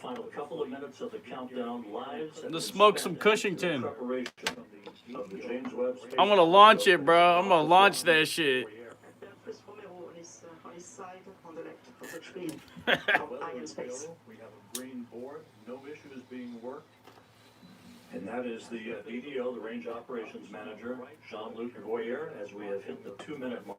final couple of minutes of the countdown lives. Let's smoke some Cushington. Preparation of the James Webb Space I'm gonna launch it, bro. I'm gonna launch that shit. On his side, on the left of the screen. Iron space. We have a green board, no issues being worked. And that is the DDO, the Range Operations Manager, Jean-Luc Voyer, as we have hit the 2-minute mark.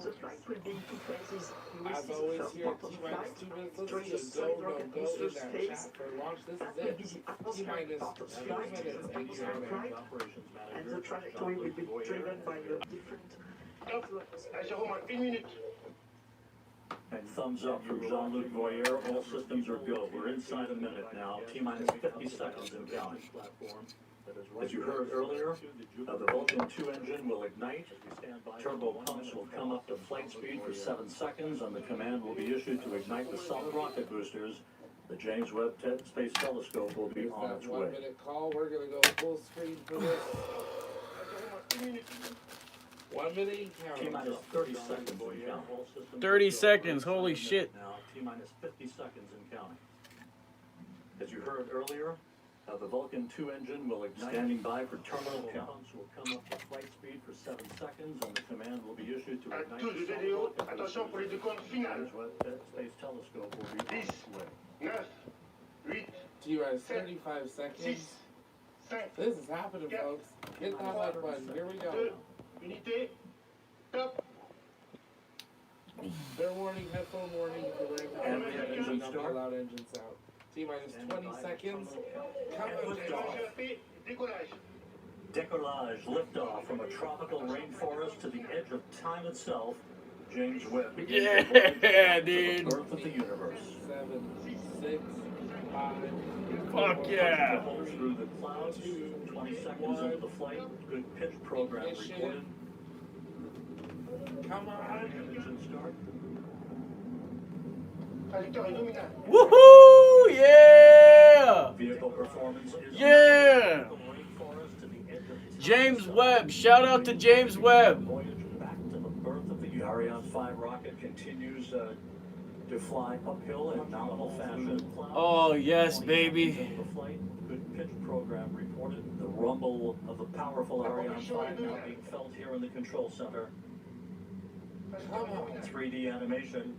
The flight will be in two phases. You will As see always the first here, part of the T-minus flight 2 minutes. during the Just solid go, rocket go booster in that phase. chat for launch. This That is will it. be the atmospheric T-minus part of the 2 flight, minutes. the atmospheric flight, and the trajectory will be driven by a different And thumbs up from Jean-Luc Voyer. All systems are go. We're inside a minute now. T-minus 50 seconds and counting. As you heard earlier, the Vulcan 2 engine will ignite. Turbo pumps will come up to flight speed for 7 seconds, and the command will be issued to ignite the solid rocket boosters. The James Webb Space Telescope will be on its way. 1 minute call. We're gonna go full screen for this. 1 minute count. T-minus 30 seconds and counting. 30 seconds, holy shit. Now, T-minus 50 seconds and counting. As you heard earlier, the Vulcan 2 engine will ignite. Standing by for terminal count. Pumps will come up to flight speed for 7 seconds, and the command will be issued to ignite the solid rocket Attention pour les décomptes finales. James Webb Space Telescope will be on its way. 9, 8, T-minus 35 seconds. 6, 5, This is happening, folks. Hit that like button. Here we go. 2, unité, top. Fair warning, headphone warning. If you're wearing And headphones, we have engine don't be start. allowed engine sound. T-minus 20 seconds. Countdown. GRP, décollage. Decollage, liftoff from a tropical rainforest to the edge of time itself. James Webb begins Yeah, the voyage to dude. the birth of the universe. 7, 6, 5. Fuck yeah. Through the clouds, 20 seconds into the flight. Good pitch program reported. Come on. Engine start. Trajectoire est nominale. Woohoo! Yeah! Vehicle performance is Yeah! from rainforest to the edge of James Webb. Shout out to James Webb. voyage back to the birth of the Ariane 5 rocket continues to fly uphill in nominal fashion. Oh, yes, baby. The flight, good pitch program reported. The rumble of the powerful Ariane 5 now being felt here in the control center. 3D animation.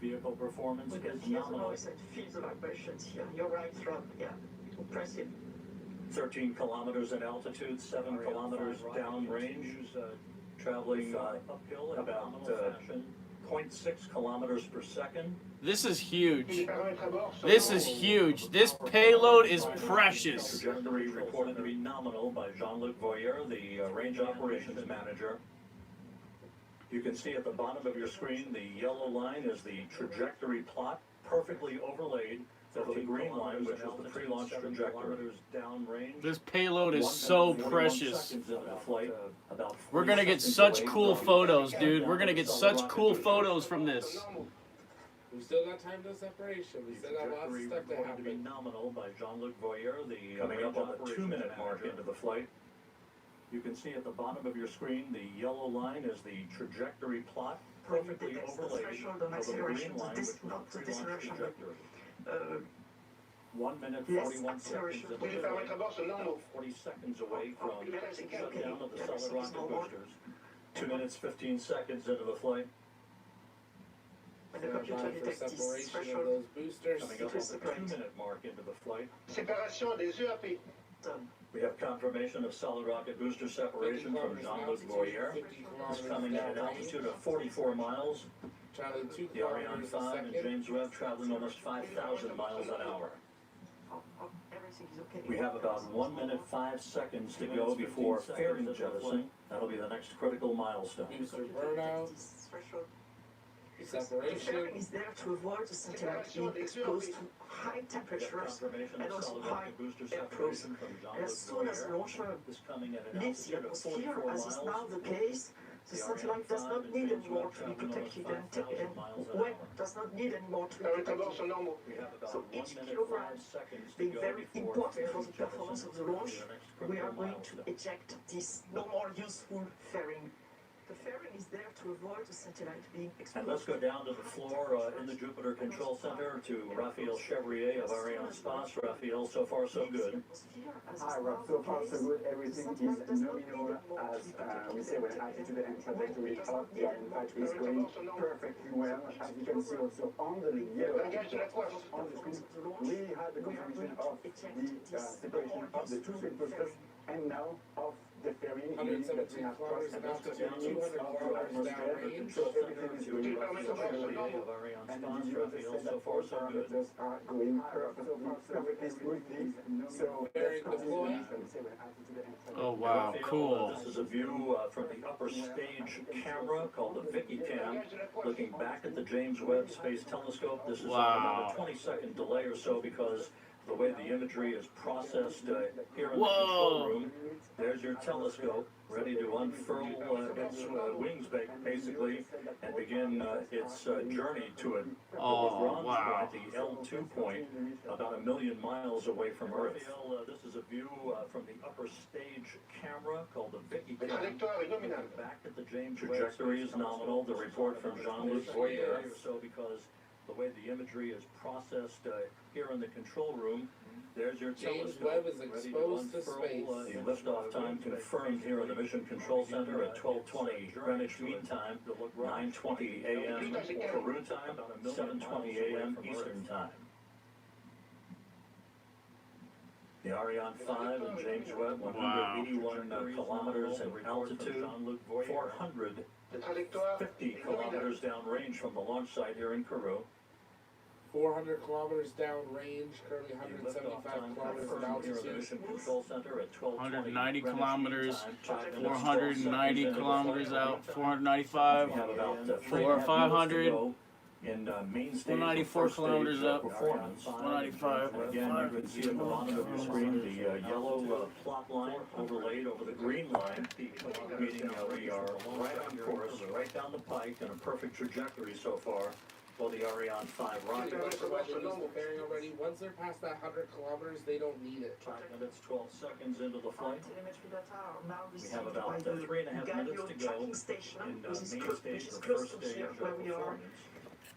Vehicle performance We can is hear the nominal. noise and feel the vibrations here. You're right, Rob. Yeah, impressive. 13 kilometers in altitude, 7 kilometers downrange, traveling uphill about 0.6 kilometers per second. This is huge. Les paramètres à bord sont This is huge. This payload is precious. Trajectory reported to be nominal by Jean-Luc Voyer, the Range Operations Manager. You can see at the bottom of your screen, the yellow line is the trajectory plot, perfectly overlaid with the green line, which is the pre-launch trajectory. Downrange. This payload is so 141 precious. seconds into the flight, about We're gonna get 40 such seconds cool away photos, from dude. We're gonna get solid such rocket cool boosters. photos from this. We still got time to separation. We still got lots of Trajectory stuff to reported to be happen. nominal by Jean-Luc Voyer, the coming up on the 2-minute mark into the flight. You can see at the bottom of your screen, the yellow line is the trajectory plot, perfectly That's the overlaid threshold of with the acceleration, green line, which is not the the pre-launch deceleration. trajectory. 1 minute, Less 41 seconds acceleration. into Tous les the flight, paramètres à bord sont normaux. 40 seconds away from Everything is okay. shutdown of the solid Everything is rocket normal. boosters. 2 minutes, 15 seconds into the flight. When the Stand computer by for detects this separation of threshold, those boosters. Coming up on the 2-minute mark into the flight. Séparation des EAP. done. We have confirmation of solid rocket booster separation from Jean-Luc Voyer. It's coming at an altitude of 44 miles. Traveling 2 The Ariane kilometers a 5 and second. James Webb traveling almost 5,000 miles an hour. Everything is okay. We have about 1 minute, 5 seconds to go before fairing jettison. That'll be the next critical milestone. Booster burnout. This threshold. The Separation. fairing is there to avoid the satellite being exposed to high temperatures Confirmation and of also solid high rocket booster air separation from and Jean-Luc as soon as the Voyer. launcher Is coming at an leaves the altitude of atmosphere, 44 as is now miles. the case, The satellite does not need anymore to be protected, and Webb does not need anymore to be Les tabors protected. sont normaux. So each kilogram being very important for the performance of the launch, we are going to eject this no more useful fairing. The fairing is there to avoid the satellite being And let's exposed. go down to the floor in the Jupiter Control Center to Raphael Chevrier of Arianespace. Raphael, so far so good. Hi, Rob. So far, so good. Everything is nominal, as we say, when altitude and trajectory of the Ariane 5 is going perfectly well. As you can see also on the yellow Langage de la coiffe. on the screen, we had the confirmation of the separation of the two filters and now of the fairing, meaning that we 117 have kilometers crossed an hour to the 200 kilometers downrange. so everything is going well. Raphael Chevrier of And Arianespace. the Raphael, so far so good. parameters are going perfectly smoothly. So Fairing deploy. Oh wow, Raphael, cool. This is a view from the upper stage camera called the Vicky Cam, looking back at the James Webb Space Telescope. This is Wow. about a 20-second delay or so because the way the imagery is processed here in the Whoa. control room. There's your telescope, ready to unfurl its wings, basically, and begin its journey to a Oh, Lagrange wow. point, the L2 point, about 1,000,000 miles away from Earth. This is a view from the upper stage camera called the Vicky La Cam. trajectoire est nominale. Back at the James trajectory is nominal. The report from Jean-Luc Voyer, so because the way the imagery is processed here in the control room. There's your James telescope, Webb is ready exposed to unfurl, space. the liftoff time confirmed here in the Mission Control Center at 12:20 Greenwich Mean Time, 9:20 a.m. Peru time, 7:20 a.m. Eastern time. The Ariane 5 and James Webb, 181 kilometers in altitude, 450 La trajectoire est nominale. kilometers downrange from the launch site here in Peru. 400 kilometers downrange, currently The liftoff 175 time kilometers in confirmed here in the altitude. Mission Control Center at 12:20 190 Greenwich Mean kilometers, Time, 5 minutes, 12 490 seconds into the kilometers flight. out, 495, We have about 500, 3.5 in main stage 194 first stage, kilometers up, performance. 195, And again, you can see at the bottom of your screen the yellow plot line overlaid over the green line, meaning we are right on course, right down the pike, in a perfect trajectory so far for the Ariane 5 rocket. So Webb is fairing already. Once they're past that 100 kilometers, they don't need it. 5 minutes, 12 seconds into the flight. Telemetry data are now We received have about by the 3.5 minutes Galileo to go tracking station, in which is main close, stage, which is the close first to stage here, of where we are performance.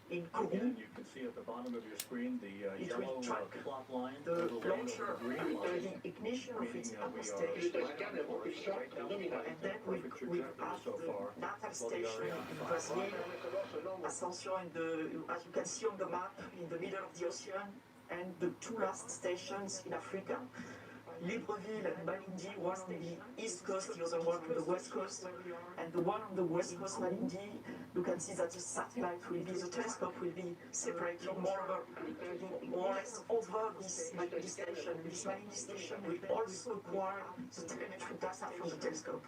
in Kourou. Again, you can see at the bottom of your screen the It will yellow track plot line The overlaid launcher, over the green line. the ignition of its Meaning upper we stage, are right on course, right down the pike, and then in a we perfect have trajectory so far. the natal for the station Ariane in 5 Brazil, rocket. Les tabors sont normaux. Ascension in the, as you can see on the map, in the middle of the ocean, and the two last stations in Africa. Libreville and Malindi, one on the east coast, the other one on the west coast. And the one on the west coast, Malindi, you can see that the satellite will be, the telescope will be separated more or less over this Malindi station. This Malindi station will also acquire the telemetry data from the telescope.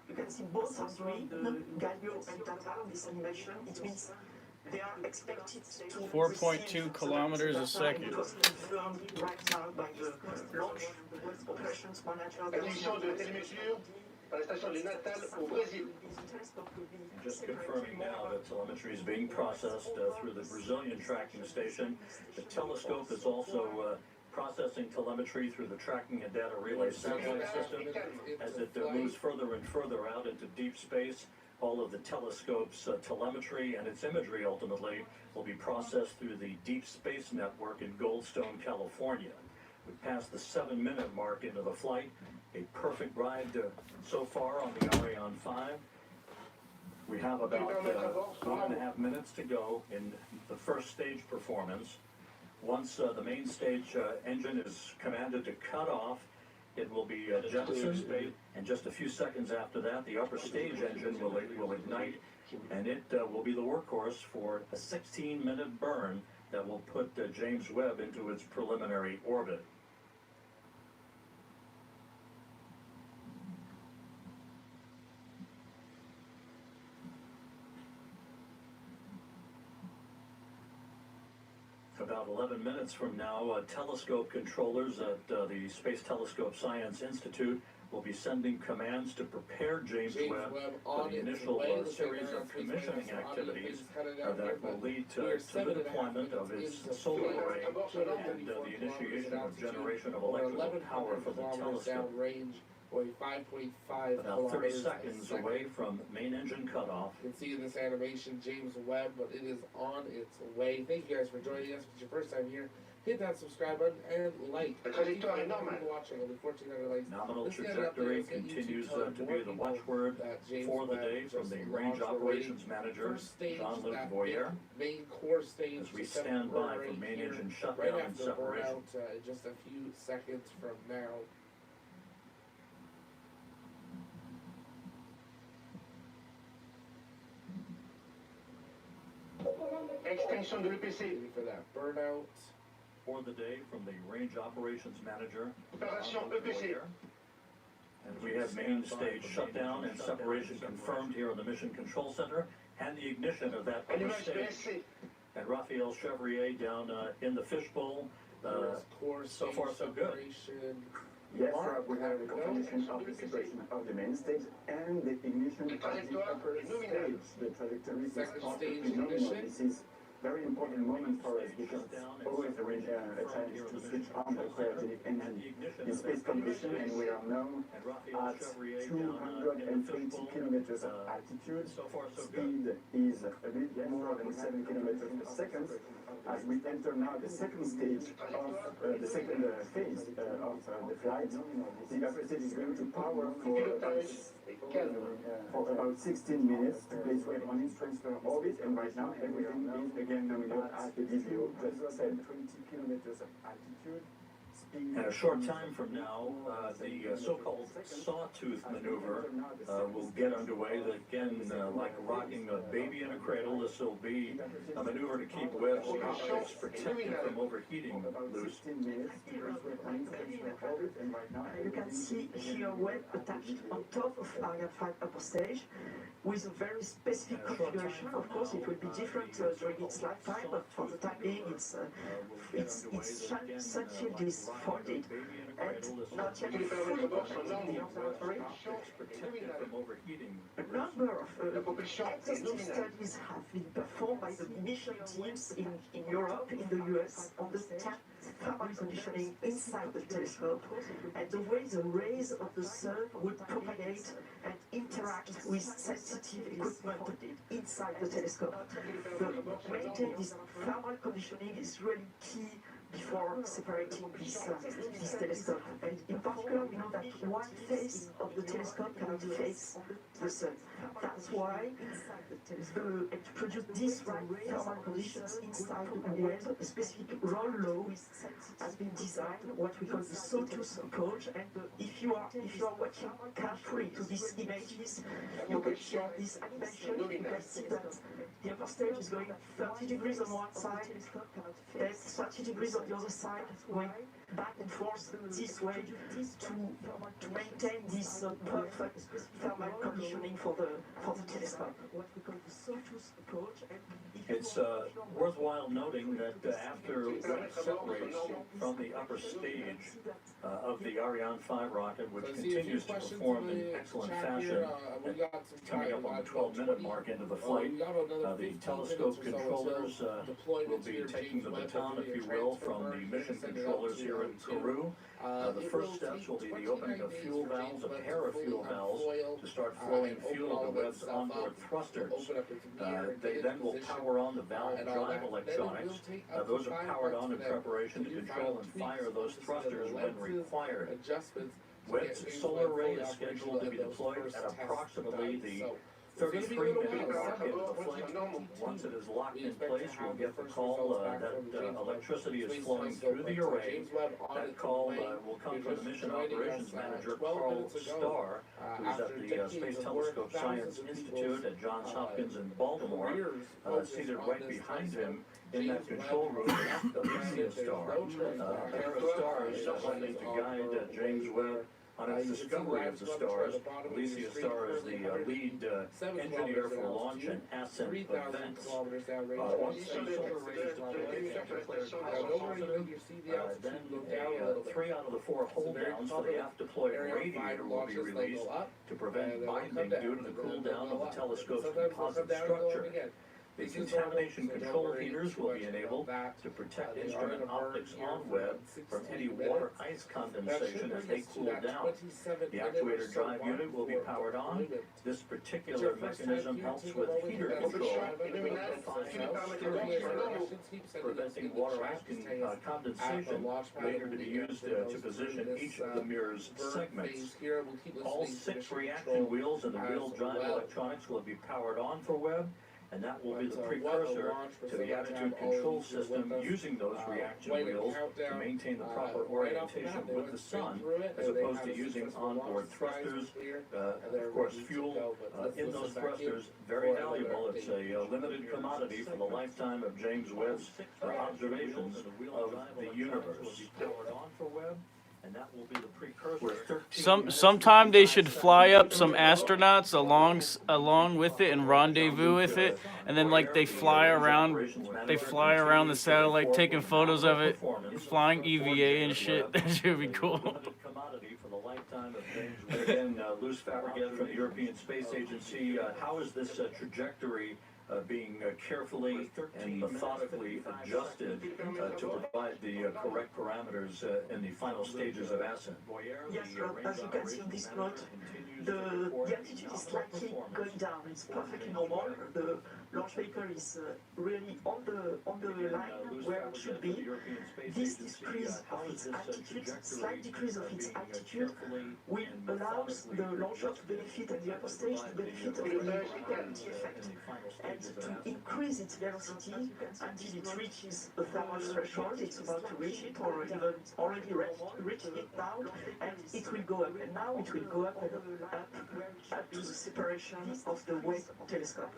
You can see both are green, Galileo and data on this animation. It means they are expected to 4.2 kilometers a receive data, second. and it was confirmed right now by the launch operations manager. Acquisition de télémétrie par la station Les Natales au Brésil. Just confirming now that telemetry is being processed through the Brazilian tracking station. The telescope is also processing telemetry through the tracking and data relay satellite system. As it moves further and further out into deep space, all of the telescope's telemetry and its imagery ultimately will be processed through the Deep Space Network in Goldstone, California. We passed the 7-minute mark into the flight. A perfect ride so far on the Ariane 5. We have about 1.5 minutes to go in the first stage performance. Once the main stage engine is commanded to cut off, it will be jettisoned, and just a few seconds after that, the upper stage engine will ignite, and it will be the workhorse for a 16-minute burn that will put James Webb into its preliminary orbit. about 11 minutes from now, telescope controllers at the Space Telescope Science Institute will be sending commands to prepare James Webb for the initial series of commissioning activities that will lead to the deployment of its solar array and the initiation of generation of electrical power for the telescope. Range, only 5.5 About 30 kilometers a seconds second. away from main engine cutoff. You can see in this animation James Webb, but it is on its way. Thank you guys for joining us. If it's your first time here, hit that subscribe button and like. La trajectoire est normale. People watching, only 1,400 likes. Nominal Let's get it up trajectory there. Let's get continues YouTube to be telling the more watchword people that James for the Webb day from just the launched. Range We're Operations waiting. Manager, First stage, Jean-Luc that Voyer, main core stage as we to set stand by right for main here, engine right shutdown and after separation. burnout, in just a few seconds from now. Extinction de l'EPC. Waiting for that burnout. For the day from the Range Operations Manager, Opération Jean-Luc EPC. Voyer. And we have main stage shutdown and separation confirmed here in the Mission Control Center and the ignition of that upper Allumage stage. PSC. And Raphael Chevrier down in the fishbowl. Core so stage far so good. separation. Yes, we have the confirmation of the separation of the main stage and the ignition of the upper stage. The trajectory is Second stage perfectly nominal. ignition. This is very important moment for us because always there is a chance to switch on the cryogenic engine in space condition, and we are now And Raphael at Chevrier down in the 280 fishbowl. kilometers of altitude. So far so good. Speed is a bit more than 7 kilometers per second. As we enter now the second stage of the second phase of the flight, the upper stage is going to power for about 16 minutes to place Webb on its transfer orbit, and right now everything is again nominal as the DVO just said. 20 kilometers of altitude. In a short time from now, the so-called sawtooth maneuver will get underway. Again, like rocking a baby in a cradle, this will be a maneuver to keep Webb's optics protected from overheating loose. You can see here Webb attached on top of Ariane 5 upper stage with a very specific configuration. Of course, it will be different during its lifetime, but for the time being, its sun shield is folded and not yet fully operating the observatory. Protected from overheating. A number of La propulsion est exhaustive nominale. studies have been performed by the mission teams in Europe, in the US, on the thermal conditioning inside the telescope and the way the rays of the sun would propagate and interact with sensitive equipment inside the telescope. The maintain this thermal conditioning is really key before separating this telescope. And in particular, we know that one face of the telescope cannot face the sun. That's why to produce these right thermal conditions inside the Webb, a specific roll law has been designed, what we call the sawtooth approach. And if you are watching carefully to these images, you can see this animation. You can see that the upper stage is going 30 degrees on one side, then 30 degrees on the other side, going back and forth this way to maintain this perfect thermal conditioning for the telescope. What we call the sawtooth approach. It's worthwhile noting that after Webb separates from the upper stage of the Ariane 5 rocket, which So see a few continues to questions perform in in the excellent chat fashion, here. We got some coming time. up on the We got 12-minute 20 mark into the flight, we got another the 15 telescope minutes or so controllers until deployment will to be your taking James the Webb baton, if you will, from the mission controllers here in Peru. The first steps will be the opening of fuel valves, a pair of fuel valves, to start flowing fuel to Webb's onboard thrusters. They then will power on the valve drive electronics. Those are powered on in preparation to control and fire those thrusters when required. Webb's solar array is scheduled to be deployed at approximately the 33-minute mark into the flight. Once it is locked in place, we'll get the call that electricity is flowing through the array. That call will come from the Mission Operations Manager, Carl Starr, who's at the Space Telescope Science Institute at Johns Hopkins in Baltimore. Seated right behind him in that control room is Alicia Starr. A pair of stars helping to guide James Webb On its discovery of the stars, Alicia Starr is the lead engineer for launch and ascent 3,000 events. kilometers downrange. Once the solar arrays deployed and declared power positive, You see the altitude go down a then little bit. 3 out of the 4 hold downs for the aft deployed radiator will be released to prevent binding due to the cool down of the telescope's composite structure. The contamination control heaters will be enabled to protect instrument optics on Webb from any water ice condensation as they cool down. The actuator drive unit will be powered on. This particular mechanism helps with heater control, preventing water ice condensation later to be used to position each of the mirror's segments. All 6 reaction wheels and the wheel drive electronics will be powered on for Webb, and that will be the precursor to the attitude control system using those reaction wheels to maintain the proper orientation with the sun, as opposed to using onboard thrusters. Of course, fuel in those thrusters, very valuable. It's a limited commodity for the lifetime of James Webb's observations of the universe. Powered on for Webb. And that will be the precursor. Sometime they should fly up some astronauts along with it and rendezvous with it, and then like they fly around the satellite taking photos of it, flying EVA and shit. That should be cool. And again, loose fabric from the European Space Agency. How is this trajectory being carefully and methodically adjusted to provide the correct parameters in the final stages of ascent? Yes, Rob, as you can see on this plot, the altitude is slightly going down. It's perfectly normal. The launch vehicle is really on the line where it should be. This decrease of its altitude, slight decrease of its altitude, will allow the launcher to benefit at the upper stage to benefit of the gravity effect, and to increase its velocity until it reaches a thermal threshold. It's about to reach it, or even already reaching it now, and it will go up. And now it will go up and up to the separation of the Webb telescope.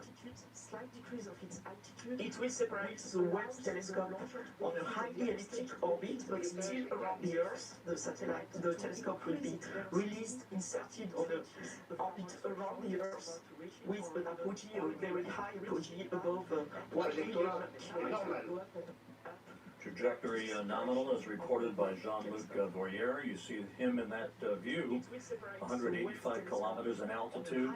Slight decrease of its altitude. It will separate the Webb telescope on a highly elliptic orbit, but still around the Earth. The telescope will be released, inserted on an orbit around the Earth with an apogee, a very high apogee above 1 million kilometers. Trajectory nominal as reported by Jean-Luc Boyer. You see him in that view, 185 kilometers in altitude,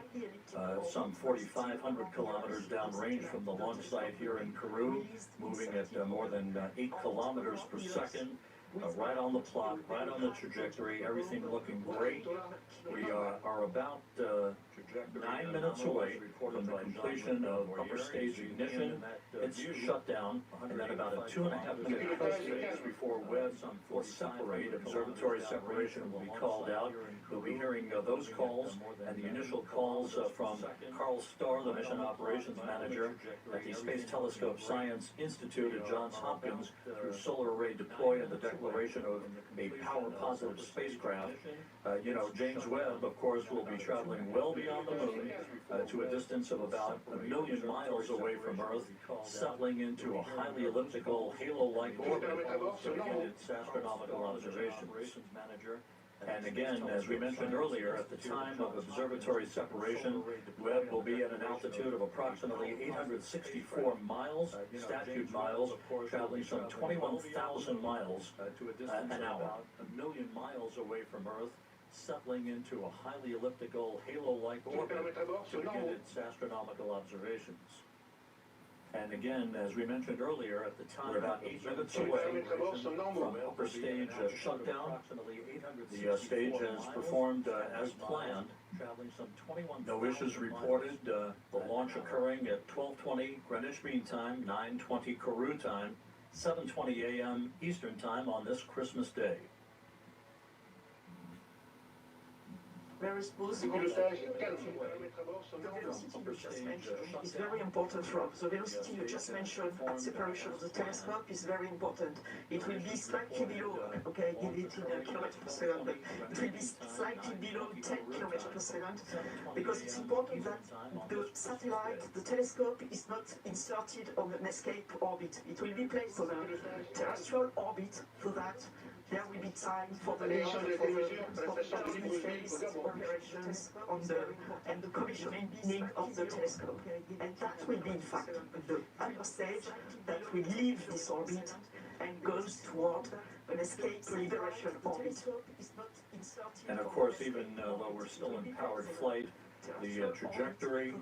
some 4,500 kilometers downrange from the launch site here in Kourou, moving at more than 8 kilometers per second. Right on the plot, right on the trajectory, everything looking great. We are about 9 minutes away from the completion of upper stage ignition. It's shut down, and then about a 2.5 minute test phase before Webb will separate. Observatory separation will be called out. We'll be hearing those calls and the initial calls from Carl Starr, the mission operations manager at the Space Telescope Science Institute at Johns Hopkins, through solar array deploy and the declaration of a power-positive spacecraft. James Webb, of course, will be traveling well beyond the moon to a distance of about 1 million miles away from Earth, settling into a highly elliptical, halo-like orbit to begin its astronomical observations. And again, as we mentioned earlier, at the time of observatory separation, Webb will be at an altitude of approximately 864 miles, statute miles, traveling some 21,000 miles an hour, 1 million miles away from Earth, settling into a highly elliptical, halo-like orbit to begin its astronomical observations. And again, as we mentioned earlier, at the time, we're about 8 minutes away from upper stage shutdown. The stage has performed as planned. No issues reported. The launch occurring at 12:20 Greenwich Mean Time, 9:20 Kourou time, 7:20 a.m. Eastern Time on this Christmas Day. Very smooth. The velocity you just mentioned is very important, Rob. The velocity you just mentioned at separation of the telescope is very important. It will be slightly below, okay, I give it in kilometers per second, but it will be slightly below 10 kilometers per second, because it's important that the satellite, the telescope, is not inserted on an escape orbit. It will be placed on a terrestrial orbit so that there will be time for the early phase operations on and the commissioning of the telescope. And that will be, in fact, the upper stage that will leave this orbit and goes toward an escape liberation orbit. And of course, even though we're still in powered flight, the trajectory,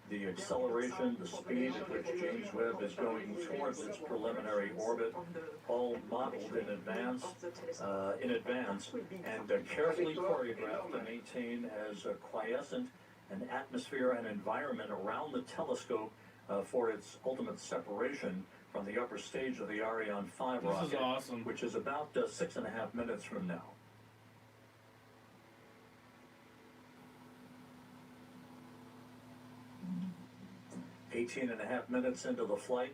the acceleration, the speed at which James Webb is going towards its preliminary orbit, all modeled in advance, and carefully choreographed to maintain as quiescent an atmosphere and environment around the telescope for its ultimate separation from the upper stage of the Ariane 5 rocket, This is awesome. which is about 6.5 minutes from now. 18.5 minutes into the flight.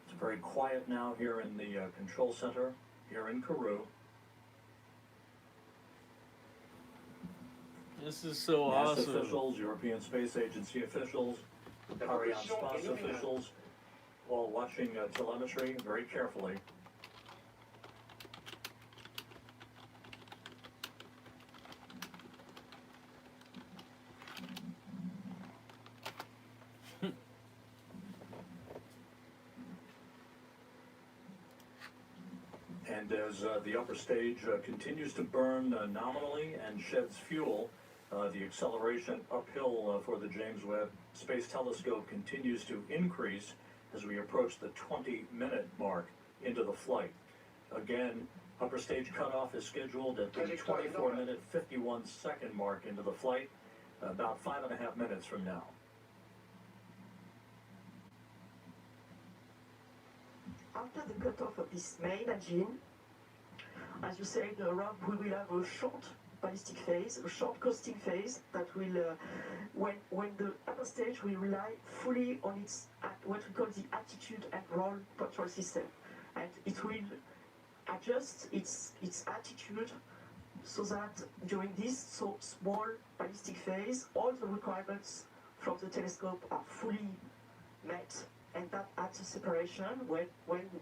It's very quiet now here in the control center here in Kourou. This is so NASA awesome. officials, European Space Agency officials, Ariane Space officials, all watching telemetry very carefully. And as the upper stage continues to burn nominally and sheds fuel, the acceleration uphill for the James Webb Space Telescope continues to increase as we approach the 20-minute mark into the flight. Again, upper stage cutoff is scheduled at the 24-minute, 51-second mark into the flight, about 5.5 minutes from now. After the cutoff of this main engine, as you said, Rob, we will have a short ballistic phase, a short coasting phase that will, when the upper stage will rely fully on its what we call the attitude and roll control system, and it will adjust its attitude so that during this so small ballistic phase, all the requirements from the telescope are fully met. And that at the separation, when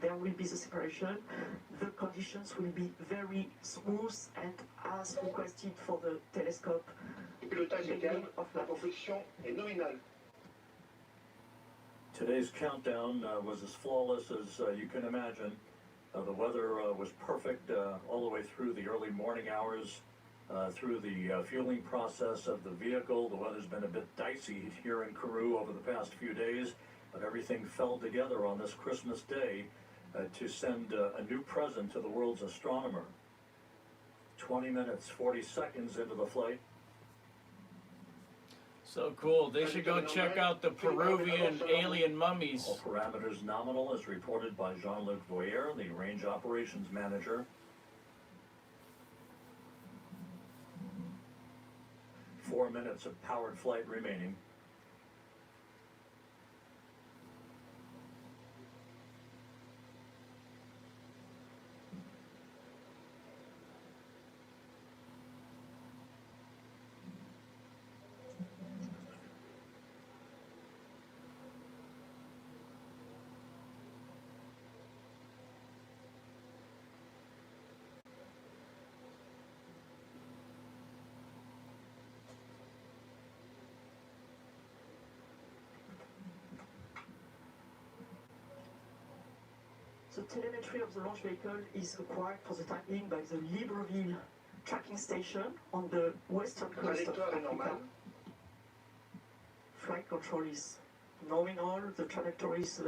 there will be the separation, the conditions will be very smooth and as requested for the telescope. Pilotage est calme, la propulsion est nominale. Today's countdown was as flawless as you can imagine. The weather was perfect all the way through the early morning hours, through the fueling process of the vehicle. The weather's been a bit dicey here in Kourou over the past few days, but everything fell together on this Christmas day to send a new present to the world's astronomer. 20 minutes, 40 seconds into the flight. So cool. They should go check out the Peruvian alien mummies. All parameters nominal as reported by Jean-Luc Voyer, the range operations manager. 4 minutes of powered flight remaining. The telemetry of the launch vehicle is acquired for the time being by the Libreville tracking station on the western coast of Africa. Flight control is nominal, the trajectory is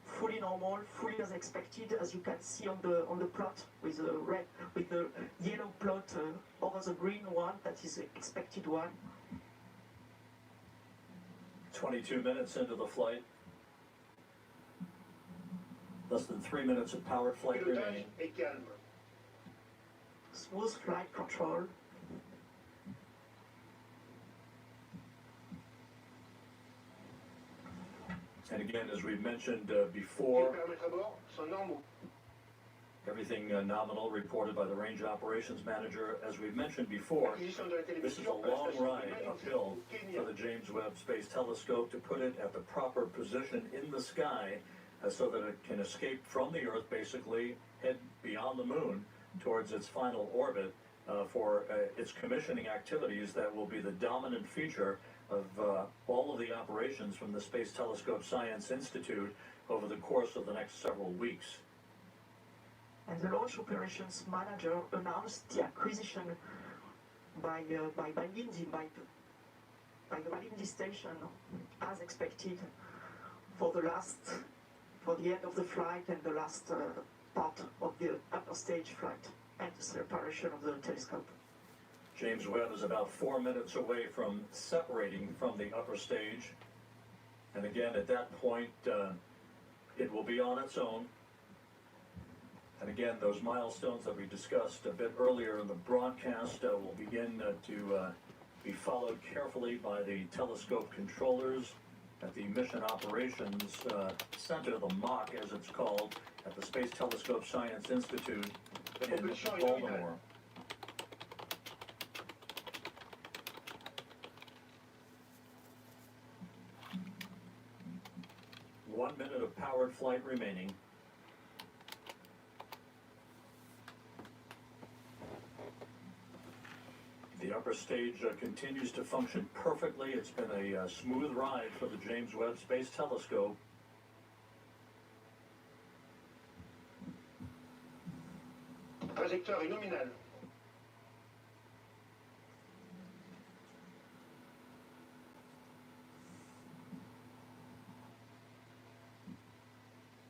fully normal, fully as expected, as you can see on the plot with the yellow plot over the green one, that is the expected one. 22 minutes into the flight. Less than 3 minutes of powered flight remaining. Pilotage est calme. Smooth flight control. And again, as we mentioned Les before, paramètres à bord sont normaux. everything nominal reported by the range operations manager. As we've mentioned before, Acquisition de la this is a télévision à la long station ride Humaine uphill au Kenya. for the James Webb Space Telescope to put it at the proper position in the sky so that it can escape from the Earth basically head beyond the moon towards its final orbit for its commissioning activities that will be the dominant feature of all of the operations from the Space Telescope Science Institute over the course of the next several weeks. And the launch operations manager announced the acquisition by Lindy, by the Lindy station, as expected, for the end of the flight and the last part of the upper stage flight and the separation of the telescope. James Webb is about 4 minutes away from separating from the upper stage. And again, at that point, it will be on its own. And again, those milestones that we discussed a bit earlier in the broadcast will begin to be followed carefully by the telescope controllers at the Mission Operations Center, the MOC as it's called, at the Space Telescope Science Institute in Baltimore. One minute of powered flight remaining. The upper stage continues to function perfectly. It's been a smooth ride for the James Webb Space Telescope. Trajectoire nominale.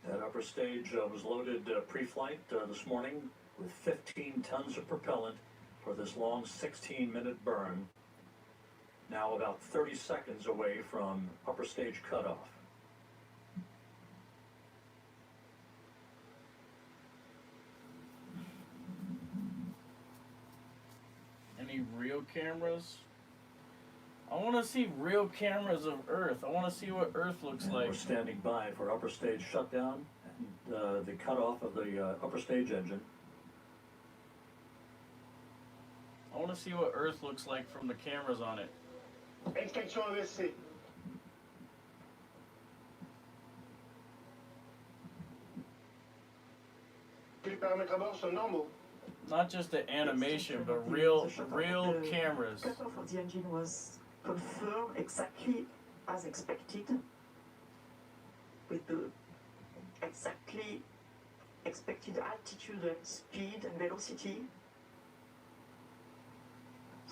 That upper stage was loaded pre-flight this morning with 15 tons of propellant for this long 16-minute burn. Now about 30 seconds away from upper stage cutoff. Any real cameras? I want to see real cameras of Earth. I want to see what Earth looks And like. we're standing by for upper stage shutdown and the cutoff of the upper stage engine. I want to see what Earth looks like from the cameras on it. Inspection ESC. Tous les paramètres à bord sont normaux. Not just the animation, but real cameras. Cutoff of the engine was confirmed exactly as expected, with the exactly expected altitude and speed and velocity.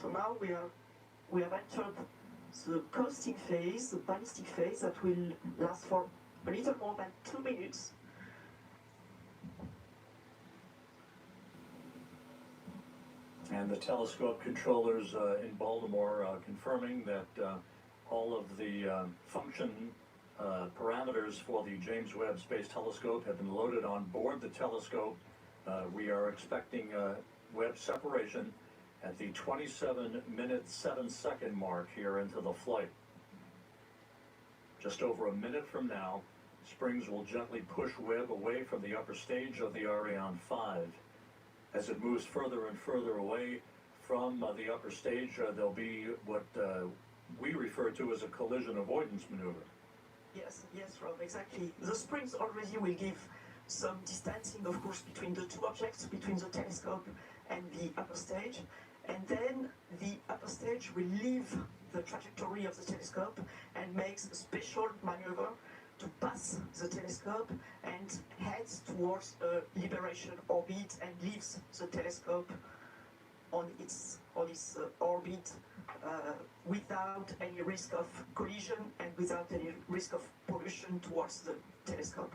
So now we have entered the coasting phase, the ballistic phase, that will last for a little more than 2 minutes. And the telescope controllers in Baltimore confirming that all of the function parameters for the James Webb Space Telescope have been loaded on board the telescope. We are expecting Webb separation at the 27-minute 7-second mark here into the flight. Just over a minute from now, Springs will gently push Webb away from the upper stage of the Ariane 5. As it moves further and further away from the upper stage, there'll be what we refer to as a collision avoidance maneuver. Yes, Rob, exactly. The springs already will give some distancing, of course, between the two objects, between the telescope and the upper stage. And then the upper stage will leave the trajectory of the telescope and makes a special maneuver to pass the telescope and heads towards a liberation orbit and leaves the telescope on its orbit without any risk of collision and without any risk of pollution towards the telescope.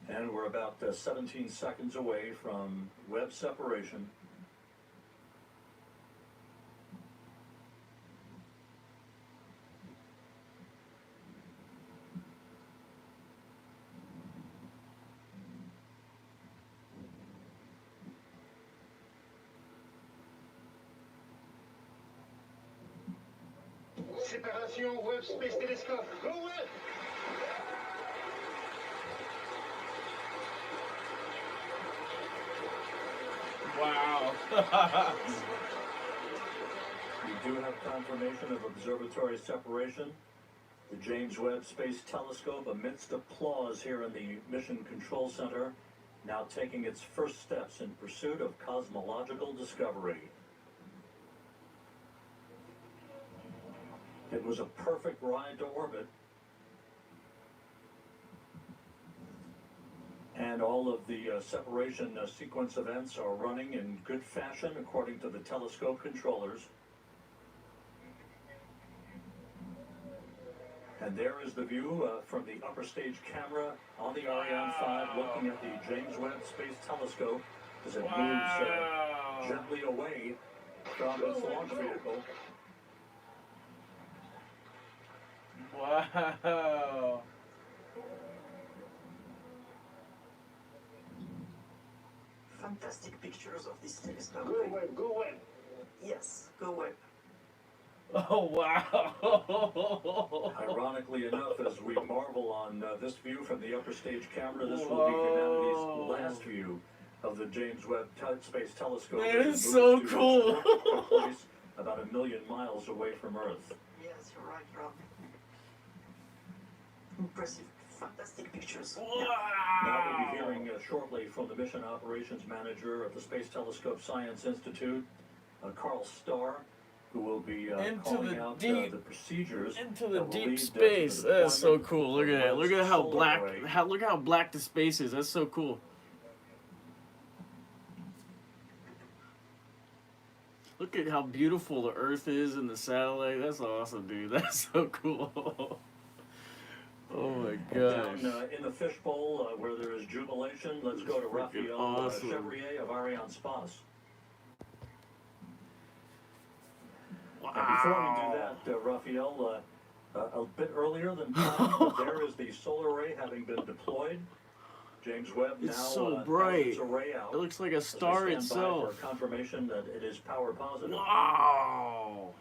And we're about 17 seconds away from Webb separation. Séparation Webb Space Telescope. Go Webb! Wow. We do have confirmation of observatory separation. The James Webb Space Telescope, amidst applause here in the Mission Control Center, now taking its first steps in pursuit of cosmological discovery. It was a perfect ride to orbit, and all of the separation sequence events are running in good fashion according to the telescope controllers. And there is the view from the upper stage camera on the Ariane 5 looking at the James Webb Space Telescope as it moves gently away from its launch vehicle. Wow. Fantastic pictures of this telescope. Go Webb, go Webb. Yes, go Webb. Oh, wow. Ironically enough, as we marvel on this view from the upper stage camera, this will be humanity's last view of the James Webb Space Telescope. That as it is moves so to its cool. place about 1 million miles away from Earth. Yes, you're right, Rob. Impressive, fantastic pictures. Now we'll be hearing shortly from the Mission Operations Manager at the Space Telescope Science Institute, Carl Starr, who will be calling out the procedures Into the that will deep lead, space. to the That's so deployment cool. Look of at that. Look at Webb's how solar black. array. Look how black the space is. That's so cool. Look at how beautiful the Earth is in the satellite. That's awesome, dude. That's so cool. Oh my gosh. Down in the fishbowl where there is jubilation, let's go to Freaking Raphael awesome. Chevrier of Ariane Spas. Wow. And before we do that, Raphael, a bit earlier than planned, there is the solar array having been deployed. James Webb It's now so has bright. its array out. It looks like a As we star stand by itself. for confirmation that it is power positive. Wow.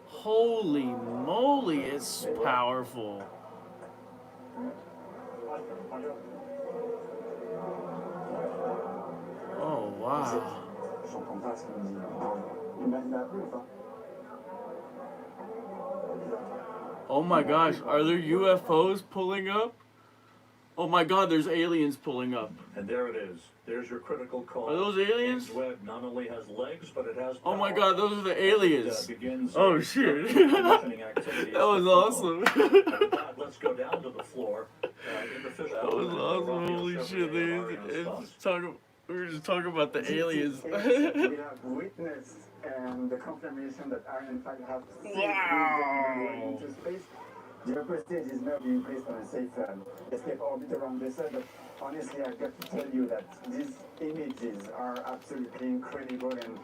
Holy moly, it's powerful. Oh, wow. J'entends pas ce qu'il me dit. Il m'a appelé ou pas? Oh my gosh, are there UFOs pulling up? Oh my god, there's aliens pulling up. And there it is. There's your critical call. Are those aliens? James Webb not only has legs, but it has Oh my power. god, those are the aliens. Begins, Oh shit. commissioning activities That was to follow. awesome. With that, let's go down to the floor in the fishbowl. That was awesome. Raphael Holy Chevrier shit, of dude. Ariane Spas. We were just talking about the aliens. We have witnessed the confirmation that Ariane 5 have Wow. into space. The upper stage is now being placed on a safe escape orbit around the sun, but honestly, I've got to tell you that these images are absolutely incredible, and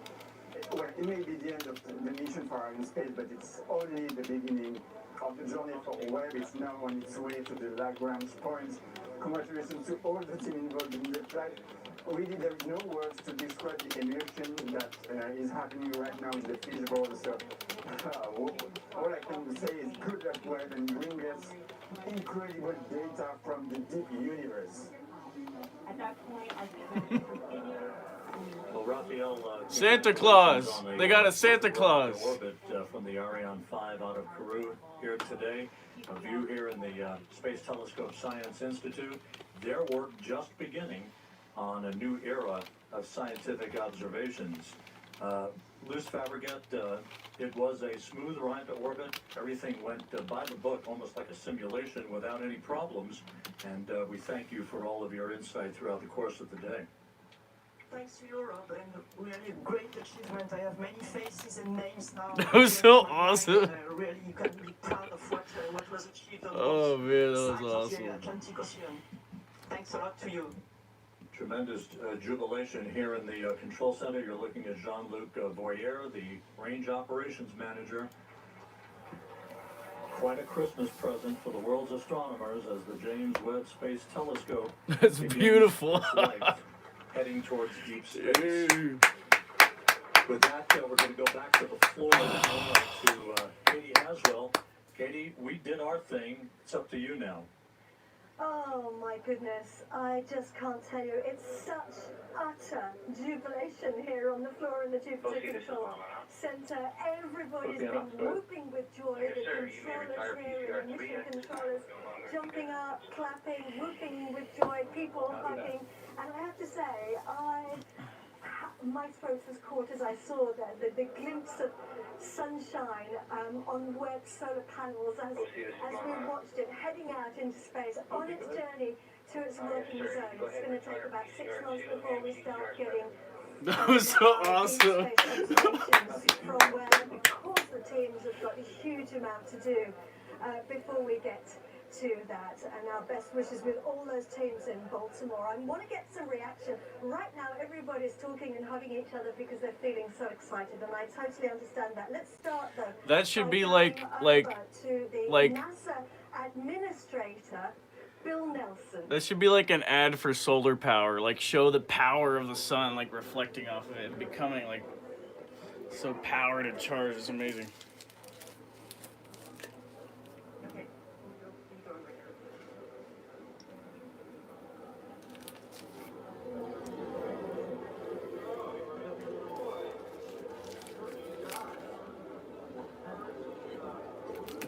well, it may be the end of the mission for Ariane Space, but it's only the beginning of the journey for Webb. It's now on its way to the Lagrange point. Congratulations to all the team involved in the flight. Really, there is no words to describe the emotion that is happening right now in the fishbowl. So, all I can say is good luck, Webb, and bring us incredible data from the deep universe. At that point, I Well, Raphael, Santa Claus. on They got a Santa Claus. Orbit from the Ariane 5 out of Kourou here today. A view here in the Space Telescope Science Institute. Their work just beginning on a new era of scientific observations. Luce Fabregat, it was a smooth ride to orbit. Everything went by the book, almost like a simulation, without any problems. And we thank you for all of your insight throughout the course of the day. Thanks to you, Rob, and really a great achievement. I have many faces and names now. That was so awesome. And, really, you can be proud of what was achieved on Oh both man, that sides was of the awesome. Atlantic Ocean. Thanks a lot to you. Tremendous jubilation here in the control center. You're looking at Jean-Luc Voyer, the range operations manager. Quite a Christmas present for the world's astronomers as the James Webb Space Telescope That's begins beautiful. its life heading towards deep space. Dude. With that, we're going to go back to the floor now to Katie Haswell. Katie, we did our thing. It's up to you now. Oh my goodness, I just can't tell you. It's such utter utter jubilation here on the floor in the Jupiter Control Center. Everybody's been whooping with joy. The controllers here and the mission controllers jumping up, clapping, whooping with joy, people hugging. And I have to say, my throat was caught as I saw the glimpse of sunshine on Webb solar panels as we watched it heading out into space on its journey to its working zone. It's going to take about 6 months before we start getting That was so awesome. from Webb. Of course, the teams have got a huge amount to do before we get to that, and our best wishes with all those teams in Baltimore. I want to get some reaction. Right now, everybody's talking and hugging each other because they're feeling so excited, and I totally understand that. Let's start though. That should be like to the NASA administrator, Bill Nelson. That should be like an ad for solar power, like show the power of the sun like reflecting off of it and becoming like so powered and charged. It's amazing.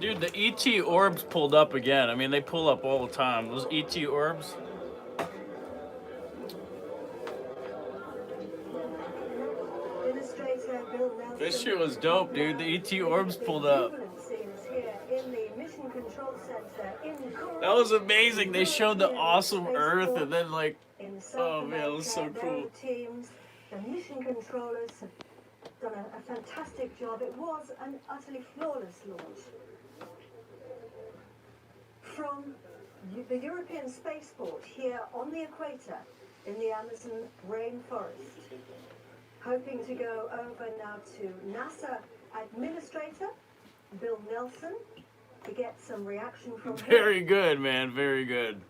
Dude, the ET orbs pulled up again. I mean, they pull up all the time. Those ET orbs. This shit was dope, dude. The ET orbs pulled up. That was amazing. They showed the awesome Earth and then like, oh man, it was so cool. The mission controllers have done a fantastic job. It was an utterly flawless launch. From the European spaceport here on the equator in the Amazon rainforest. Hoping to go over now to NASA Administrator Bill Nelson to get some reaction from him. Very good, man. Very good.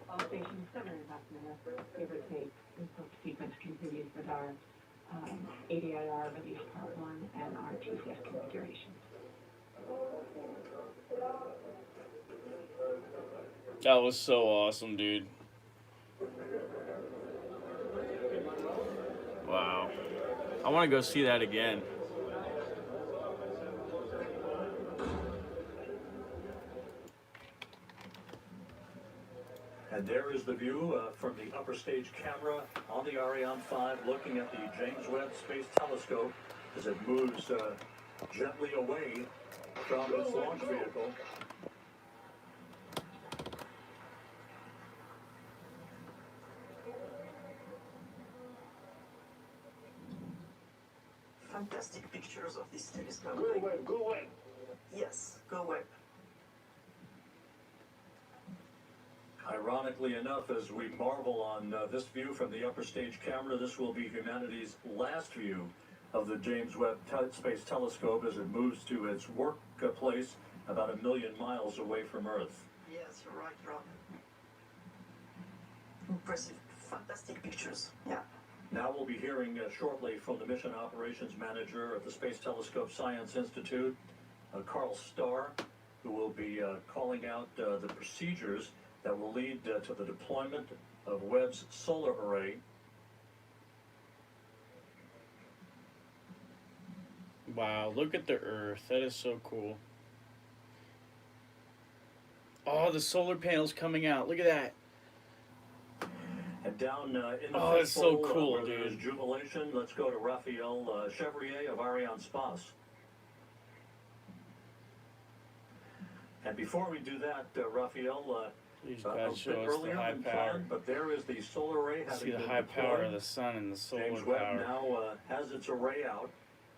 All stations 7.5 minutes, give or take, until sequence continues with our ADIR release part 1 and our TCS configuration. That was so awesome, dude. Wow. I want to go see that again. And there is the view from the upper stage camera on the Ariane 5 looking at the James Webb Space Telescope as it moves gently away from its launch vehicle. Fantastic pictures of this telescope. Go Webb, go Webb. Yes, go Webb. Ironically enough, as we marvel on this view from the upper stage camera, this will be humanity's last view of the James Webb Space Telescope as it moves to its workplace about 1 million miles away from Earth. Yes, you're right, Rob. Impressive, fantastic pictures. Yeah. Now we'll be hearing shortly from the Mission Operations Manager of the Space Telescope Science Institute, Carl Starr, who will be calling out the procedures that will lead to the deployment of Webb's solar array. Wow, look at the Earth. That is so cool. Oh, the solar panels coming out. Look at that. And down in the that's so fishbowl, cool, where there is dude. jubilation, let's go to Raphael Chevrier of Arianespace. And before we do that, Raphael, Please, a God, bit show us the earlier high than power. planned, but there is the solar array having See the been high power deployed. of the sun and the solar James Webb power. now has its array out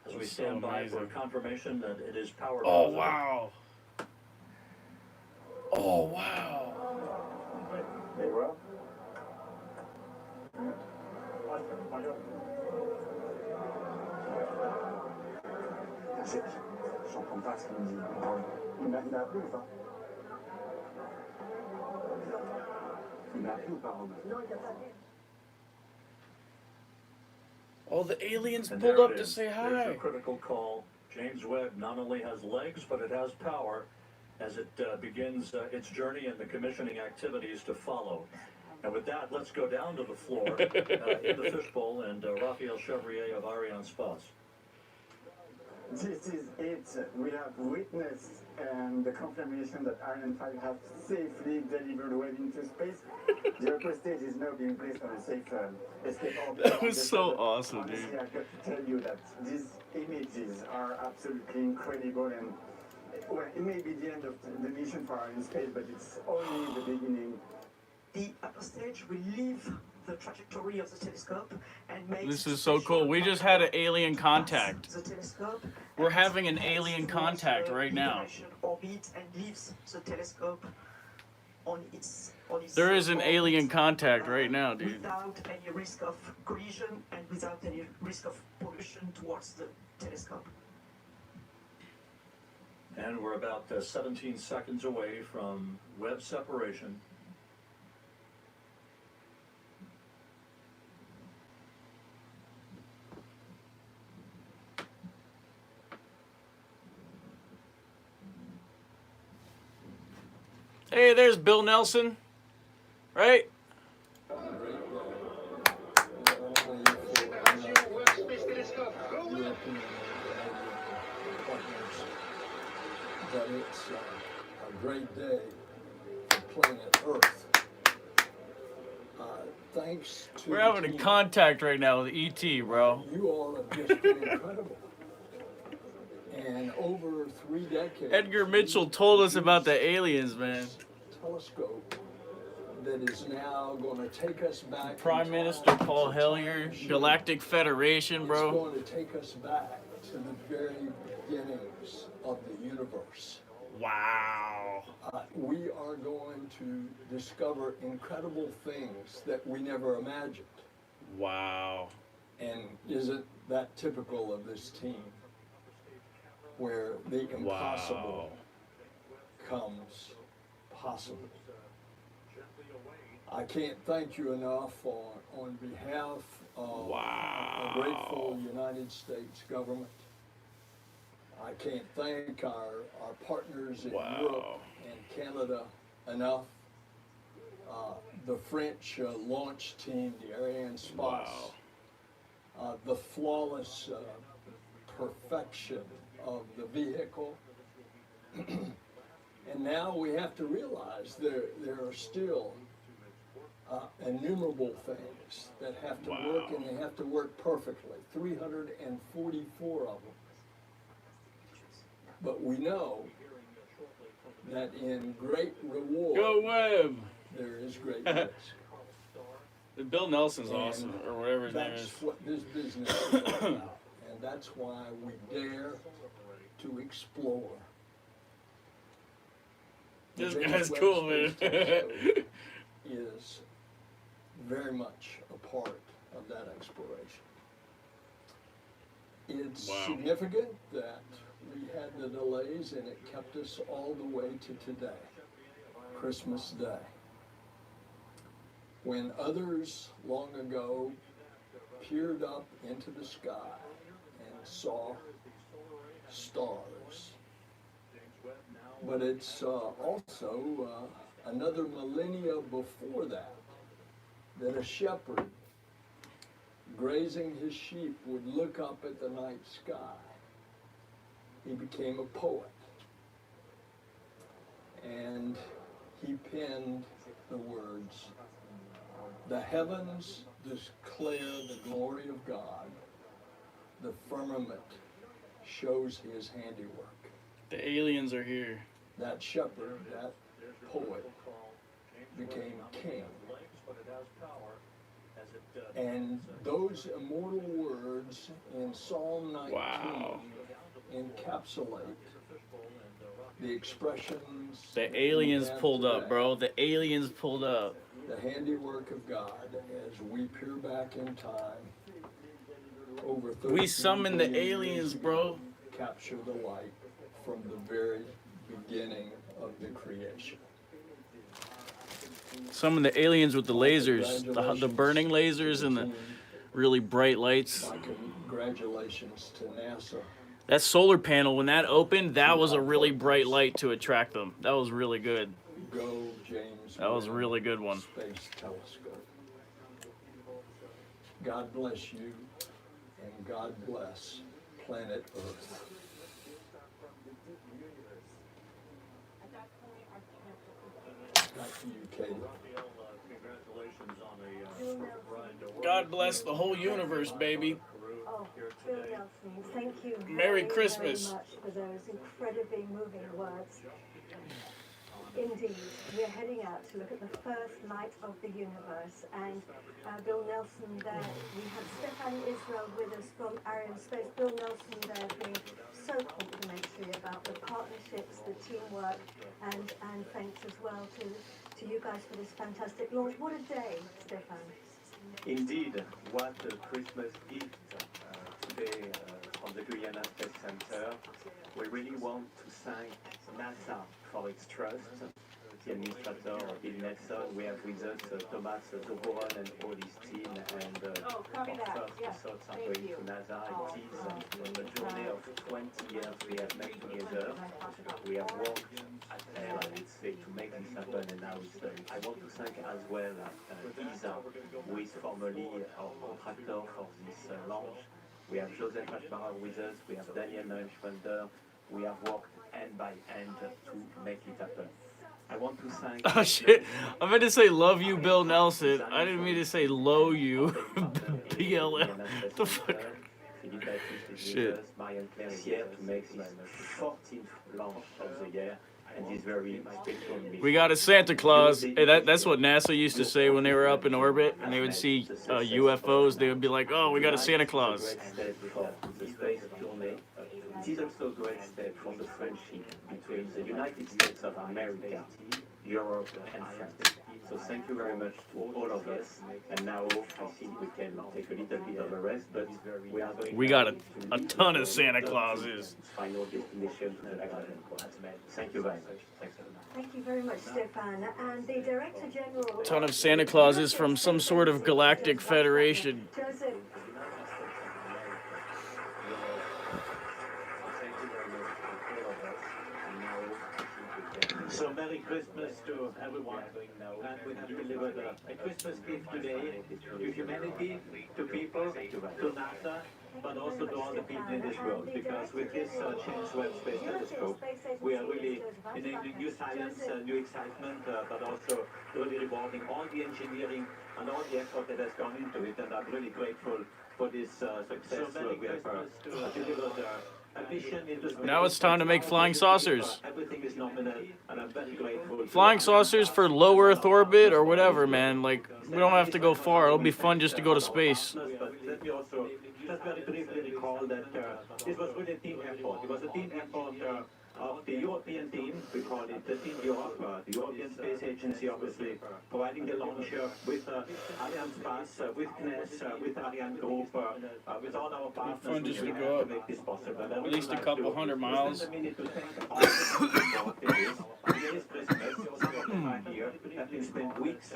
as we That's so stand by for amazing. confirmation that it is powered. Oh, up. wow. Oh, wow. Hey, Rob. J'entends pas ce qu'il me dit. Il m'a appelé ou pas? Il m'a appelé ou pas, Rob? Oh, the aliens And pulled there up it to is. say There's hi. your critical call. James Webb not only has legs, but it has power. as it begins its journey and the commissioning activities to follow. And with that, let's go down to the floor in the fishbowl and Raphael Chevrier of Ariane Space. This is it. We have witnessed the confirmation that Ariane 5 has safely delivered Webb into space. The upper stage is now being placed on a safe escape orbit. That was so awesome, dude. Honestly, I've got to tell you that these images are absolutely incredible, and well, it may be the end of the mission for Ariane Space, but it's only the beginning. The upper stage will leave the trajectory of the telescope and make This is so cool. We just had an alien contact. the telescope. We're having an alien contact right now. Orbit and leaves the telescope on its There is an orbit, alien contact right now, dude. Without any risk of collision and without any risk of pollution towards the telescope. And we're about 17 seconds away from Webb separation. Hey, there's Bill Nelson, right? Séparation Webb Space Telescope. Go Webb! That it's a great day for planet Earth. Thanks to We're having a contact right now with ET, bro. you all have just been incredible. And over 3 decades, Edgar Mitchell told us about the aliens, man. telescope that is now going to take us back. Prime in Minister time. Paul It's a Hellyer, time machine. Galactic Federation, It's bro. going to take us back to the very beginnings of the universe. Wow. We are going to discover incredible things that we never imagined. Wow. And isn't that typical of this team? Where the impossible comes possible. I can't thank you enough on behalf of a grateful United States government. I can't thank our partners in Europe and Canada enough. The French launch team, the Ariane Space, the flawless perfection of the vehicle. And now we have to realize there are still innumerable things that have to work, and they have to work perfectly. 344 of them. But we know that in great reward, Go Webb. there is great risk. Bill Nelson's awesome, or whatever his name That's is. what this business is all about. And that's why we dare to explore. This The guy's Webb cool, man. Space Telescope is very much a part of that exploration. It's significant that we had the delays, and it kept us all the way to today, Christmas Day, when others long ago peered up into the sky and saw stars. But it's also another millennia before that a shepherd grazing his sheep would look up at the night sky. He became a poet, and he penned the words, "The heavens declare the glory of God, the firmament shows his handiwork." The aliens are here. That shepherd, that poet, became king. And those immortal words in Psalm 19 encapsulate the expressions. The aliens we have pulled up, today. bro. The aliens pulled up. The handiwork of God as we peer back in time. Over 13 We summoned the billion aliens, years ago, bro. capture the light from the very beginning of the creation. Some of the aliens with the lasers, the burning lasers and the really bright lights. My congratulations to NASA. That solar panel, when that opened, that was a really bright light to attract them. That was really good. Go, James. That was a Webb really good one. Space Telescope. God bless you, and God bless planet Earth. Back to you, Katie. Congratulations on a ride to God bless the whole universe, baby. Oh, Bill Nelson, thank you Merry very, Christmas. very much for those incredibly moving words. Indeed, we're heading out to look at the first light of the universe, and Bill Nelson there. We have Stefan Israel with us from Ariane Space. Bill Nelson there being so complimentary about the partnerships, the teamwork, and thanks as well to you guys for this fantastic launch. What a day, Stefan. Indeed, what a Christmas gift today from the Guyana Space Center. We really want to thank NASA for its trust. The administrator, Bill Nelson, we have with us Thomas Doboron and all his team, and our first results are going to NASA. It is a journey of 20 years we have made together. We have worked at hell, I would say, to make this happen, and now it's I want to thank as well ESA, who is formerly our contractor for this launch. We have Joseph Ashbarer with us, we have Daniel Neuenschwender. We have worked hand by hand to make it happen. I want to thank... Oh shit, I meant to say love you, Bill Nelson. I didn't mean to say low you, BLM. What the fuck? Shit. Marianne Claire is here to make this 14th launch of the year, and this very special mission. We got a Santa Claus. Hey, that's what NASA used to say when they were up in orbit and they would see UFOs. They would be like, "Oh, we got a Santa Claus." It is also a great step for the friendship between the United States of America, Europe, and France. So thank you very much to all of us. And now I think we can take a little bit of a rest, but we are going. We got a ton of Santa Clauses. Final destination. Thank you very much. Thank you very much, Stefan. And the Director General... A ton of Santa Clauses from some sort of galactic federation. Joseph. So Merry Christmas to everyone, and we have delivered a Christmas gift today to humanity, to people, to NASA, but also to all the people in this world, because with this James Webb Space Telescope, we are really enabling new science, new excitement, but also really rewarding all the engineering and all the effort that has gone into it, and I'm really grateful for this success we have delivered. Now it's time to make flying saucers. Everything is nominal, and I'm very grateful. Flying saucers for low Earth orbit or whatever, man. Like, we don't have to go far. It'll be fun just to go to space. But let me also just very briefly recall that this was really a team effort. It was a team effort of the European team. We call it the Team Europe, the European Space Agency, obviously, providing the launcher with Ariane Space, with CNES, with Ariane Group, with all our partners. Fun just to we go have up. to make this possible. And I At would least a like couple to hundred miles. spend a minute to thank all the people in this. Here is Christmas. Some of them are here. Have been spent weeks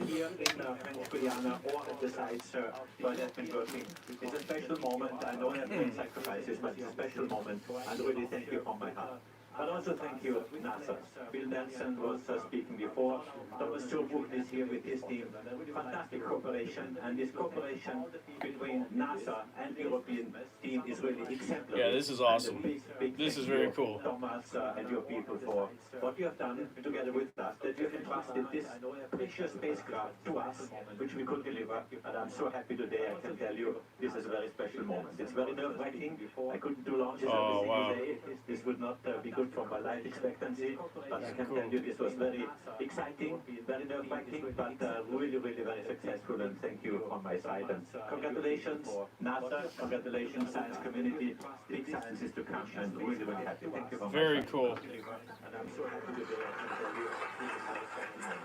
here in French Guiana or at the sites where they've been working. It's a special moment. I know I have made sacrifices, but it's a special moment. And really thank you from my heart. But also thank you, NASA. Bill Nelson was speaking before. Thomas Chobuk is here with his team. Fantastic cooperation, and this cooperation between NASA and the European team is really exemplary. Yeah, this is awesome. Big This is thank very you, cool. Thomas and your people for what you have done together with us, that you have entrusted this precious spacecraft to us, which we could deliver. And I'm so happy today, I can tell you, this is a very special moment. It's very nerve-wracking. I couldn't do launches every single day. This would not be good for my life expectancy, but I can tell you this was very exciting, very nerve-wracking, but really, really very successful, and thank you on my side. And congratulations, NASA, congratulations, science community, big science is to come, and really, really happy. Thank you for Very cool. And I'm so happy to be able to tell you this is very exciting.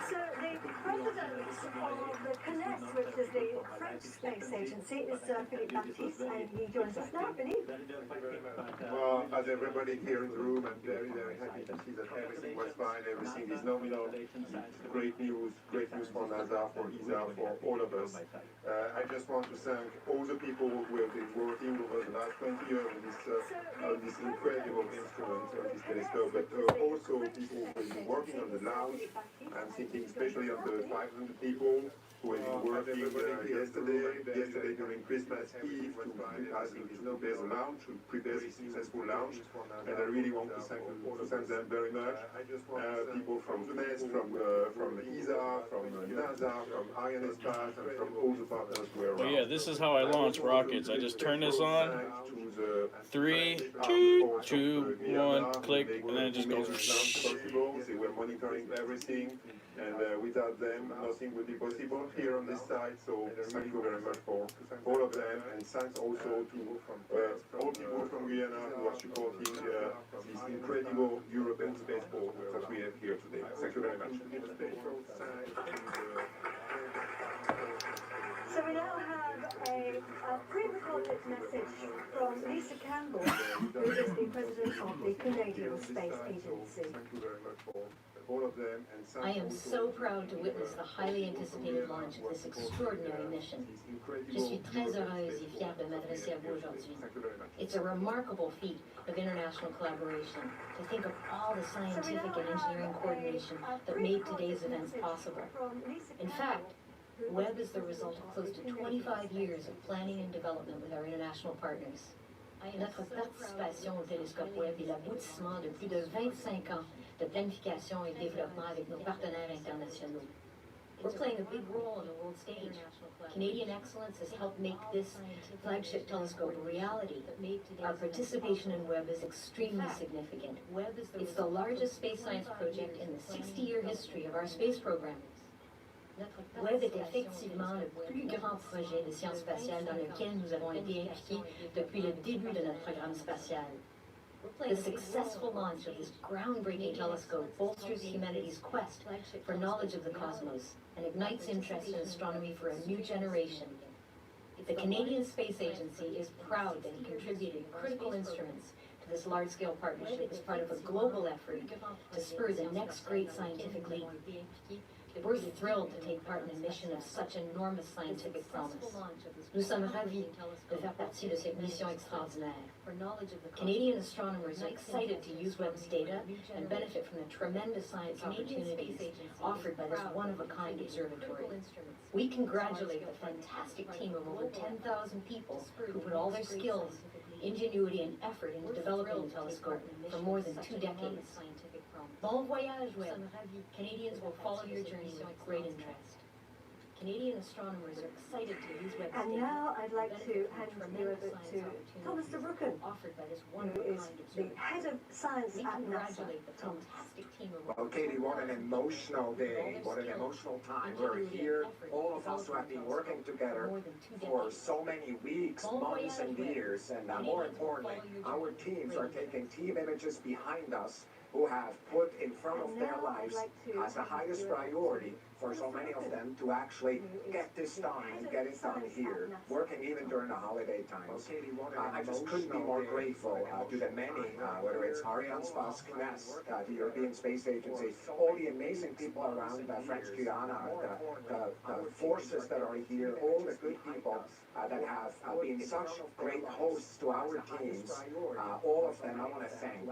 So the president of the CNES which is the French Space Agency, is Philippe Baptiste, and he joins us now. Philippe? Well, as everybody here in the room, I'm very, very happy to see that everything was fine, everything is nominal. Great news for NASA, for ESA, for all of us. I just want to thank all the people who have been working over the last 20 years on this incredible instrument, on this telescope, but also people who have been working on the launch. I'm thinking especially of the 500 people who have been working yesterday during Christmas Eve to prepare the launch, to prepare the successful launch, and I really want to thank them very much. People from FNES, from ESA, from NASA, from Arianespace, and from all the partners who are around. Well, yeah, this is how I launch rockets. I just turn this on. 3, 2, 1, click, and then it just goes. They were monitoring everything, and without them, nothing would be possible here on this side. So thank you very much for all of them, and thanks also to all people from Guyana who are supporting this incredible European spaceport that we have here today. Thank you very much. So we now have a pre-recorded message from Lisa Campbell, who is the president of the Canadian Space Agency. Thank you very much for all of them, and I am so proud to witness the highly anticipated launch of this extraordinary mission. Je suis très heureuse et fière de m'adresser à vous aujourd'hui. It's a remarkable feat of international collaboration to think of all the scientific and engineering coordination that made today's events possible. In fact, Webb is the result of close to 25 years of planning and development with our international partners. Notre participation au télescope Webb est l'aboutissement de plus de 25 ans de planification et de développement avec nos partenaires internationaux. We're playing a big role on the world stage. Canadian excellence has helped make this flagship telescope a reality. Our participation in Webb is extremely significant. It's the largest space science project in the 60-year history of our space program. Webb est effectivement le plus grand projet de sciences spatiales dans lequel nous avons été impliqués depuis le début de notre programme spatial. The successful launch of this groundbreaking telescope bolsters humanity's quest for knowledge of the cosmos and ignites interest in astronomy for a new generation. The Canadian Space Agency is proud that it contributed critical instruments to this large-scale partnership as part of a global effort to spur the next great scientific leap. We're thrilled to take part in a mission of such enormous scientific promise. Nous sommes ravis de faire partie de cette mission extraordinaire. Canadian astronomers are excited to use Webb's data and benefit from the tremendous science opportunities offered by this one-of-a-kind observatory. We congratulate the fantastic team of over 10,000 people who put all their skills, ingenuity, and effort into developing the telescope for more than 2 decades. Bon voyage, Webb. Canadians will follow your journey with great interest. Canadian astronomers are excited to use Webb's And data. now I'd like to hand you over to Thomas de Brucken, Offered by this who one-of-a-kind is the observatory. head of science We at NASA. congratulate the Thomas. fantastic team of Well, Katie, what an emotional day, what an emotional time. We're here, all of us who have been working together for so many weeks, months, and years, and more importantly, our teams are taking team images behind us who have put in front of their lives as the highest priority for so many of them to actually get this done and get it done here, working even during the holiday times. I just couldn't be more grateful to the many, whether it's Arianespace, CNES, the European Space Agency, all the amazing people around French Guyana, the forces that are here, all the good people that have been such great hosts to our teams, all of them I want to thank.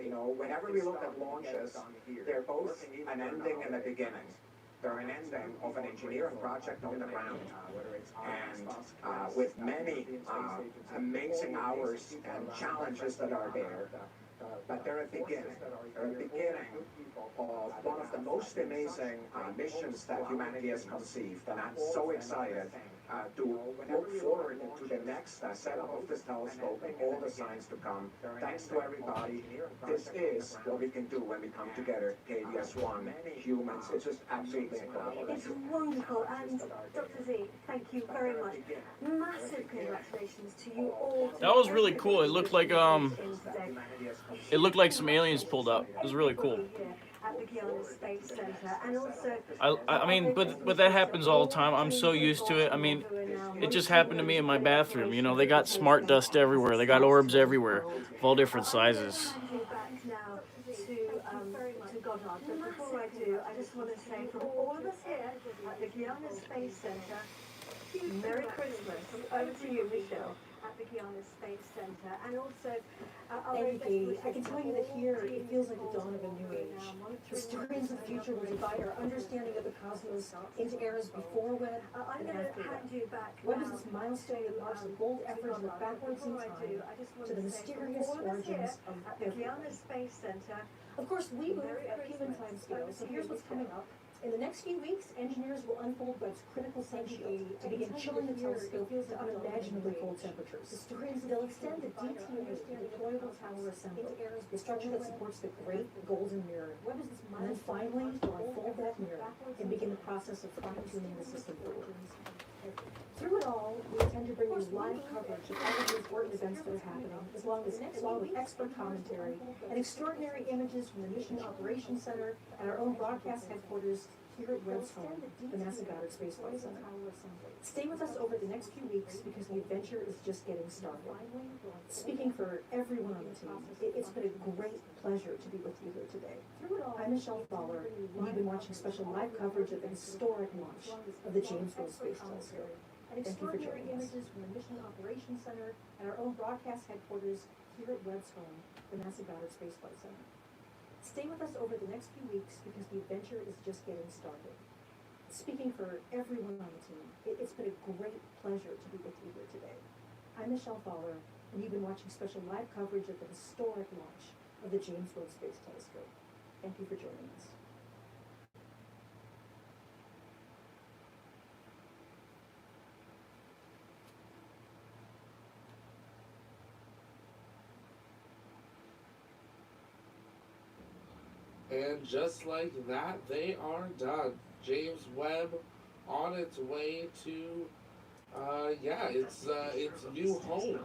You know, whenever we look at launches, they're both an ending and a beginning. They're an ending of an engineering project on the ground, and with many amazing hours and challenges that are there. But they're a beginning. They're a beginning of one of the most amazing missions that humanity has conceived, and I'm so excited to look forward to the next setup of this telescope and all the science to come. Thanks to everybody. This is what we can do when we come together, KDS1, humans. It's just absolutely incredible. It's wonderful, and Dr. Z, thank you very much. Massive congratulations to you all. That was really cool. It looked like some aliens pulled up. It was really cool. at the Guiana Space Center, and also. I mean, but that happens all the time. I'm so used to it. I mean, it just happened to me in my bathroom. You know, they got smart dust everywhere. They got orbs everywhere, of all different sizes. I'm going to hand you back now to Goddard, but before I do, I just want to say from all of us here at the Guiana Space Center, Merry Christmas. Over to you, Michelle. At the Guiana Space Center, and also Thank you, Katie. I can tell you that here it feels like the dawn of a new age. Historians of the future will divide our understanding of the cosmos into eras before Webb I'm and going to after hand Webb. you back Webb now is this milestone that marks a bold effort to look backwards in time to the mysterious origins of at the everything. Guiana Space Center. Of course, we move at human time scale, so here's what's coming up. In the next few weeks, engineers will unfold Webb's critical sanctuary to begin chilling the telescope to unimaginably cold temperatures. They'll extend the DTM, the deployable tower assembly, the structure that supports the Great Golden Mirror. And then finally, they'll unfold that mirror and begin the process of fine-tuning the system forward. Through it all, we intend to bring you live coverage of all of the important events that are happening, along with expert commentary and extraordinary images from the Mission Operations Center and our own broadcast headquarters here at Webb's home, the NASA Goddard Space Flight Center. Stay with us over the next few weeks because the adventure is just getting started. Speaking for everyone on the team, it's been a great pleasure to be with you here today. I'm Michelle Fowler, and you've been watching special live coverage of the historic launch of the James Webb Space Telescope. Thank you for joining us. Images from the Mission Operations Center and our own broadcast headquarters here at Webb's home, the NASA Goddard Space Flight Center. Stay with us over the next few weeks because the adventure is just getting started. Speaking for everyone on the team, it's been a great pleasure to be with you here today. I'm Michelle Fowler, and you've been watching special live coverage of the historic launch of the James Webb Space Telescope. Thank you for joining us. And just like that, they are done. James Webb on its way to, its new home.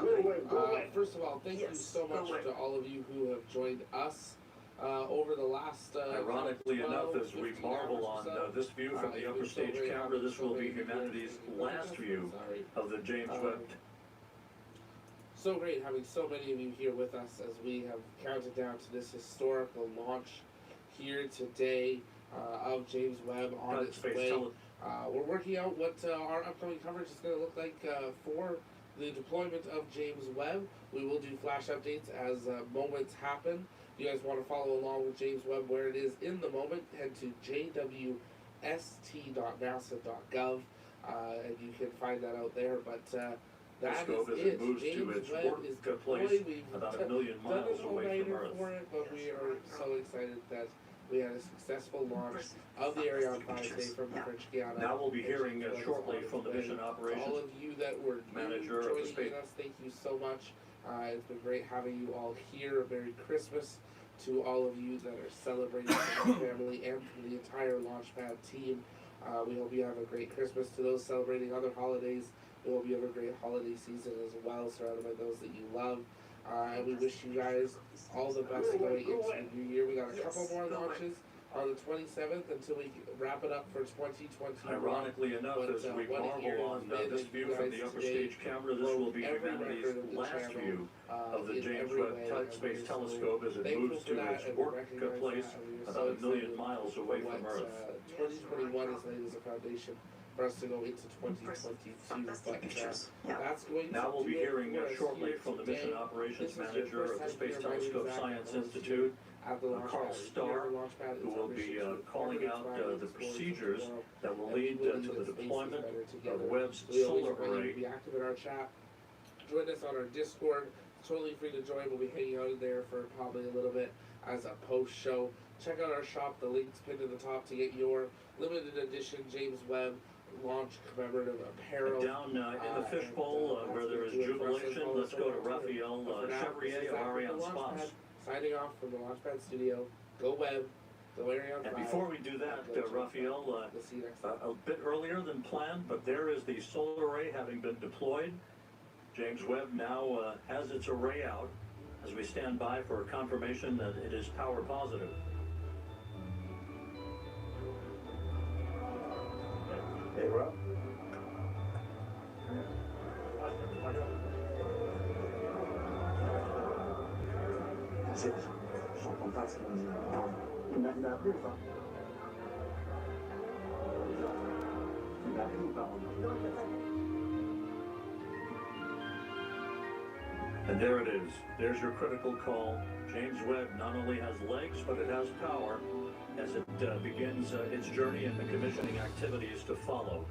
First of all, thank you so much to all of you who have joined us over the last. Ironically 12, enough, as we 15 marvel hours on or so, this view from the upper stage camera, this will be humanity's last view of the James Webb. So great having so many of you here with us as we have counted down to this historical launch here today of James Webb on its way. We're working out what our upcoming coverage is going to look like for the deployment of James Webb. We will do flash updates as moments happen. If you guys want to follow along with James Webb where it is in the moment, head to jwst.nasa.gov and you can find that out there. But that is it. James Webb is deployed. We've about a million miles away from Earth. For it, but we are so excited that we had a successful launch of the Ariane 5 today from the French Guiana. Now we'll be hearing shortly from the Mission Operations all of you that were Manager of the space. Us, thank you so much. It's been great having you all here. Merry Christmas to all of you that are celebrating with your family and from the entire Launchpad team. We hope you have a great Christmas. To those celebrating other holidays, we hope you have a great holiday season as well, surrounded by those that you love. And we wish you guys all the best going into the new year. We got a couple more launches on the 27th until we wrap it up for 2021. Ironically enough, as we marvel on this view from the upper stage camera, this will be humanity's last view of the James Webb Space Telescope as it moves to its workplace about a million miles away from Earth. 2021 is laid as a foundation for us to go into 2022. But that's going to now we'll be hearing for us shortly here from the today. Mission Operations This is your Manager first of the time Space here, my name is Telescope Zach. Science I'm Institute, at the Carl Launchpad. Starr, Launchpad who is will our be mission to calling cover out its the explorers procedures around the world. that will And we lead believe to the that space is deployment better of together. Webb's We always solar invite you to array. be active in our chat. Join us on our Discord. Totally free to join. We'll be hanging out in there for probably a little bit as a post show. Check out our shop. The link's pinned to the top to get your limited edition James Webb launch commemorative apparel. Down in the fishbowl where there is jubilation, let's go to Raphael Chevrier of Ariane Spas. Signing off from the Launchpad studio. Go Webb. Go Ariane 5. And before we do that, Raphael, we'll see you next time. a bit earlier than planned, but there is the solar array having been deployed. James Webb now has its array out as we stand by for confirmation that it is power positive. Hey, Rob. J'entends pas ce qu'il me dit. Il m'a appelé ou pas? Il m'a appelé ou pas? And there it is. There's your critical call. James Webb not only has legs, but it has power as it begins its journey and the commissioning activities to follow.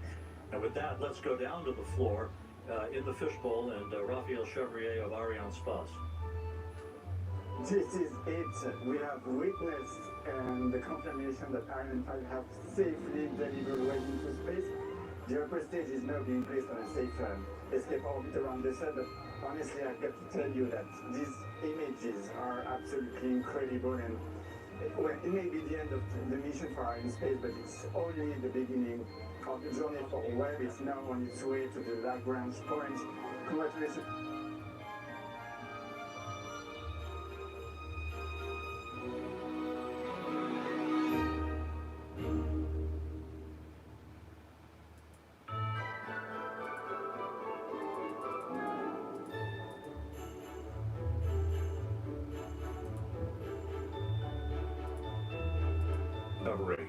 And with that, let's go down to the floor in the fishbowl and Raphael Chevrier of Ariane Space. This is it. We have witnessed the confirmation that Ariane 5 have safely delivered Webb into space. The upper stage is now being placed on a safe escape orbit around the sun, but honestly, I've got to tell you that these images are absolutely incredible, and well, it may be the end of the mission for Ariane Space, but it's only the beginning of the journey for Webb. It's now on its way to the Lagrange point. Congratulations. Recovery.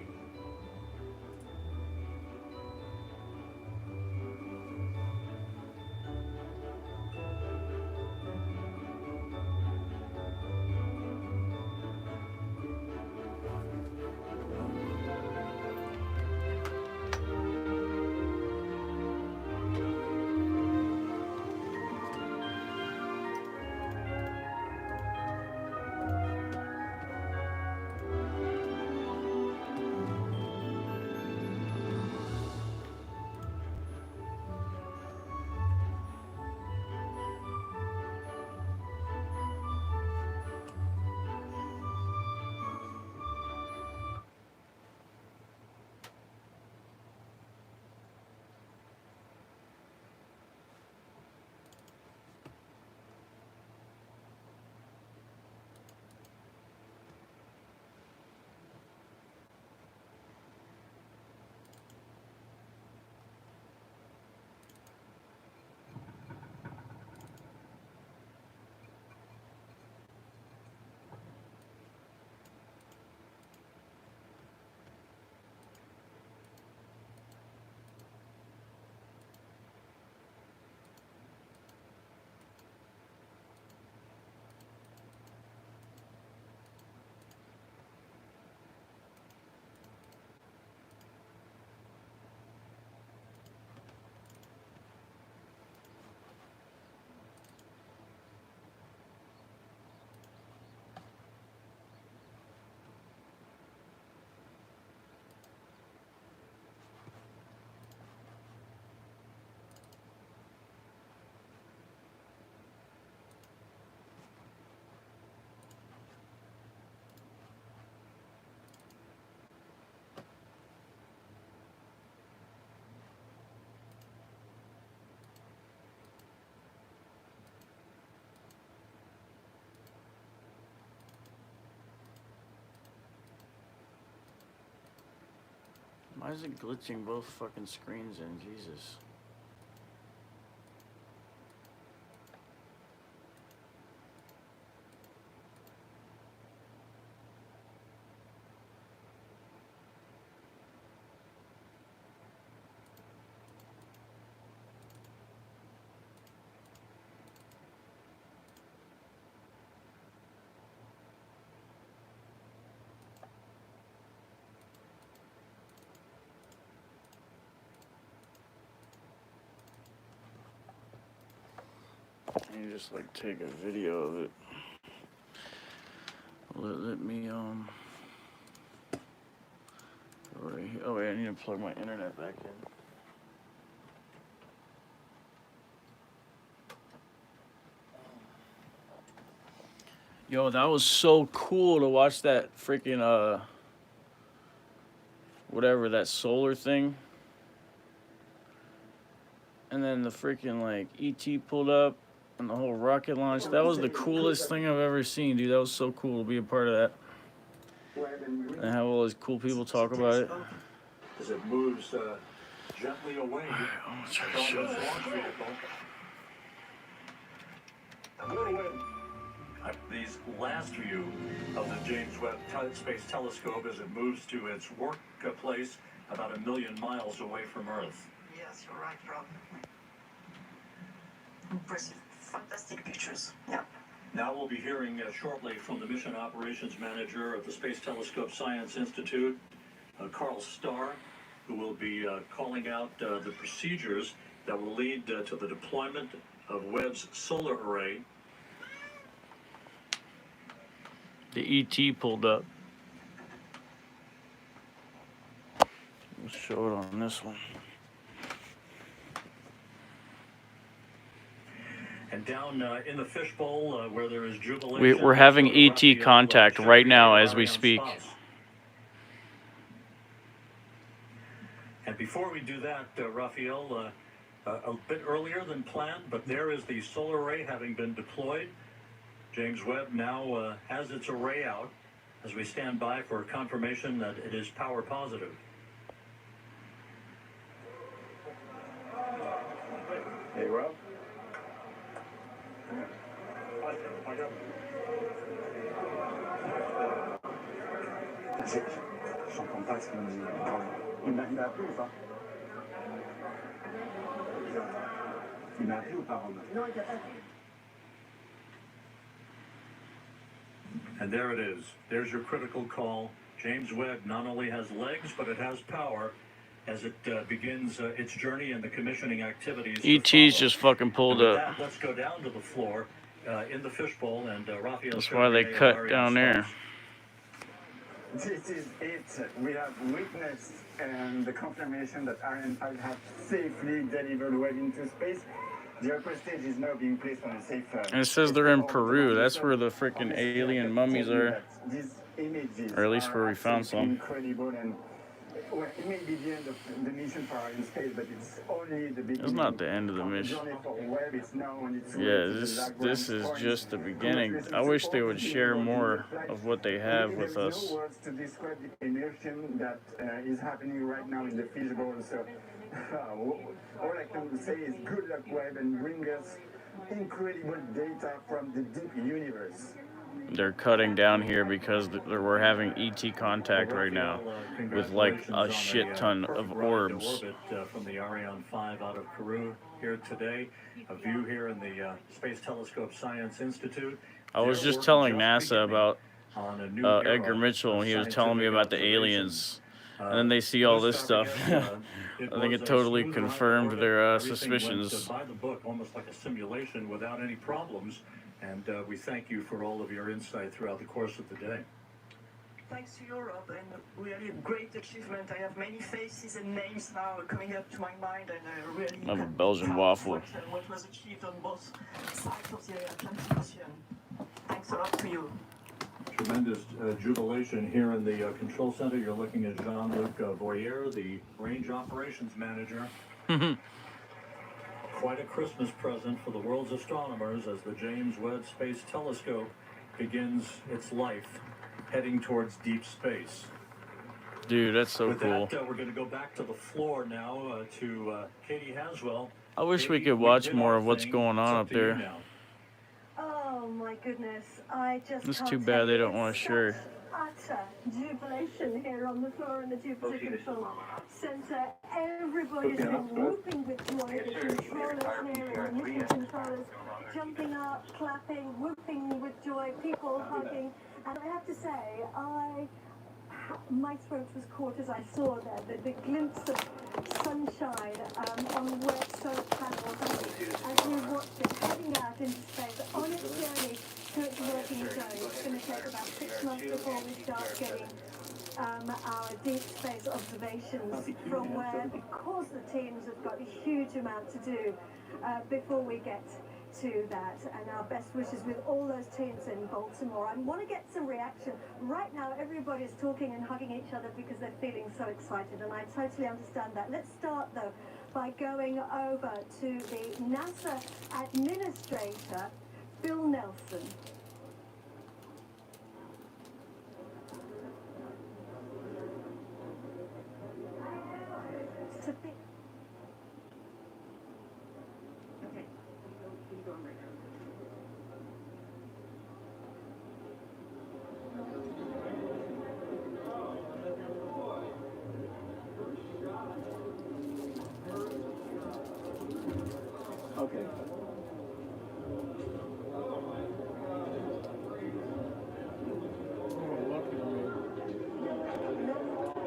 Why is it glitching both fucking screens in? Jesus. Can you just like take a video of it? Let me right here. Oh wait, I need to plug my internet back in. Yo, that was so cool to watch that freaking whatever, that solar thing. And then the freaking like ET pulled up and the whole rocket launch. That was the coolest thing I've ever seen, dude. That was so cool to be a part of that. And have all these cool people talk about it. As it moves gently away I'll try to from show this that. launch vehicle. These last view of the James Webb Space Telescope as it moves to its workplace about 1 million miles away from Earth. Yes, you're right, Rob. Impressive, fantastic pictures. Yeah. Now we'll be hearing shortly from the mission operations manager of the Space Telescope Science Institute, Carl Starr, who will be calling out the procedures that will lead to the deployment of Webb's solar array. The ET pulled up. We'll show it on this one. And down in the fishbowl where there is jubilation. We're having ET contact right now as we speak. And before we do that, Raphael, a bit earlier than planned, but there is the solar array having been deployed. James Webb now has its array out as we stand by for confirmation that it is power positive. Hey, Rob. J'entends pas ce qu'il me dit. Il m'a appelé ou pas? Il m'a appelé ou pas, Rob? Non, il t'a pas appelé. And there it is. There's your critical call. James Webb not only has legs, but it has power as it begins its journey in the commissioning activities. ET's just fucking pulled up. That, let's go down to the floor in the fishbowl, and Raphael. That's why they cut down there. This is it. We have witnessed the confirmation that Ariane 5 has safely delivered Webb into space. The upper stage is now being placed on a safe. And it says they're in Peru. That's where the freaking alien mummies are. Or at least where we found some. Incredible, and well, it may be the end of the mission for Ariane space, but it's only the beginning. It's not the end of the mission. Yeah, this is just the beginning. I wish they would share more of what they have with us. No words to describe the immersion that is happening right now in the fishbowl. So all I can say is good luck, Webb, and bring us incredible data from the deep universe. They're cutting down here because we're having ET contact right now with like a shit ton of orbs. From the Ariane 5 out of Peru here today. A view here in the Space Telescope Science Institute. I was just telling NASA about Edgar Mitchell, and he was telling me about the aliens. And then they see all this stuff. I think it totally confirmed their suspicions. By the book, almost like a simulation without any problems. And we thank you for all of your insight throughout the course of the day. Thanks to Europe, and really a great achievement. I have many faces and names now coming up to my mind, and I really I have a Belgian waffle. What was achieved on both sides of the Atlantic Ocean. Thanks a lot to you. Tremendous jubilation here in the control center. You're looking at Jean-Luc Voyer, the range operations manager. Quite a Christmas present for the world's astronomers as the James Webb Space Telescope begins its life, heading towards deep space. Dude, that's so cool. With that, we're going to go back to the floor now to Katie Haswell. I wish we could watch more of what's going on up there. Oh my goodness, I just It's can't too tell bad they you, don't want it's to share. such Utter jubilation here on the floor in the Jupiter Control Center. Everybody's been whooping with joy. The controllers here and the mission controllers jumping up, clapping, whooping with joy, people hugging. And I have to say, my throat was caught as I saw there, the glimpse of sunshine on Webb solar panels as we watched it heading out into space on its journey to its working zone. It's going to take about 6 months before we start getting our deep space observations from Webb, because the teams have got a huge amount to do before we get to that, and our best wishes with all those teams in Baltimore. I want to get some reaction. Right now everybody's talking and hugging each other because they're feeling so excited, and I totally understand that. Let's start though by going over to the NASA administrator, Bill Nelson.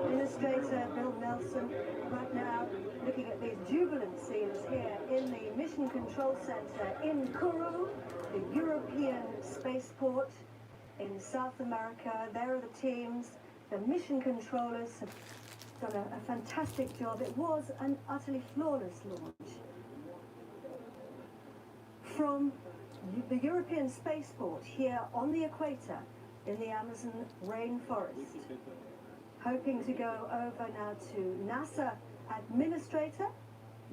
Administrator Bill Nelson right now looking at these jubilant scenes here in the Mission Control Center in Kourou, the European spaceport in South America. There are the teams. The mission controllers have done a fantastic job. It was an utterly flawless launch from the European spaceport here on the equator in the Amazon rainforest. Hoping to go over now to NASA Administrator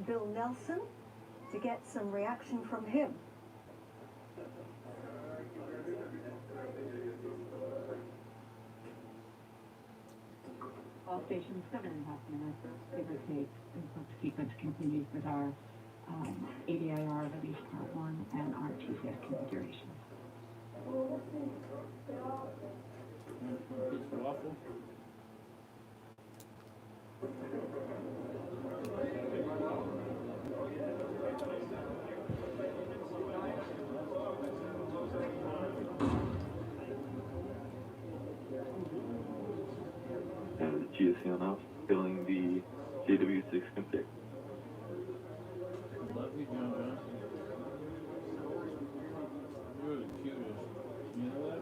Bill Nelson to get some reaction from him. All stations 7.5 minutes, give or take, and so sequence continues with our ADIR release part 1 and our TCS configuration. Waffle. And GSC on off, filling the JW6 config. Love you, John Johnson. You're the cutest. You know that?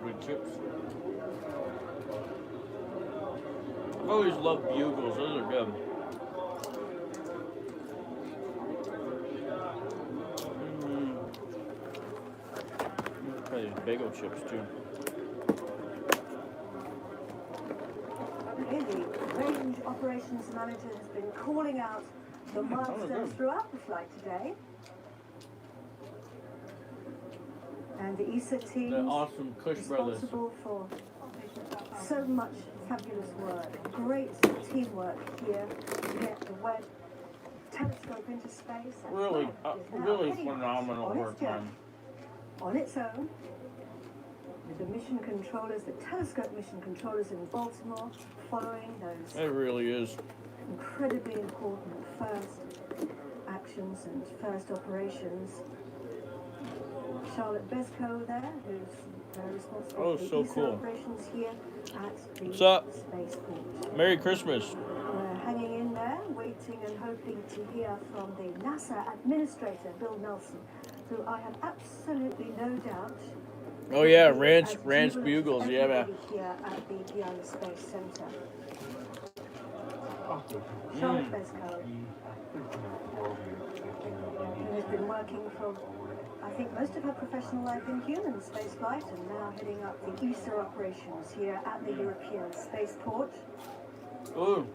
Good chips. I've always loved bugles. Those are good. Try these bagel chips too. Okay, the range operations manager has been calling out the milestones throughout the flight today. And the ESA team The awesome Kush brothers. responsible for so much fabulous work. Great teamwork here to get the Webb telescope into space. And Really, Webb is now really heading phenomenal on work, its journey, man. on its own, with the mission controllers, the telescope mission controllers in Baltimore, following those It really is. incredibly important first actions and first operations. Charlotte Besco there, who's responsible Oh, for the so ESA cool. operations here at the What's up? spaceport. Merry Christmas. We're hanging in there, waiting and hoping to hear from the NASA Administrator, Bill Nelson, who I have absolutely no doubt. Oh yeah, will be ranch as jubilant bugles. as Yeah, man. everybody here at the Guiana Space Center. Charlotte Besco, who has been working from, I think, most of her professional life in human spaceflight and now heading up the ESA operations here at the European spaceport. Ooh.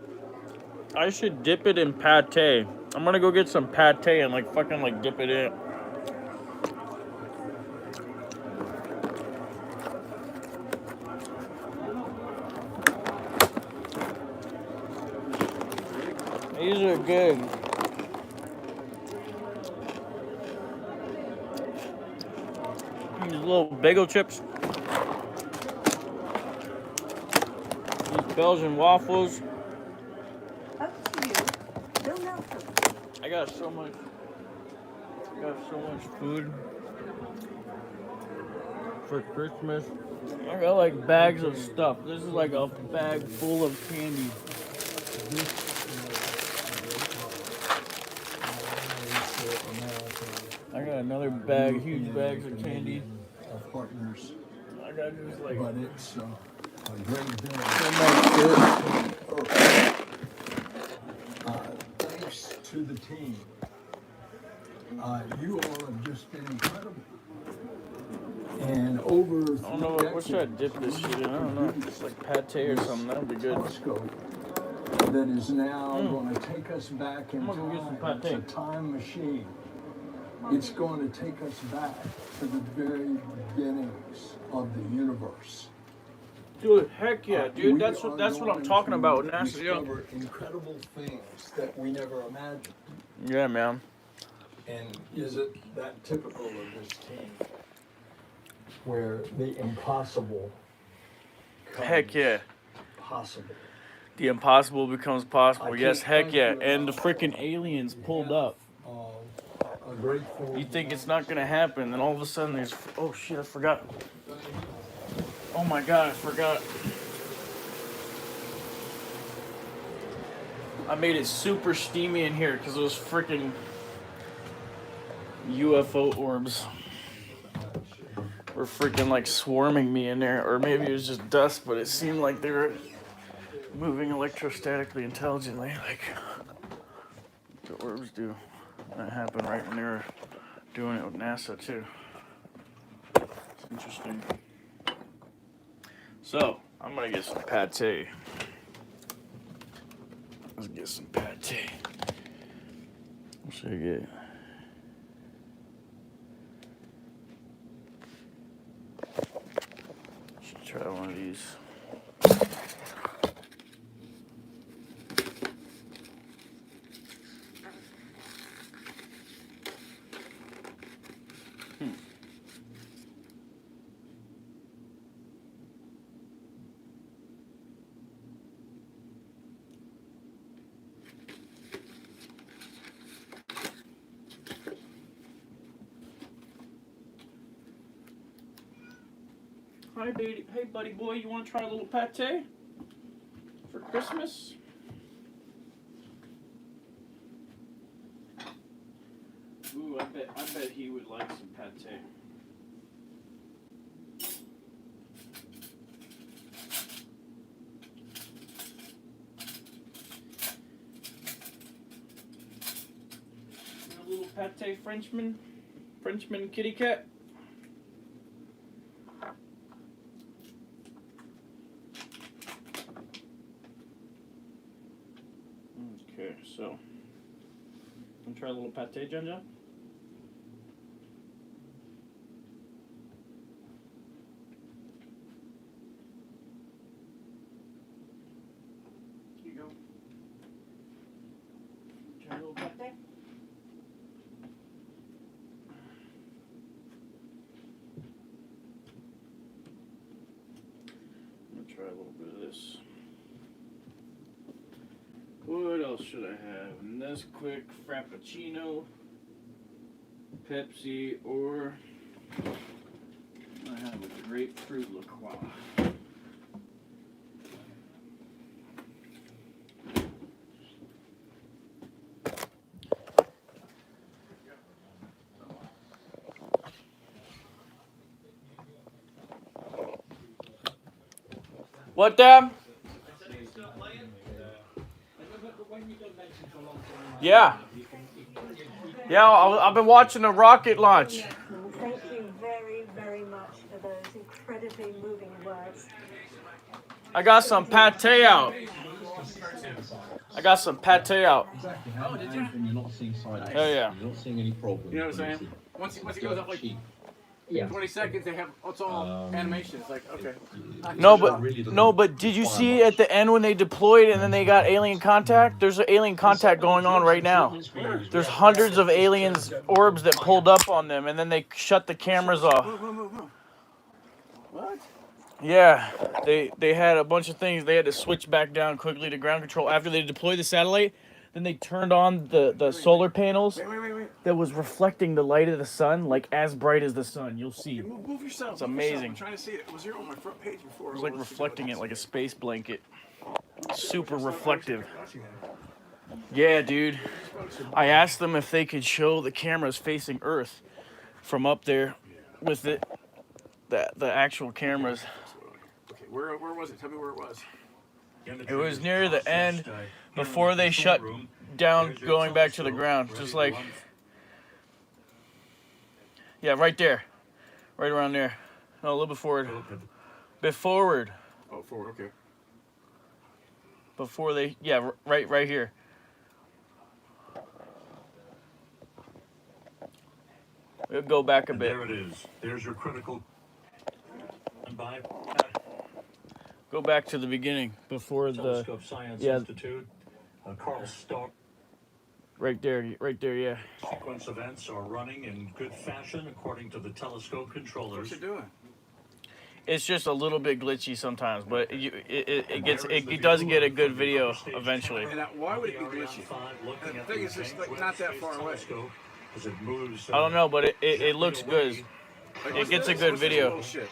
I should dip it in pate. I'm gonna go get some pate and fucking dip it in. These are good. These little bagel chips. These Belgian waffles. Up to you, Bill Nelson. I got so much food for Christmas. I got bags of stuff. This is like a bag full of candy. I got another bag, huge bags of candy. Our partners, I got just but it's a great day. so much shit. Thanks to the team. You all have just been incredible. And over I don't know what should I dip this shit in? I don't know. It's like pate or something. That'll be good. Telescope that is now going to take us back in I'm gonna go get some time. It's a pate. time machine. It's going to take us back to the very beginnings of the universe. Dude, heck yeah, dude. We That's are what I'm going talking to about with NASA. discover incredible things that we never imagined. Yeah, man. And is it that typical of this team, where the impossible Heck yeah. possible? The impossible becomes possible. I Yes, can't heck thank yeah. you And the enough. freaking aliens pulled up. A grateful. You think it's not gonna happen, then all of a sudden there's. Oh shit, I forgot. Oh my god, I forgot. I made it super steamy in here because it was freaking UFO orbs were freaking like swarming me in there. Or maybe it was just dust, but it seemed like they were moving electrostatically intelligently, like the orbs do. That happened right when they were doing it with NASA too. It's interesting. So, I'm gonna get some pate. Let's get some pate. What should I get? Should try one of these. Hi, baby. Hey, buddy boy, you want to try a little pate for Christmas? Ooh, I bet he would like some pate. A little pate Frenchman kitty cat. Okay, so, want to try a little pate, John John? Here you go. Try a little pate? I'm going to try a little bit of this. What else should I have? Nesquik, Frappuccino, Pepsi, or I have a grapefruit LaCroix. What, Dad? Yeah. Yeah, I've been watching the rocket launch. Thank you very, very much for those incredibly moving words. I got some pate out. I got some pate out. Oh, did you? And you're not seeing side Hell yeah. You're not seeing any problems. You know what I'm saying? Once it goes up like 20 seconds, they have it's all animation. It's like okay. No, but did you see at the end when they deployed and then they got alien contact? There's an alien contact going on right now. There's hundreds of aliens orbs that pulled up on them and then they shut the cameras off. What? Yeah, they had a bunch of things. They had to switch back down quickly to ground control after they deployed the satellite. Then they turned on the solar panels that was reflecting the light of the sun, like as bright as the sun. You'll see. Move yourself. It's amazing. I'm trying to see it. It was here on my front page before. It was like reflecting it like a space blanket. Super reflective. Yeah, dude. I asked them if they could show the cameras facing Earth from up there with it, the actual cameras. Okay, where was it? Tell me where it was. It was near the end before they shut down going back to the ground. Just like, yeah, right there. Right around there. No, a little bit forward. Bit forward. Oh, forward, okay. before they, yeah, right here. We'll go back a bit. There it is. There's your critical. Go back to the beginning before the Telescope Science yeah. Institute. Carl Stark. Right there, yeah. Sequence events are running in good fashion according to the telescope controllers. What's it doing? It's just a little bit glitchy sometimes, but it does get a good video eventually. And why would it be glitchy? And the thing is just like not that far away. As it moves, I don't know, but it looks good. Like, it gets a good video. Bullshit.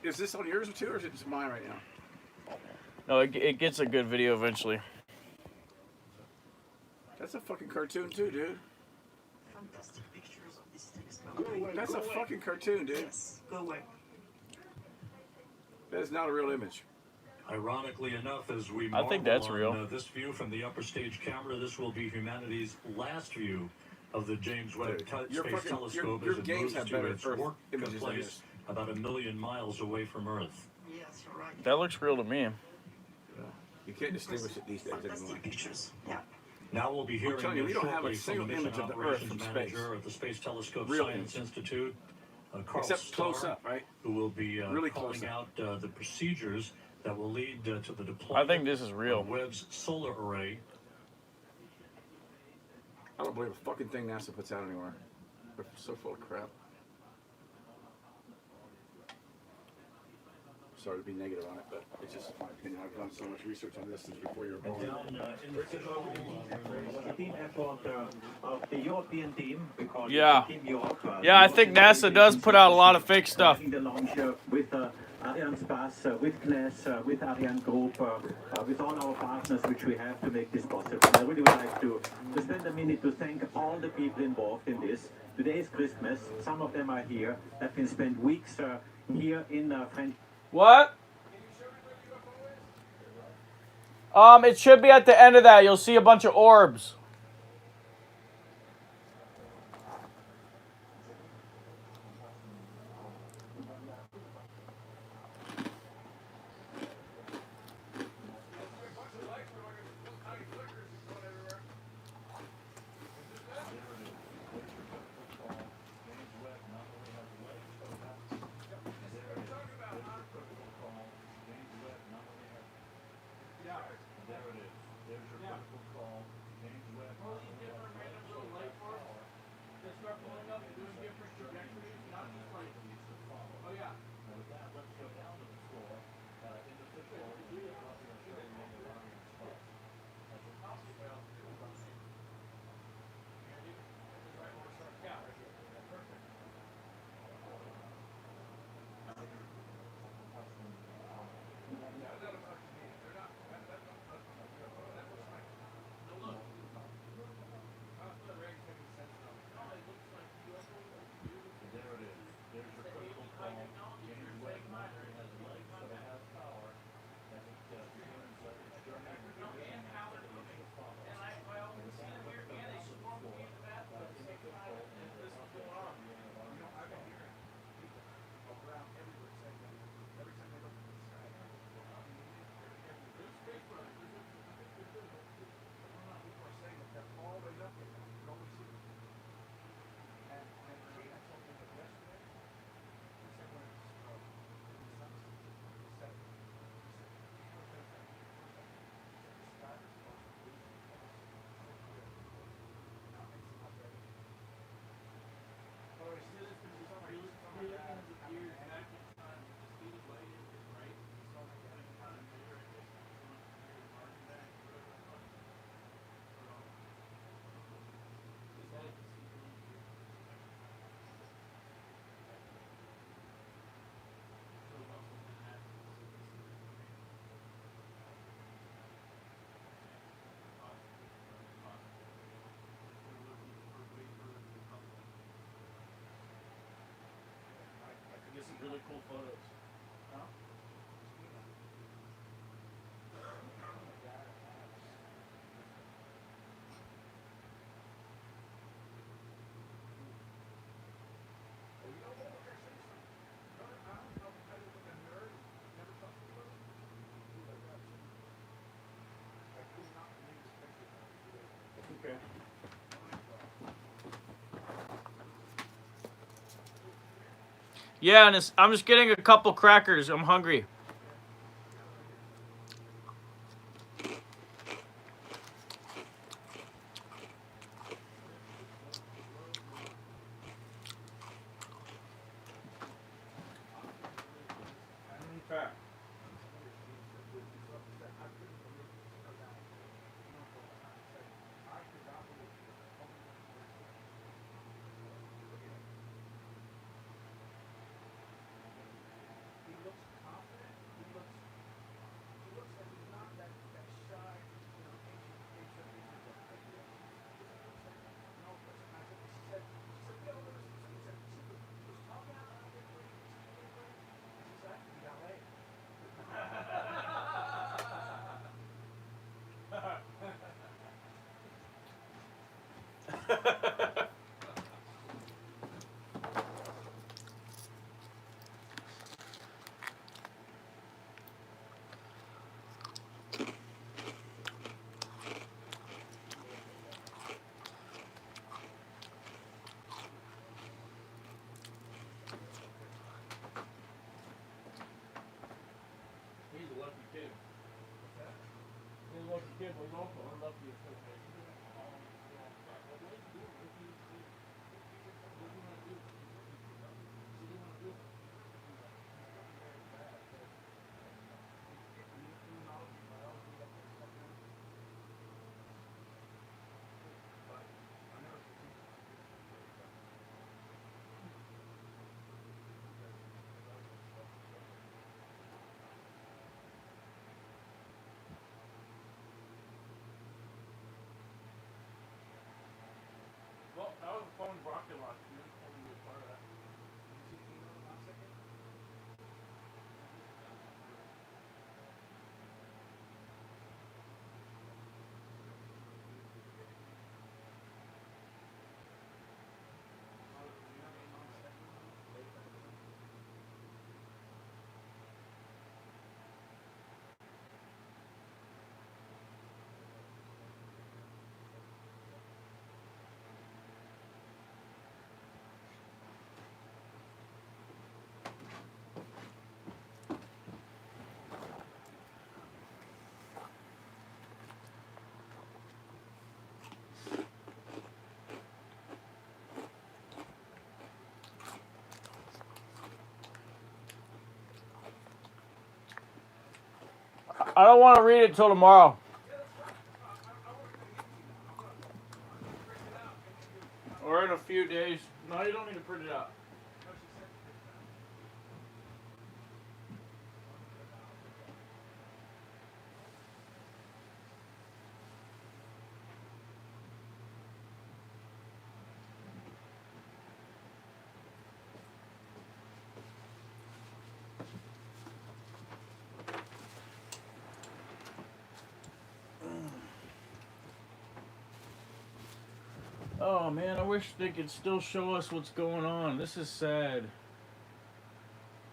Is this on yours too, or is it just mine right now? No, it gets a good video eventually. That's a fucking cartoon too, dude. Fantastic pictures of these things. That's a fucking cartoon, dude. Yes, go away. That is not a real image. Ironically enough, as we I think that's real. on, this view from the upper stage camera, this will be humanity's last view of the James Webb Space Telescope your as it games moves have to better its Earth work images than place this. about 1 million miles away from Earth. Yes, you're right. That looks real to me. Yeah. You can't distinguish it these days anymore. Fantastic pictures. Yeah. Now we'll be hearing telling you, we don't have a shortly single from the mission image of the Earth operations from space. manager at the Space Telescope Real Science image. Institute, Carl Except Starr, close up, right? who will be Really calling close out the procedures that will lead to the deployment I think this is real. of Webb's solar array. I don't believe a fucking thing NASA puts out anywhere. They're so full of crap. Sorry to be negative on it, but it's just my opinion. I've done so much research on this since before you were born. The team effort of the European team, because Yeah. Team Europe, Yeah, I think NASA does put out a lot of fake stuff. the launch with Arianespace, with CNES, with Ariane Group, with all our partners which we have to make this possible. I really would like to spend a minute to thank all the people involved in this. Today is Christmas. Some of them are here that can spend weeks here in French. What? It should be at the end of that. You'll see a bunch of orbs. Really cool photos. Huh? Yeah, and I'm just getting a couple crackers. I'm hungry. Okay. He's a lucky kid. He's a lucky kid, but he's also unlucky association. Well, that was a fun rocket launch. You didn't tell me you were part of that. I don't want to read it till tomorrow. Or in a few days. No, you don't need to print it out. Oh man, I wish they could still show us what's going on. This is sad.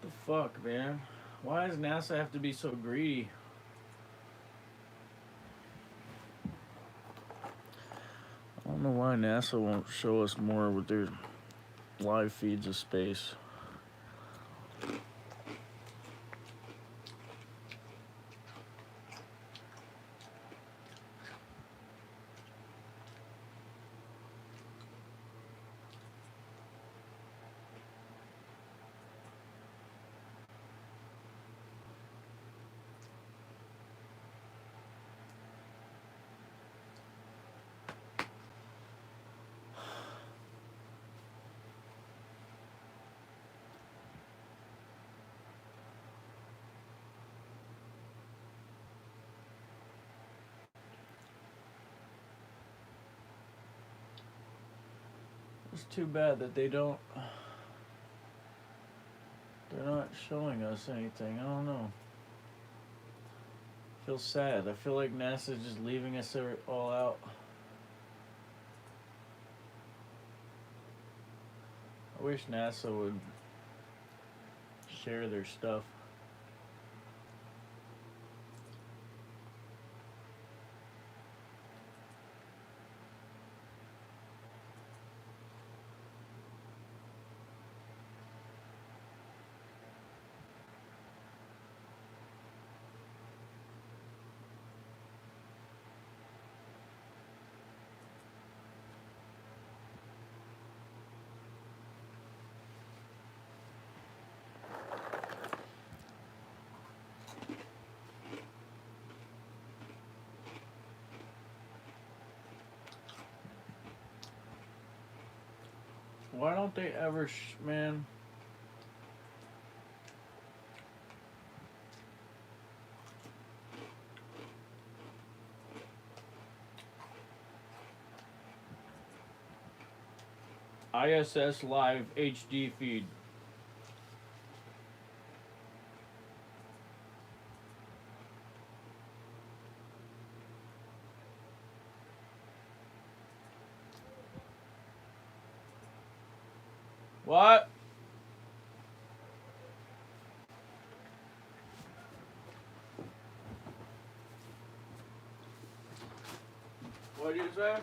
What the fuck, man? Why does NASA have to be so greedy? I don't know why NASA won't show us more with their live feeds of space. It's too bad that they're not showing us anything. I don't know. I feel sad. I feel like NASA's just leaving us all out. I wish NASA would share their stuff. Why don't they ever, man? ISS Live HD feed. What? What did you say?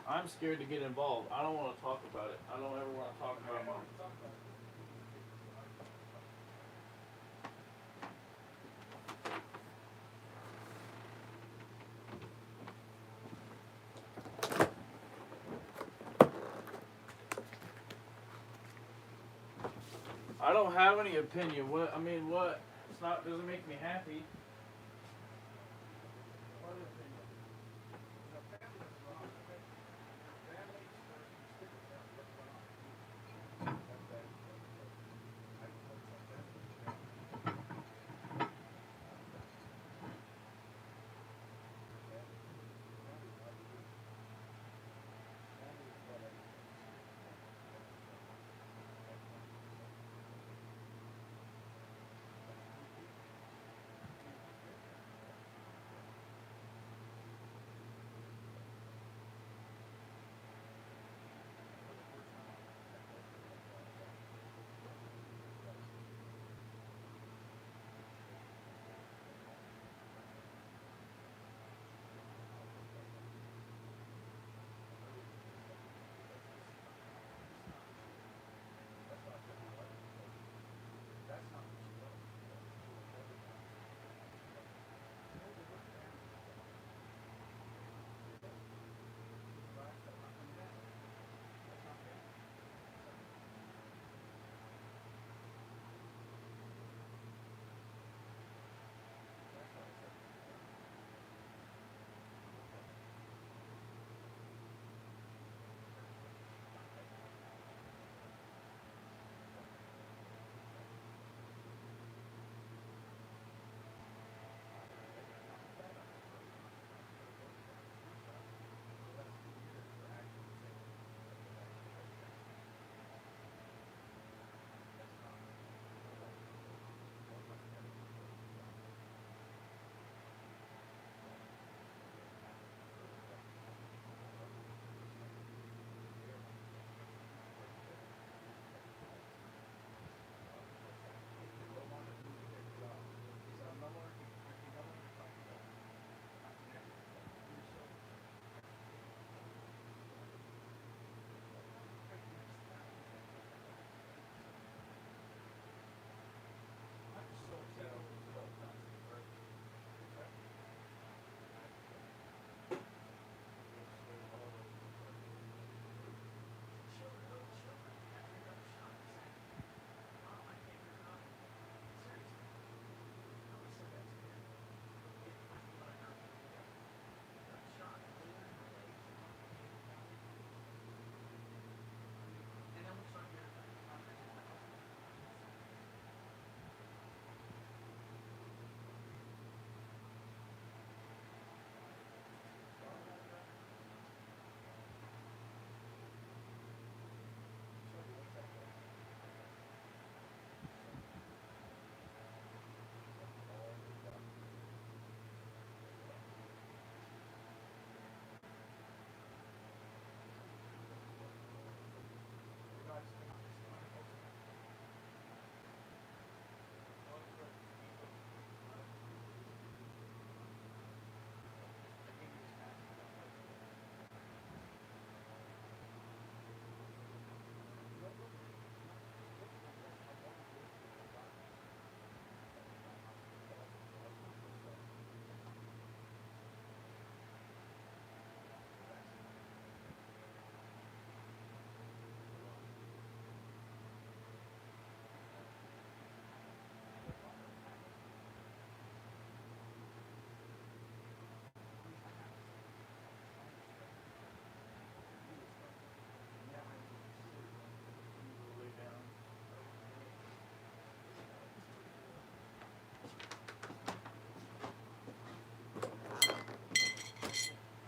I'm scared to get involved. I don't want to talk about it. I don't ever want to talk about it. I don't have any opinion. What? I mean, what? It's not. Doesn't make me happy.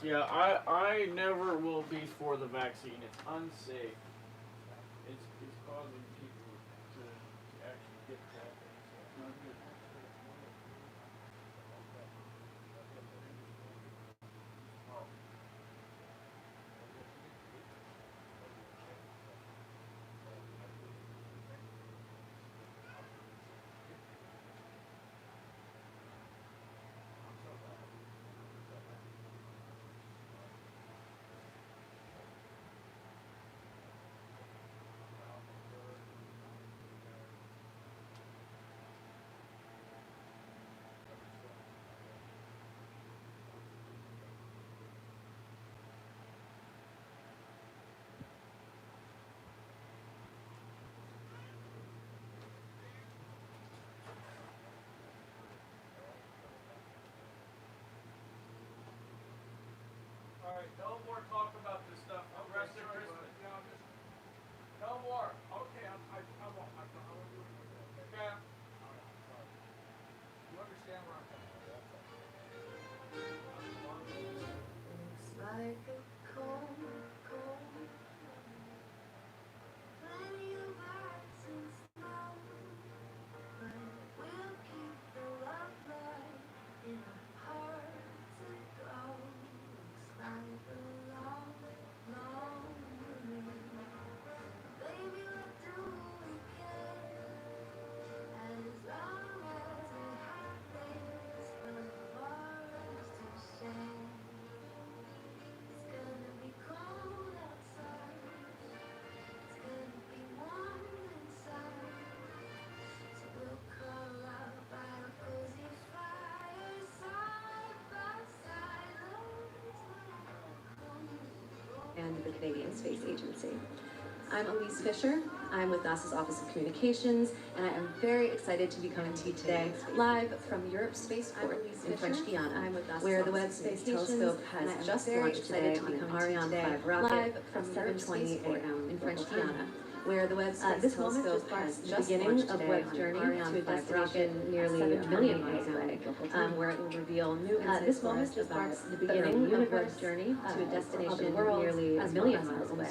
Yeah, I never will be for the vaccine. It's unsafe. It's causing people to actually get that. It's not good. right, no more talk about this stuff for the rest of Christmas. No more. Okay, I won't. Okay. You understand where I'm coming from? It's like a cold, cold, plenty of ice and snow, but we'll keep the love light in our hearts and go. Looks like a long, long way. Baby, we'll do what we can, as long as we have this for us to share. It's gonna be cold outside, it's gonna be warm inside, so we'll curl up by a cozy fire, side by side. And the Canadian Space Agency. I'm Elise Fisher. I'm with NASA's Office of Communications, and I am very excited to be coming to you today live from Europe's spaceport in French Guiana, where the Webb Space Telescope has just launched today on an Ariane 5 rocket live from 7:20 a.m. in French Guiana, where the Webb Space Telescope has just launched of Webb's journey to a destination nearly a million miles away, where it will reveal new insights. This moment just marks the beginning of Webb's journey to a destination nearly a million miles away,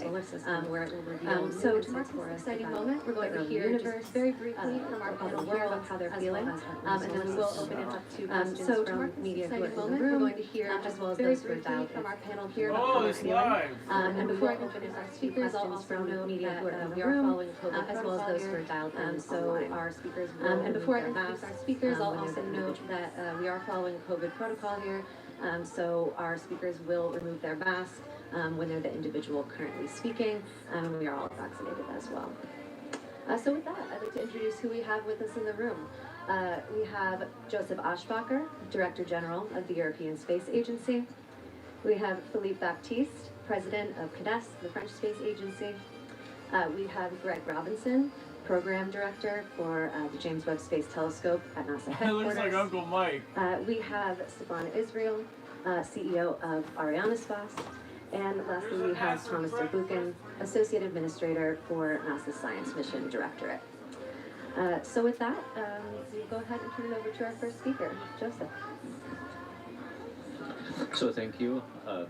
where it will reveal so to mark this exciting moment, we're going to hear just very briefly from our panel here about how they're feeling, and then we will open it up to questions from media who are in the room. We're going to hear as well as very briefly from our panel here about how they're feeling. And before I open it up to speakers, I'll also note media who are in the room, as well as those who are dialed in. So our speakers will and before I introduce our speakers, I'll also note that we are following COVID protocol here. So our speakers will remove their mask when they're the individual currently speaking, and we are all vaccinated as well. So with that, I'd like to introduce who we have with us in the room. We have Joseph Aschbacher, Director General of the European Space Agency. We have Philippe Baptiste, President of CNES, the French Space Agency. We have Greg Robinson, Program Director for the James Webb Space Telescope at NASA headquarters. It looks like Uncle Mike. We have Stefana Israel, CEO of Arianespace. And lastly, we have Thomas Derbuchen, Associate Administrator for NASA's Science Mission Directorate. So with that, we'll go ahead and turn it over to our first speaker, Joseph. So thank you.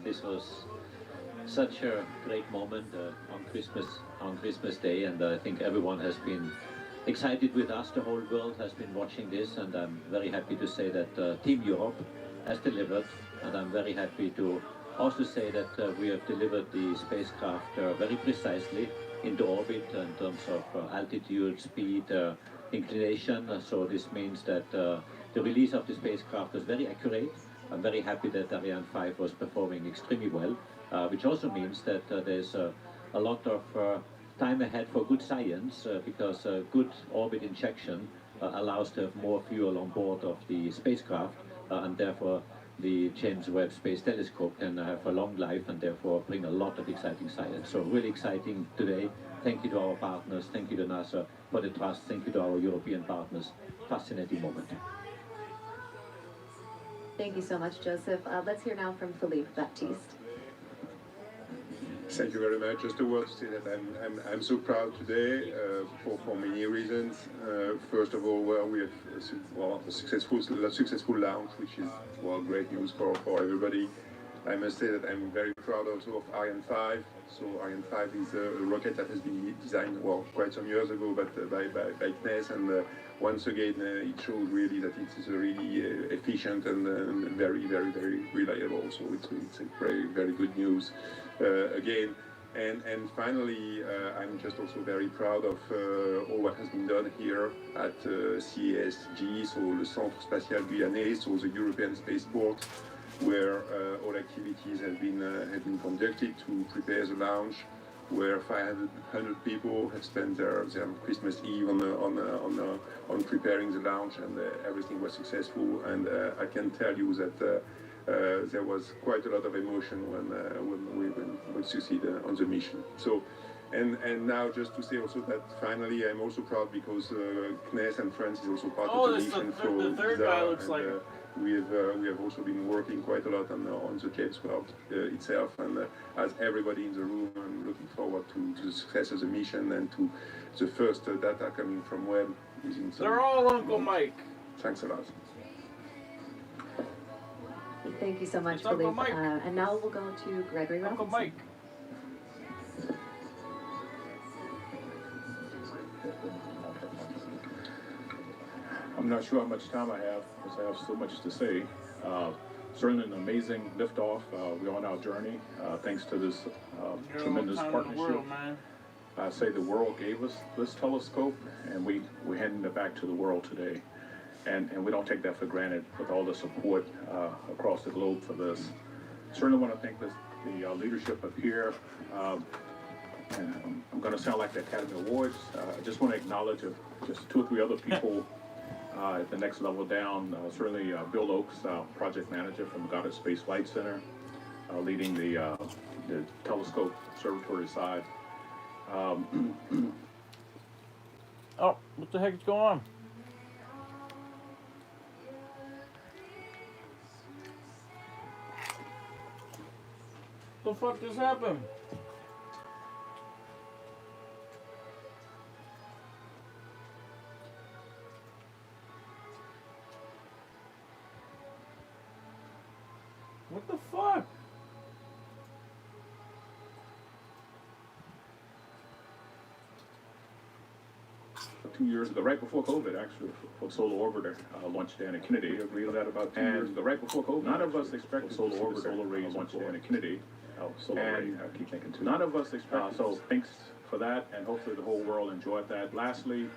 This was such a great moment on Christmas Day, and I think everyone has been excited with us. The whole world has been watching this, and I'm very happy to say that Team Europe has delivered, and I'm very happy to also say that we have delivered the spacecraft very precisely into orbit in terms of altitude, speed, inclination. So this means that the release of the spacecraft was very accurate. I'm very happy that Ariane 5 was performing extremely well, which also means that there's a lot of time ahead for good science, because good orbit injection allows to have more fuel on board of the spacecraft, and therefore the James Webb Space Telescope can have a long life and therefore bring a lot of exciting science. So really exciting today. Thank you to our partners, thank you to NASA for the trust, thank you to our European partners. Fascinating moment. Thank you so much, Joseph. Let's hear now from Philippe Baptiste. Thank you very much. Just a word to say that I'm so proud today for many reasons. First of all, we have a successful launch, which is great news for everybody. I must say that I'm very proud also of Ariane 5. So Ariane 5 is a rocket that has been designed quite some years ago, but by CNES, and once again it shows really that it is really efficient and very reliable. So it's a very good news again. And finally, I'm just also very proud of all what has been done here at CSG, so le Centre Spatial Guyanais, so the European spaceport, where all activities have been conducted to prepare the launch, where 500 people have spent their Christmas Eve on preparing the launch, and everything was successful. And I can tell you that there was quite a lot of emotion when we succeeded on the mission. So, and now just to say also that finally I'm also proud because CNES and France is also part of the mission. The third guy looks like we have also been working quite a lot on the James Webb itself, and as everybody in the room, I'm looking forward to the success of the mission and to the first data coming from Webb within some They're all Uncle Mike. Thanks a lot. Thank you so much, It's Uncle Philippe. Mike. And now we'll go to Gregory Uncle Robinson. Mike. I'm not sure how much time I have because I have so much to say. Certainly an amazing liftoff. We're on our journey thanks to this tremendous partnership. World, man. I say the world gave us this telescope, and we're handing it back to the world today. And we don't take that for granted with all the support across the globe for this. Certainly want to thank the leadership up here. And I'm going to sound like the Academy Awards. I just want to acknowledge just 2 or 3 other people at the next level down. Certainly Bill Oakes, project manager from the Goddard Space Flight Center, leading the telescope observatory side. Oh, what the heck is going on? The fuck just happened? What the fuck? Two years ago, right before COVID, actually, for Solar Orbiter launched down at Kennedy. Agreed on that about 2 years ago, right before COVID. None of us expected Solar Orbiter solar rays launched down at Kennedy. Solar ray, I keep thinking too. None of us expected. So thanks for that, and hopefully the whole world enjoyed that. Lastly,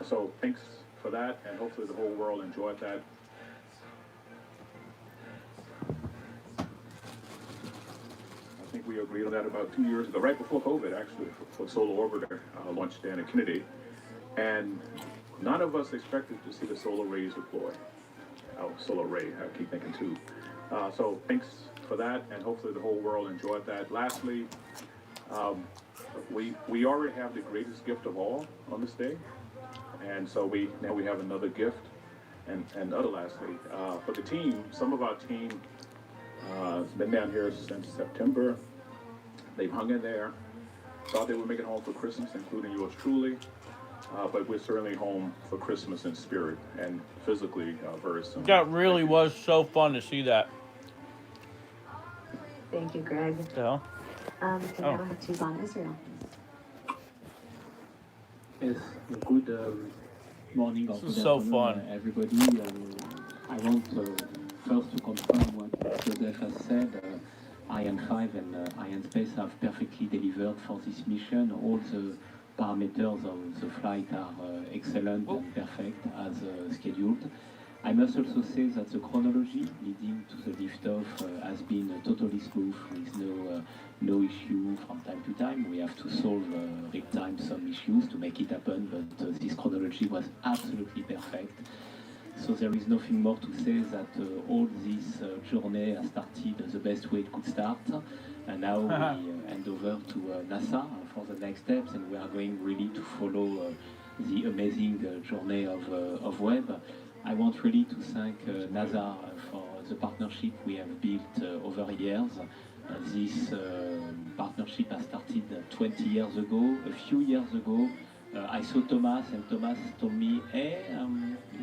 so thanks for that, and hopefully the whole world enjoyed that. I think we agreed on that about 2 years ago, right before COVID, actually, for Solar Orbiter launched down at Kennedy. And none of us expected to see the solar rays deploy. Solar ray, I keep thinking too. So thanks for that, and hopefully the whole world enjoyed that. Lastly, we already have the greatest gift of all on this day, and so now we have another gift. And lastly, for the team, some of our team has been down here since September. They've hung in there. Thought they would make it home for Christmas, including yours truly. But we're certainly home for Christmas in spirit and physically very soon. That really was so fun to see that. Thank you, Greg. Yeah. And now we have Tuzan Israel. Yes, good morning or This is good so afternoon, fun. everybody. I want first to confirm what Joseph has said. Ariane 5 and Ariane Space have perfectly delivered for this mission. All the parameters of the flight are excellent and perfect as scheduled. I must also say that the chronology leading to the liftoff has been totally smooth, with no issue from time to time. We have to solve real time some issues to make it happen, but this chronology was absolutely perfect. So there is nothing more to say that all this journey has started the best way it could start. And now we hand over to NASA for the next steps, and we are going really to follow the amazing journey of Webb. I want really to thank NASA for the partnership we have built over years. This partnership has started 20 years ago. A few years ago, I saw Thomas, and Thomas told me, hey,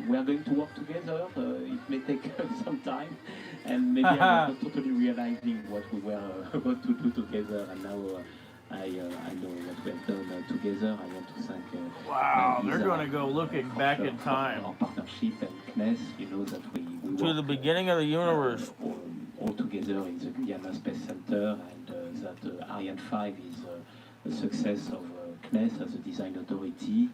we are going to work together. It may take some time. And maybe I was not totally realizing what we were about to do together. And now I know what we have done together. I want to thank Wow, they're going to go looking back in time. Our partnership and CNES, you know that we to the beginning of the universe. All together in the Guyana Space Center, and that Ariane 5 is a success of CNES as a design authority,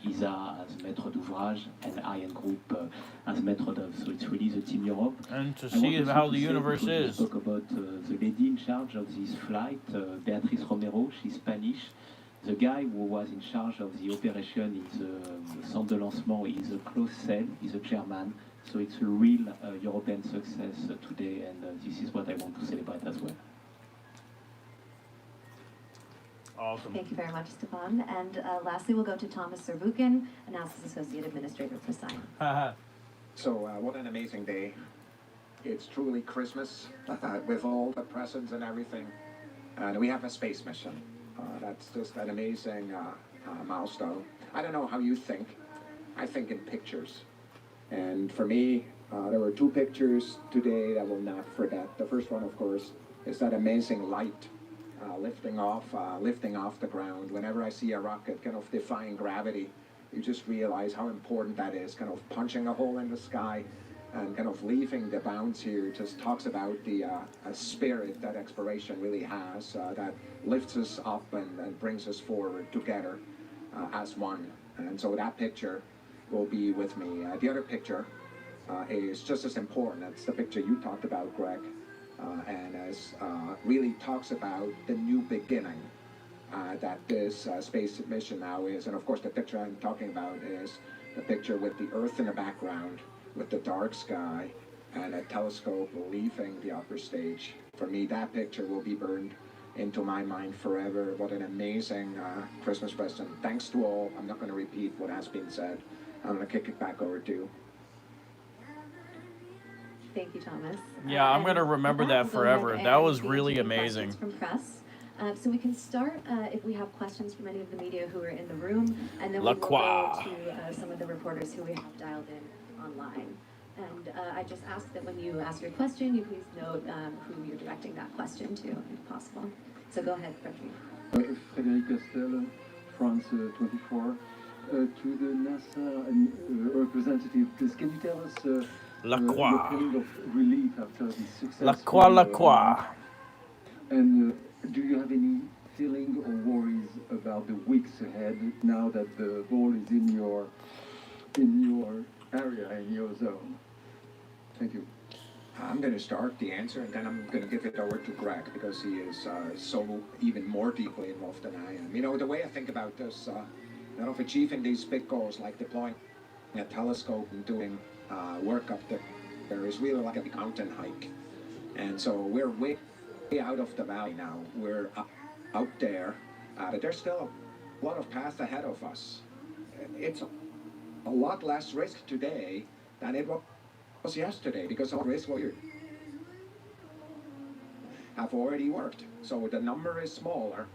ESA as maître d'ouvrage, and Ariane Group as maître d'œuvre. So it's really the Team Europe. And to see how the universe is. Talk about the lady in charge of this flight, Beatriz Romero. She's Spanish. The guy who was in charge of the operation in the centre de lancement is a close cell, is a German. So it's a real European success today, and this is what I want to celebrate as well. Awesome. Thank you very much, Stefan. And lastly, we'll go to Thomas Serbukin, NASA's Associate Administrator for Science. So what an amazing day. It's truly Christmas with all the presents and everything. And we have a space mission. That's just an amazing milestone. I don't know how you think. I think in pictures. And for me, there were 2 pictures today that I will not forget. The first one, of course, is that amazing light lifting off the ground. Whenever I see a rocket kind of defying gravity, you just realize how important that is, kind of punching a hole in the sky and kind of leaving the bounds here. Just talks about the spirit that exploration really has, that lifts us up and brings us forward together as one. And so that picture will be with me. The other picture is just as important. It's the picture you talked about, Greg, and as really talks about the new beginning that this space mission now is. And of course, the picture I'm talking about is the picture with the Earth in the background, with the dark sky, and a telescope leaving the upper stage. For me, that picture will be burned into my mind forever. What an amazing Christmas present. Thanks to all. I'm not going to repeat what has been said. I'm going to kick it back over to you. Thank you, Thomas. Yeah, I'm going to remember that we'll go ahead forever. and That was begin really taking amazing. questions from press. So we can start if we have questions from any of the media who are in the room, and then we will go to some of the reporters who we have dialed in online. And I just ask that when you ask your question, you please note who you're directing that question to, if possible. So go ahead, Frederic. Frédéric Castel, France 24. To the NASA representative, please, can you tell us La your Croix. feeling of relief after the success? La Croix, La Croix. And do you have any feeling or worries about the weeks ahead now that the ball is in your area, in your zone? Thank you. I'm going to start the answer, and then I'm going to give it over to Greg, because he is so even more deeply involved than I am. You know, the way I think about this, of achieving these big goals, like deploying a telescope and doing work up there is really like a mountain hike. And so we're way out of the valley now. We're out there, but there's still a lot of path ahead of us. It's a lot less risk today than it was yesterday, because all risk have already worked. So the number is smaller.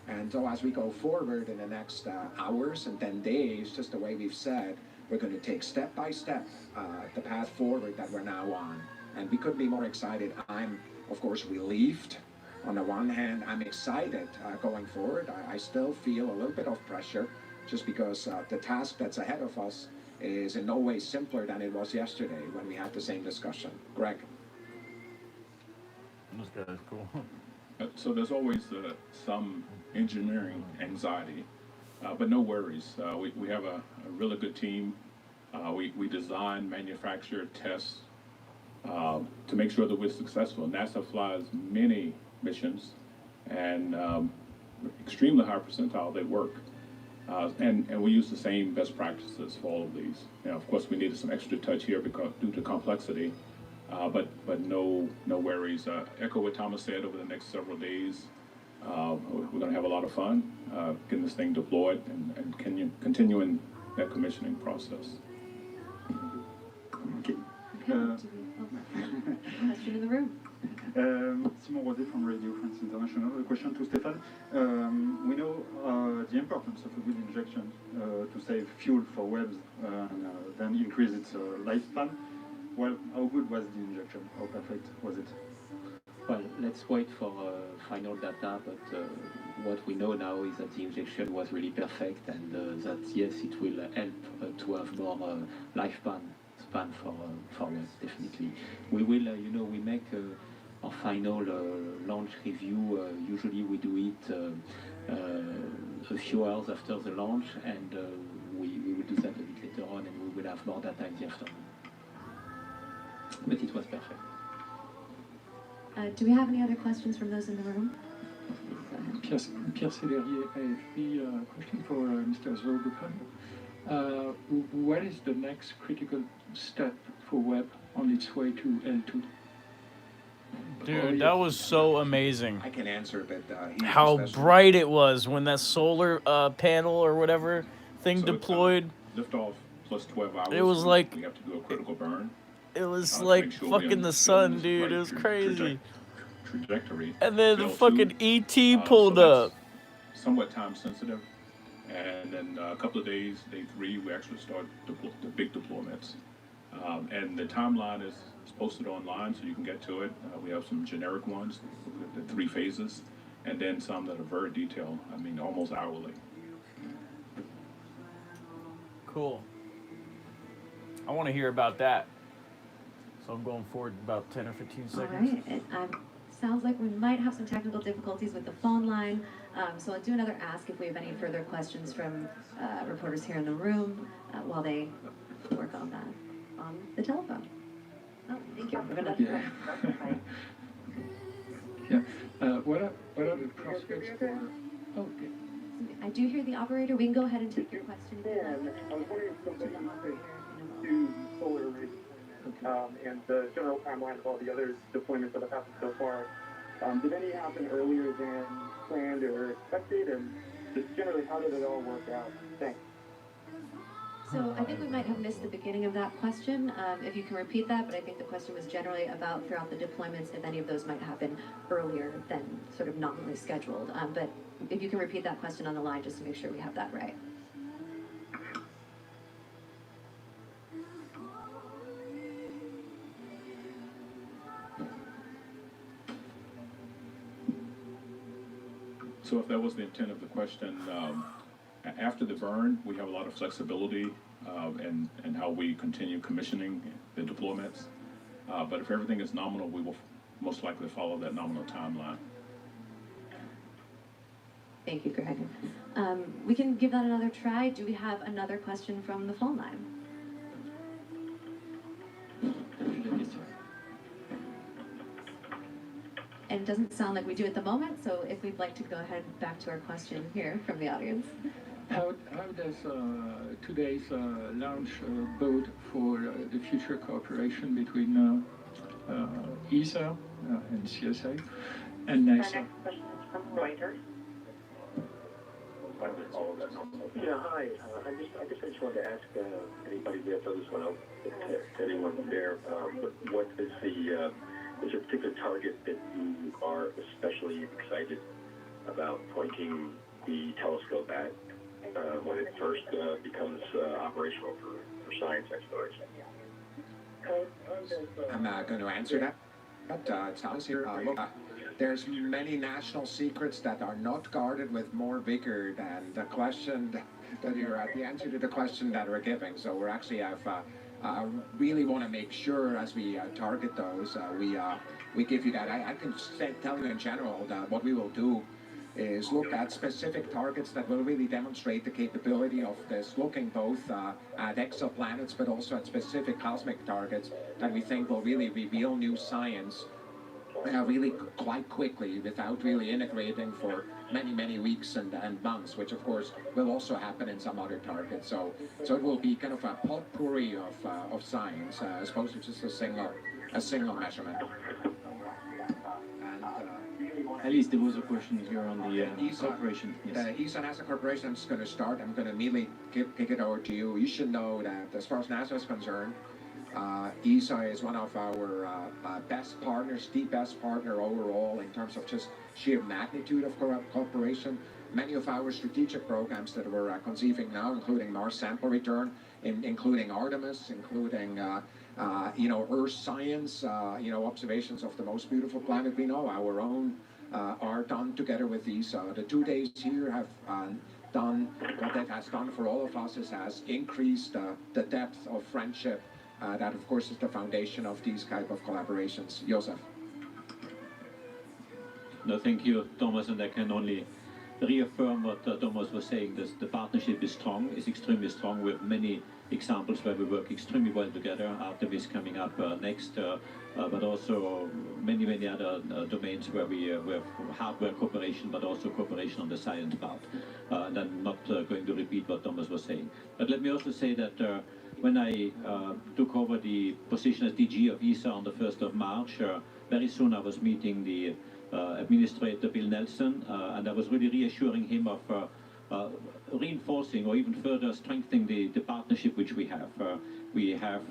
And so as we go forward in the next hours and then days, just the way we've said, we're going to take step by step the path forward that we're now on. And we couldn't be more excited. I'm, of course, relieved. On the one hand, I'm excited going forward. I still feel a little bit of pressure, just because the task that's ahead of us is in no way simpler than it was yesterday when we had the same discussion. Greg? This guy's cool. So there's always some engineering anxiety, but no worries. We have a really good team. We design, manufacture, test to make sure that we're successful. NASA flies many missions, and extremely high percentile they work. And we use the same best practices for all of these. Now, of course, we needed some extra touch here because due to complexity, but no worries. Echo what Thomas said. Over the next several days, we're going to have a lot of fun getting this thing deployed and continuing that commissioning process. Okay. Question in the room. Simon Rosé from Radio France International. A question to Stefan. We know the importance of a good injection to save fuel for Webb and then increase its lifespan. Well, how good was the injection? How perfect was it? Well, let's wait for final data, but what we know now is that the injection was really perfect, and that yes, it will help to have more lifespan for Webb, definitely. We will, we make our final launch review. Usually we do it a few hours after the launch, and we will do that a bit later on, and we will have more data in the afternoon. But it was perfect. Do we have any other questions from those in the room? Pierre Célérier, AFP. Question for Mr. Zurbuchen. What is the next critical step for Webb on its way to L2? Dude, that was so amazing. I can answer, but how bright it was when that solar panel or whatever thing deployed. Liftoff plus 12 hours. It was like we have to do a critical burn. It was to like make sure we're fucking on the sun, this dude. right It was crazy. Trajectory. And then Fail fucking two. ET pulled so up. that's somewhat time sensitive. And then a couple of days, day 3, we actually start the big deployments. And the timeline is posted online, so you can get to it. We have some generic ones, the 3 phases, and then some that are very detailed. I mean, almost hourly. Cool. I want to hear about that. So I'm going forward about 10 or 15 seconds. All right. It sounds like we might have some technical difficulties with the phone line. So I'll do another ask if we have any further questions from reporters here in the room while they work on that on the telephone. Oh, thank you. What are the prospects for? Oh, okay. I do hear the operator. We can go ahead and take your question. I was wondering if something happened to solar array and the general timeline of all the other deployments that have happened so far. Did any happen earlier than planned or expected? And just generally, how did it all work out? Thanks. So I think we might have missed the beginning of that question. If you can repeat that, but I think the question was generally about throughout the deployments, if any of those might happen earlier than sort of nominally scheduled. But if you can repeat that question on the line, just to make sure we have that right. So if that was the intent of the question, after the burn, we have a lot of flexibility in how we continue commissioning the deployments. But if everything is nominal, we will most likely follow that nominal timeline. Thank you, Greg. We can give that another try. Do we have another question from the phone line? And it doesn't sound like we do at the moment, so if we'd like to go ahead back to our question here from the audience. How does today's launch bode for the future cooperation between ESA and CSA and NASA? Our next question is from Reuters. Yeah, hi. I just wanted to ask anybody there, throw this one out to anyone there. What is is there a particular target that you are especially excited about pointing the telescope at when it first becomes operational for science exploration? I'm going to answer that. It's Alice here. Look, there's many national secrets that are not guarded with more vigor than the question that you're the answer to the question that we're giving. So we're actually really want to make sure as we target those, we give you that. I can tell you in general that what we will do is look at specific targets that will really demonstrate the capability of this, looking both at exoplanets but also at specific cosmic targets that we think will really reveal new science really quite quickly without really integrating for many weeks and months, which of course will also happen in some other targets. So it will be kind of a potpourri of science as opposed to just a single measurement. Alice, there was a question here on the cooperation. Yes. The ESA-NASA cooperation is going to start. I'm going to immediately kick it over to you. You should know that as far as NASA is concerned, ESA is one of our best partners, the best partner overall in terms of just sheer magnitude of cooperation. Many of our strategic programs that we're conceiving now, including Mars sample return, including Artemis, including Earth science, observations of the most beautiful planet we know, our own, are done together with ESA. The 2 days here have done what that has done for all of us has increased the depth of friendship. That, of course, is the foundation of these type of collaborations. Joseph. No, thank you, Thomas, and I can only reaffirm what Thomas was saying. The partnership is strong, is extremely strong. We have many examples where we work extremely well together. Artemis coming up next, but also many other domains where we have hardware cooperation, but also cooperation on the science part. And I'm not going to repeat what Thomas was saying. But let me also say that when I took over the position as DG of ESA on the 1st of March, very soon I was meeting the Administrator Bill Nelson, and I was really reassuring him of reinforcing or even further strengthening the partnership which we have. We have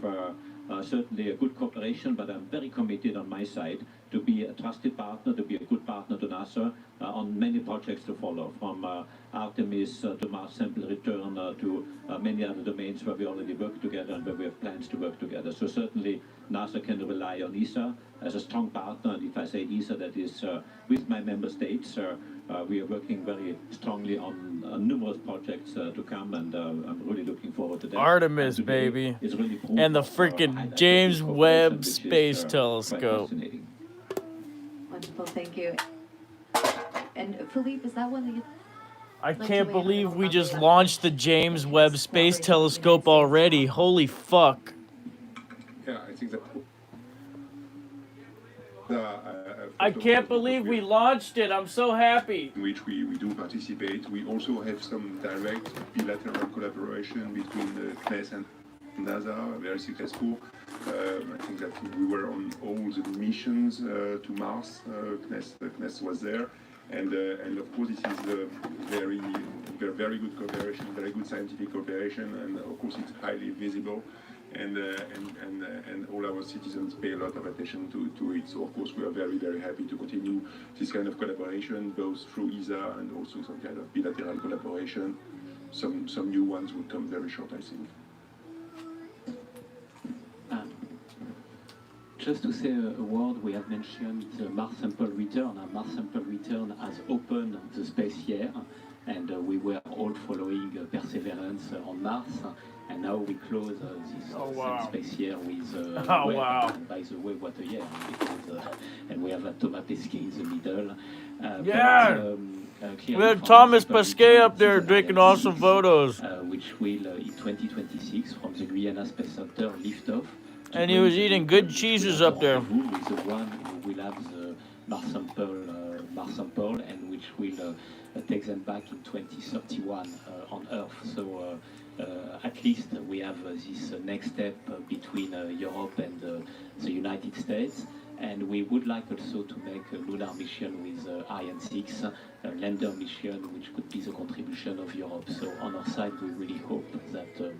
certainly a good cooperation, but I'm very committed on my side to be a trusted partner, to be a good partner to NASA on many projects to follow, from Artemis to Mars sample return to many other domains where we already work together and where we have plans to work together. So certainly NASA can rely on ESA as a strong partner, and if I say ESA, that is with my member states. We are working very strongly on numerous projects to come, and I'm really looking forward to that. Artemis, baby. Really and the freaking James Webb Space Telescope. Wonderful, thank you. And Philippe, is that one that you... I can't believe we just launched the James Webb Space Telescope already. Holy fuck. Yeah, I think that... I can't believe we launched it. I'm so happy. In which we do participate. We also have some direct bilateral collaboration between the CNES and NASA, very successful. I think that we were on all the missions to Mars. CNES was there. And of course, this is very good cooperation, very good scientific cooperation, and of course, it's highly visible. And all our citizens pay a lot of attention to it. So of course we are very happy to continue this kind of collaboration, both through ESA and also some kind of bilateral collaboration. Some new ones will come very short, I think. Just to say a word, we have mentioned the Mars sample return. Mars sample return has opened the space year, and we were all following Perseverance on Mars. And now we close this space year with Webb. And by the way, what a year! Because, and we have Thomas Pesquet in the middle. We have Thomas Pesquet up there taking awesome photos. Which will, in 2026, from the Guyana Space Center, lift off. And he was eating good cheeses up there. Who is the one who will have the Mars sample, and which will take them back in 2031 on Earth. So at least we have this next step between Europe and the United States. And we would like also to make a lunar mission with Ariane 6, a lander mission, which could be the contribution of Europe. So on our side, we really hope that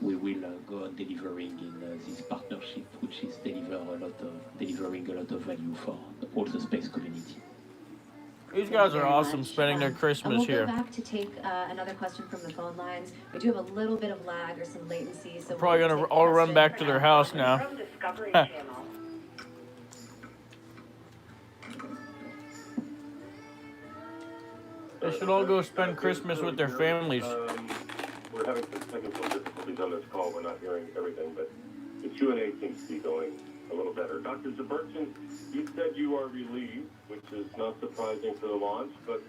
we will go on delivering in this partnership, which is delivering a lot of value for all the space community. These guys are awesome spending their Christmas here. We'll go back to take another question from the phone lines. We do have a little bit of lag or some latency. So probably going to all run back to their house now. They should all go spend Christmas with their families. We're having some technical difficulties on this call. We're not hearing everything, but the Q&A seems to be going a little better. Dr. Zabertson, you said you are relieved, which is not surprising for the launch, but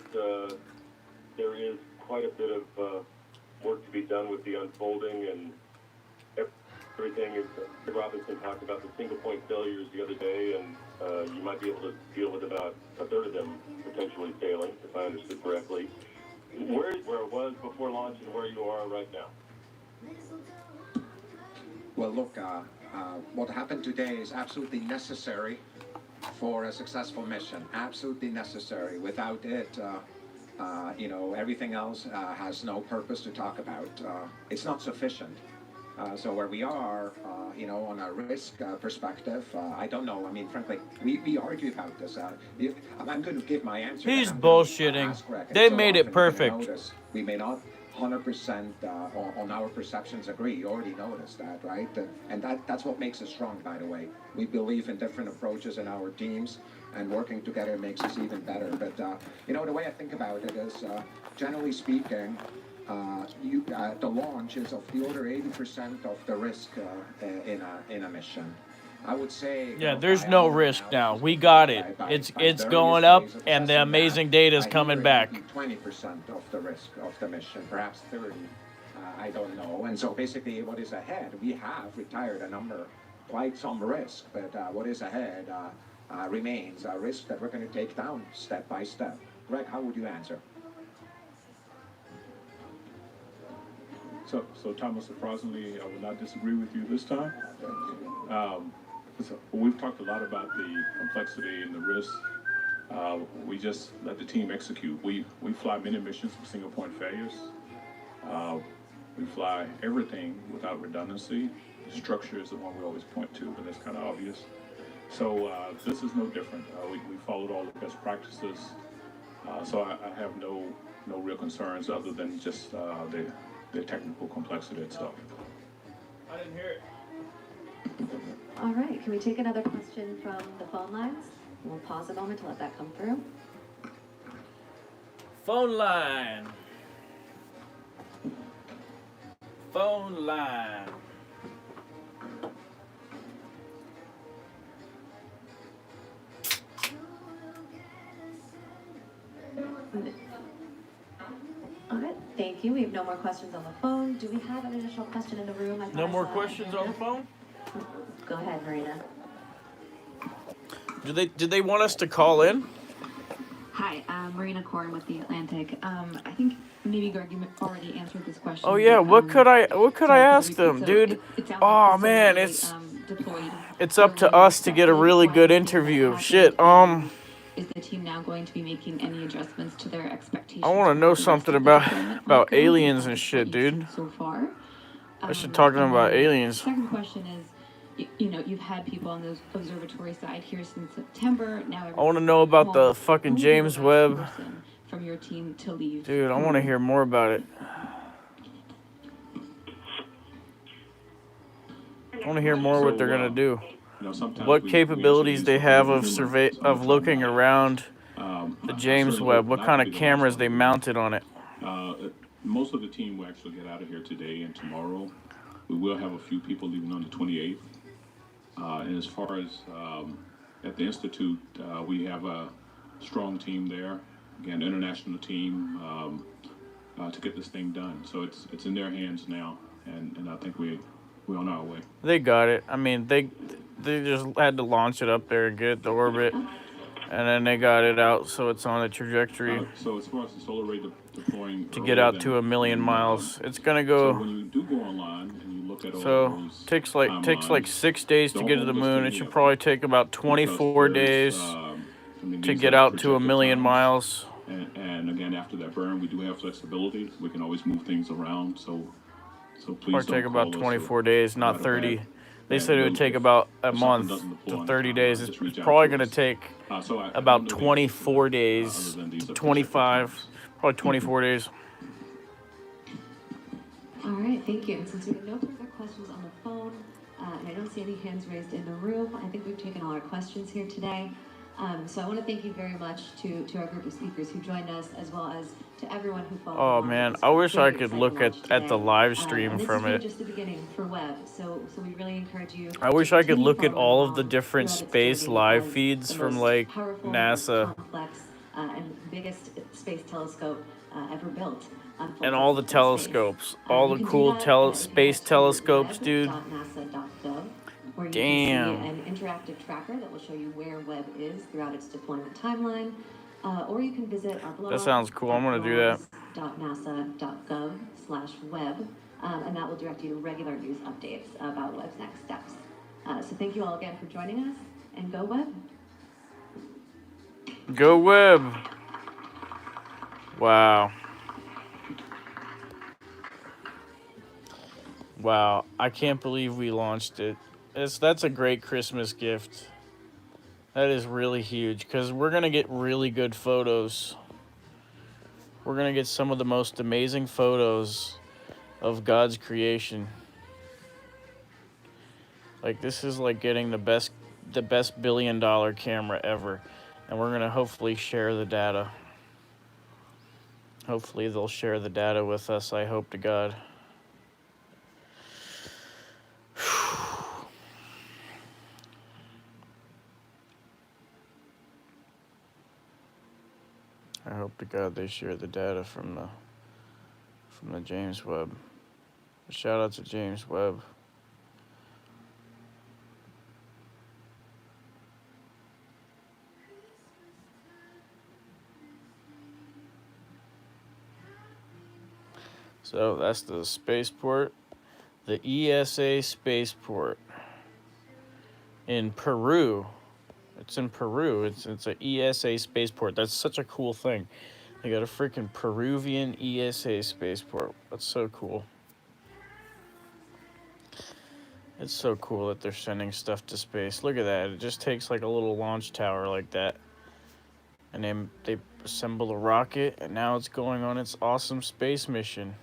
there is quite a bit of work to be done with the unfolding and everything. Robinson talked about the single-point failures the other day, and you might be able to deal with about a third of them potentially failing, if I understood correctly. Where it was before launch and where you are right now? Well, look, what happened today is absolutely necessary for a successful mission. Absolutely necessary. Without it, everything else has no purpose to talk about. It's not sufficient. So where we are, on a risk perspective, I don't know. I mean, frankly, we argue about this. I'm going to give my answer. He's bullshitting. They made it perfect. We may not 100% on our perceptions agree. You already noticed that, right? And that's what makes us strong, by the way. We believe in different approaches in our teams, and working together makes us even better. But, the way I think about it is, generally speaking, the launch is of the order 80% of the risk in a mission. I would say. Yeah, there's no risk now. We got it. It's going up, and the amazing data is coming back. 20% of the risk of the mission, perhaps 30. I don't know. And so basically, what is ahead? We have retired quite some risk, but what is ahead remains a risk that we're going to take down step by step. Greg, how would you answer? So Thomas, surprisingly, I will not disagree with you this time. So we've talked a lot about the complexity and the risk We just let the team execute. We fly many missions with single point failures. We fly everything without redundancy. Structure is the one we always point to, but that's kind of obvious. So this is no different. We followed all the best practices. So I have no real concerns other than just the technical complexity itself. I didn't hear it. All right, can we take another question from the phone lines? We'll pause a moment to let that come through. Phone line. Phone line. All right, thank you. We have no more questions on the phone. Do we have an additional question in the room? No more questions on the phone? Go ahead, Marina. Did they want us to call in? Hi, Marina Korn with The Atlantic. I think maybe Greg, you already answered this question. Oh yeah, what could I ask them, dude? Oh man, it's up to us to get a really good interview. Shit, Is the team now going to be making any adjustments to their expectations? I want to know something about aliens and shit, dude. So far. I should talk to them about aliens. Second question is, you know, you've had people on the observatory side here since September. Now I want to know about the fucking James Webb. From your team to leave. Dude, I want to hear more about it. I want to hear more what they're gonna do. What capabilities they have of looking around the James Webb. What kind of cameras they mounted on it. Most of the team will actually get out of here today and tomorrow. We will have a few people leaving on the 28th. And as far as at the Institute, we have a strong team there. Again, international team to get this thing done. So it's in their hands now, and I think we're on our way. They got it. I mean, they just had to launch it up there and get it to orbit, and then they got it out, so it's on a trajectory. So as far as the solar array deploying to get out to 1,000,000 miles, it's gonna go. So when you do go online and you look at all those takes like 6 days to get to the moon. It should probably take about 24 days to get out to 1,000,000 miles. And again, after that burn, we do have flexibility. We can always move things around. So please Or take about 24 days, not 30. They said it would take about a month to 30 days. It's probably going to take about 24 days to 25, probably 24 days. All right, thank you. And since we have no further questions on the phone, and I don't see any hands raised in the room, I think we've taken all our questions here today. So I want to thank you very much to our group of speakers who joined us, as well as to everyone who followed. Oh man, I wish I could look at the live stream from it. This is just the beginning for Webb, so we really encourage you. I wish I could look at all of the different space live feeds from like NASA. And biggest space telescope ever built. And all the telescopes, all the cool space telescopes, dude. Where you Damn. can see an interactive tracker that will show you where Webb is throughout its deployment timeline, or you can visit our blog. That sounds cool. I'm gonna do that. .nasa.gov/web, and that will direct you to regular news updates about Webb's next steps. So thank you all again for joining us, and go Webb. Go Webb. Wow. Wow, I can't believe we launched it. That's a great Christmas gift. That is really huge, because we're going to get really good photos. We're going to get some of the most amazing photos of God's creation. Like, this is like getting the best $1 billion camera ever. And we're going to hopefully share the data. Hopefully they'll share the data with us, I hope to God. I hope to God they share the data from the James Webb. Shout out to James Webb. So that's the spaceport, the ESA spaceport in Peru. It's in Peru. It's an ESA spaceport. That's such a cool thing. They got a freaking Peruvian ESA spaceport. That's so cool. It's so cool that they're sending stuff to space. Look at that. It just takes like a little launch tower like that. And then they assemble a rocket, and now it's going on its awesome space mission.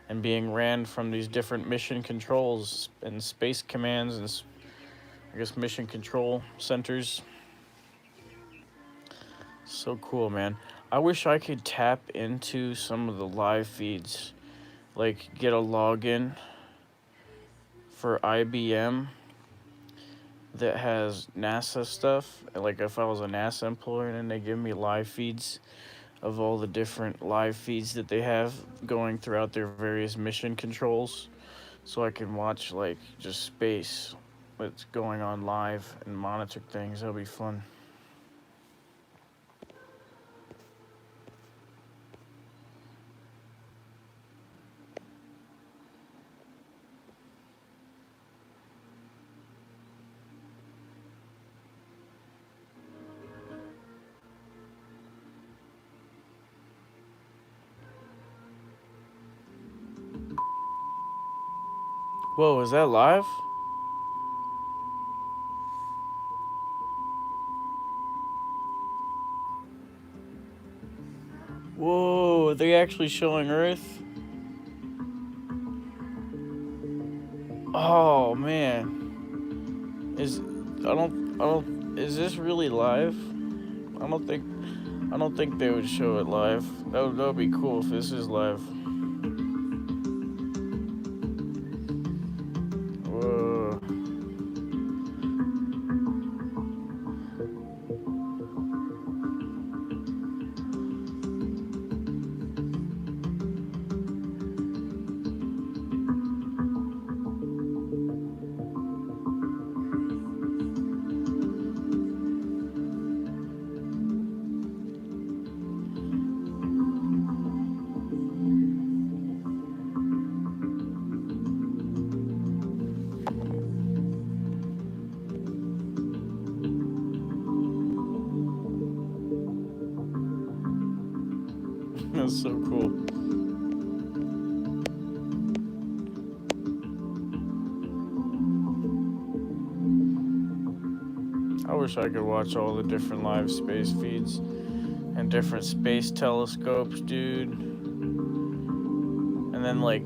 And being ran from these different mission controls and space commands and, I guess, mission control centers. So cool, man. I wish I could tap into some of the live feeds. Like, get a login for IBM that has NASA stuff. Like, if I was a NASA employee and they give me live feeds of all the different live feeds that they have going throughout their various mission controls, so I can watch, like, just space that's going on live and monitor things. That'll be fun. Whoa, is that live? Whoa, are they actually showing Earth? Oh man. Is this really live? I don't think they would show it live. That would be cool if this is live. Whoa. That's so cool. I wish I could watch all the different live space feeds and different space telescopes, dude. And then like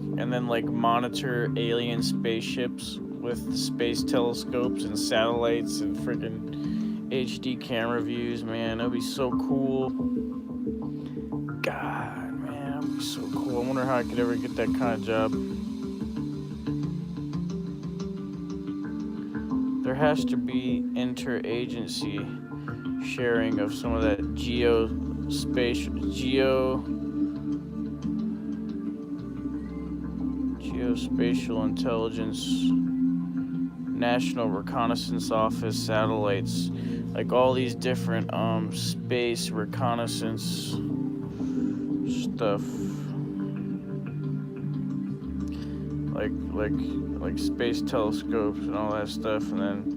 monitor alien spaceships with space telescopes and satellites and freaking HD camera views, man. That'd be so cool. God, man, that'd be so cool. I wonder how I could ever get that kind of job. There has to be interagency sharing of some of that geospatial intelligence, National Reconnaissance Office satellites, like all these different space reconnaissance stuff, like space telescopes and all that stuff, and then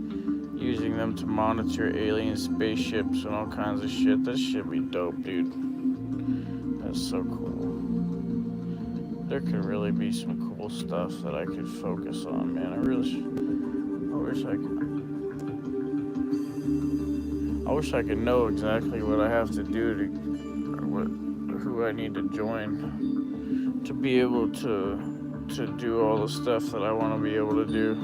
using them to monitor alien spaceships and all kinds of shit. That shit be dope, dude. That's so cool. There could really be some cool stuff that I could focus on, man. I wish I could know exactly what I have to do who I need to join to be able to do all the stuff that I want to be able to do.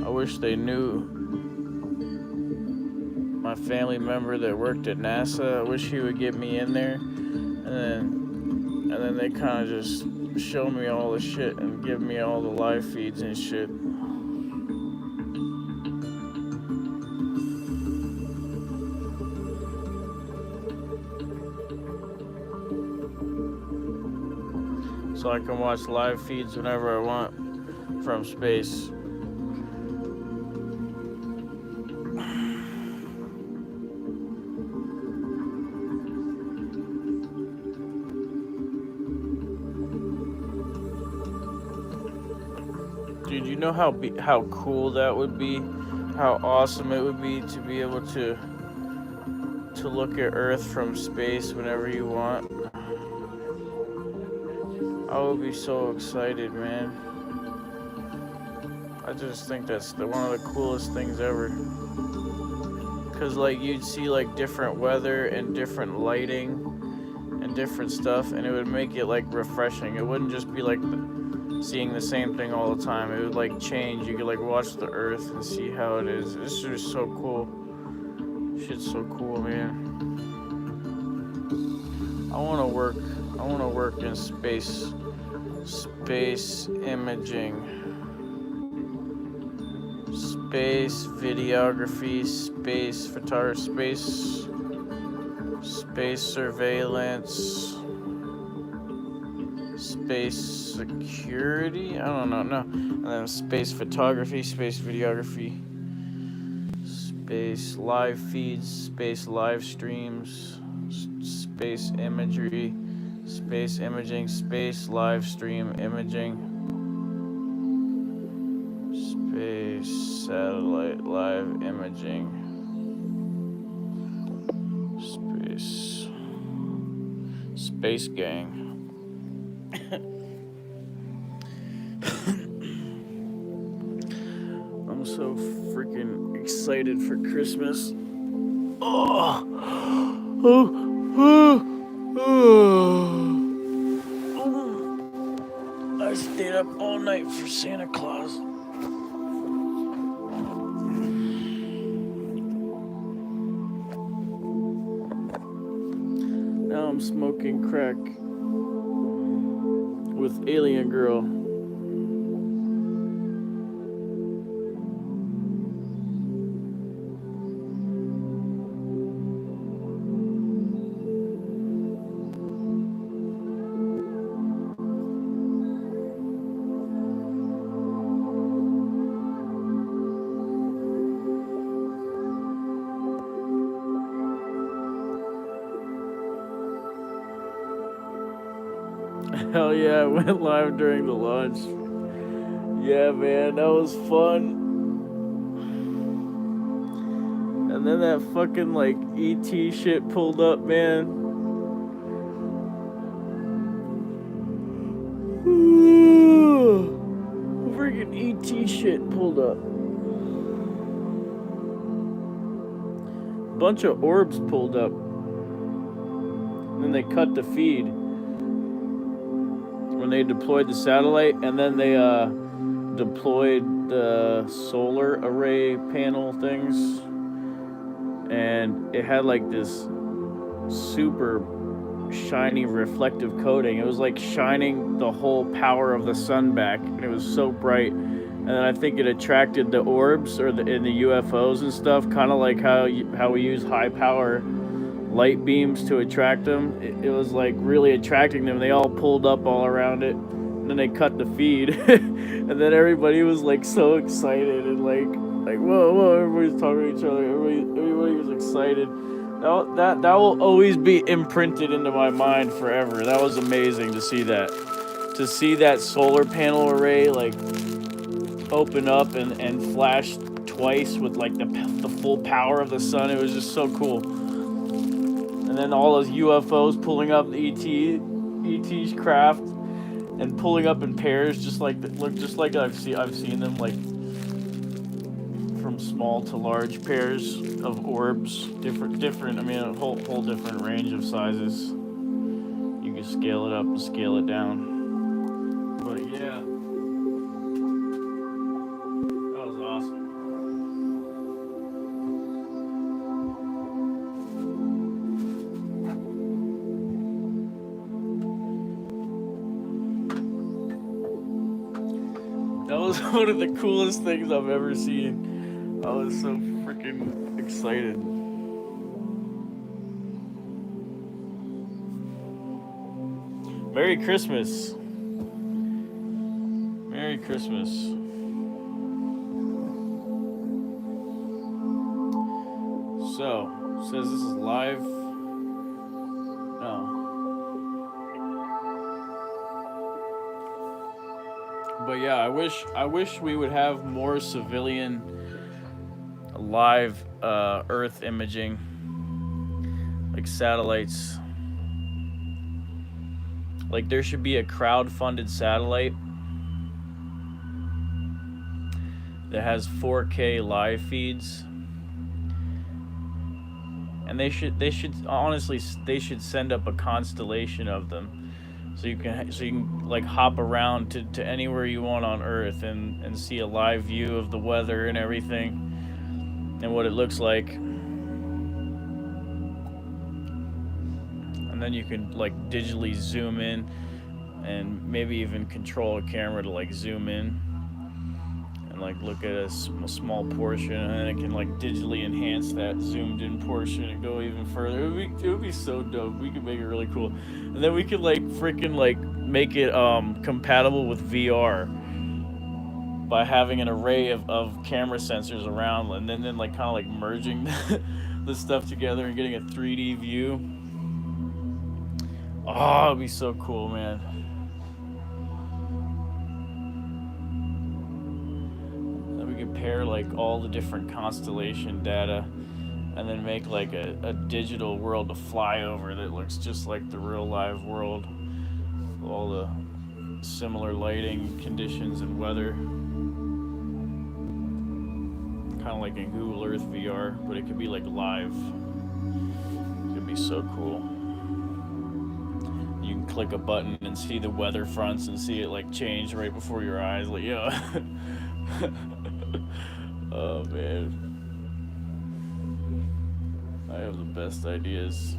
I wish they knew my family member that worked at NASA. I wish he would get me in there, and then they kind of just show me all the shit and give me all the live feeds and shit. So I can watch live feeds whenever I want from space. Dude, you know how cool that would be? How awesome it would be to be able to look at Earth from space whenever you want. I would be so excited, man. I just think that's one of the coolest things ever. Cause like you'd see like different weather and different lighting and different stuff, and it would make it like refreshing. It wouldn't just be like seeing the same thing all the time. It would like change. You could like watch the Earth and see how it is. It's just so cool. Shit's so cool, man. I wanna work in space imaging, space videography, space photography, space surveillance, space security. I don't know, no. And then space photography, space videography, space live feeds, space live streams, space imagery, space imaging, space live stream imaging, space satellite live imaging, space gang. I'm so freaking excited for Christmas. I stayed up all night for Santa Claus. Now I'm smoking crack with Alien Girl. Hell yeah, I went live during the launch. Yeah, man, that was fun. And then that fucking, like, ET shit pulled up, man. Freaking ET shit pulled up. Bunch of orbs pulled up. And then they cut the feed when they deployed the satellite, and then they deployed the solar array panel things, and it had like this super shiny reflective coating. It was like shining the whole power of the sun back, and it was so bright. And then I think it attracted the orbs in the UFOs and stuff, kind of like how we use high power light beams to attract them. It was like really attracting them. They all pulled up all around it, and then they cut the feed. And then everybody was like so excited and like whoa, everybody's talking to each other. Everybody was excited. That will always be imprinted into my mind forever. That was amazing to see that. To see that solar panel array like open up and flash twice with like the full power of the sun. It was just so cool. And then all those UFOs pulling up the ET's craft and pulling up in pairs, just like I've seen them like from small to large pairs of orbs, different. I mean, a whole different range of sizes. You can scale it up and scale it down. But yeah, that was awesome. That was one of the coolest things I've ever seen. I was so freaking excited. Merry Christmas. Merry Christmas. So, says this is live. No. But yeah, I wish we would have more civilian live Earth imaging, like satellites. Like there should be a crowd-funded satellite that has 4K live feeds, and they should honestly send up a constellation of them, so you can like hop around to anywhere you want on Earth and see a live view of the weather and everything and what it looks like. And then you can like digitally zoom in and maybe even control a camera to like zoom in and like look at a small portion, and then it can like digitally enhance that zoomed in portion and go even further. It would be so dope. We could make it really cool, and then we could like freaking like make it compatible with VR by having an array of camera sensors around, and then like kind of like merging the stuff together and getting a 3D view. Oh, it'd be so cool, man. Then we could pair like all the different constellation data and then make like a digital world to fly over that looks just like the real live world. All the similar lighting conditions and weather. Kind of like in Google Earth VR, but it could be like live. It could be so cool. You can click a button and see the weather fronts and see it like change right before your eyes. Like, yeah. Oh man, I have the best ideas.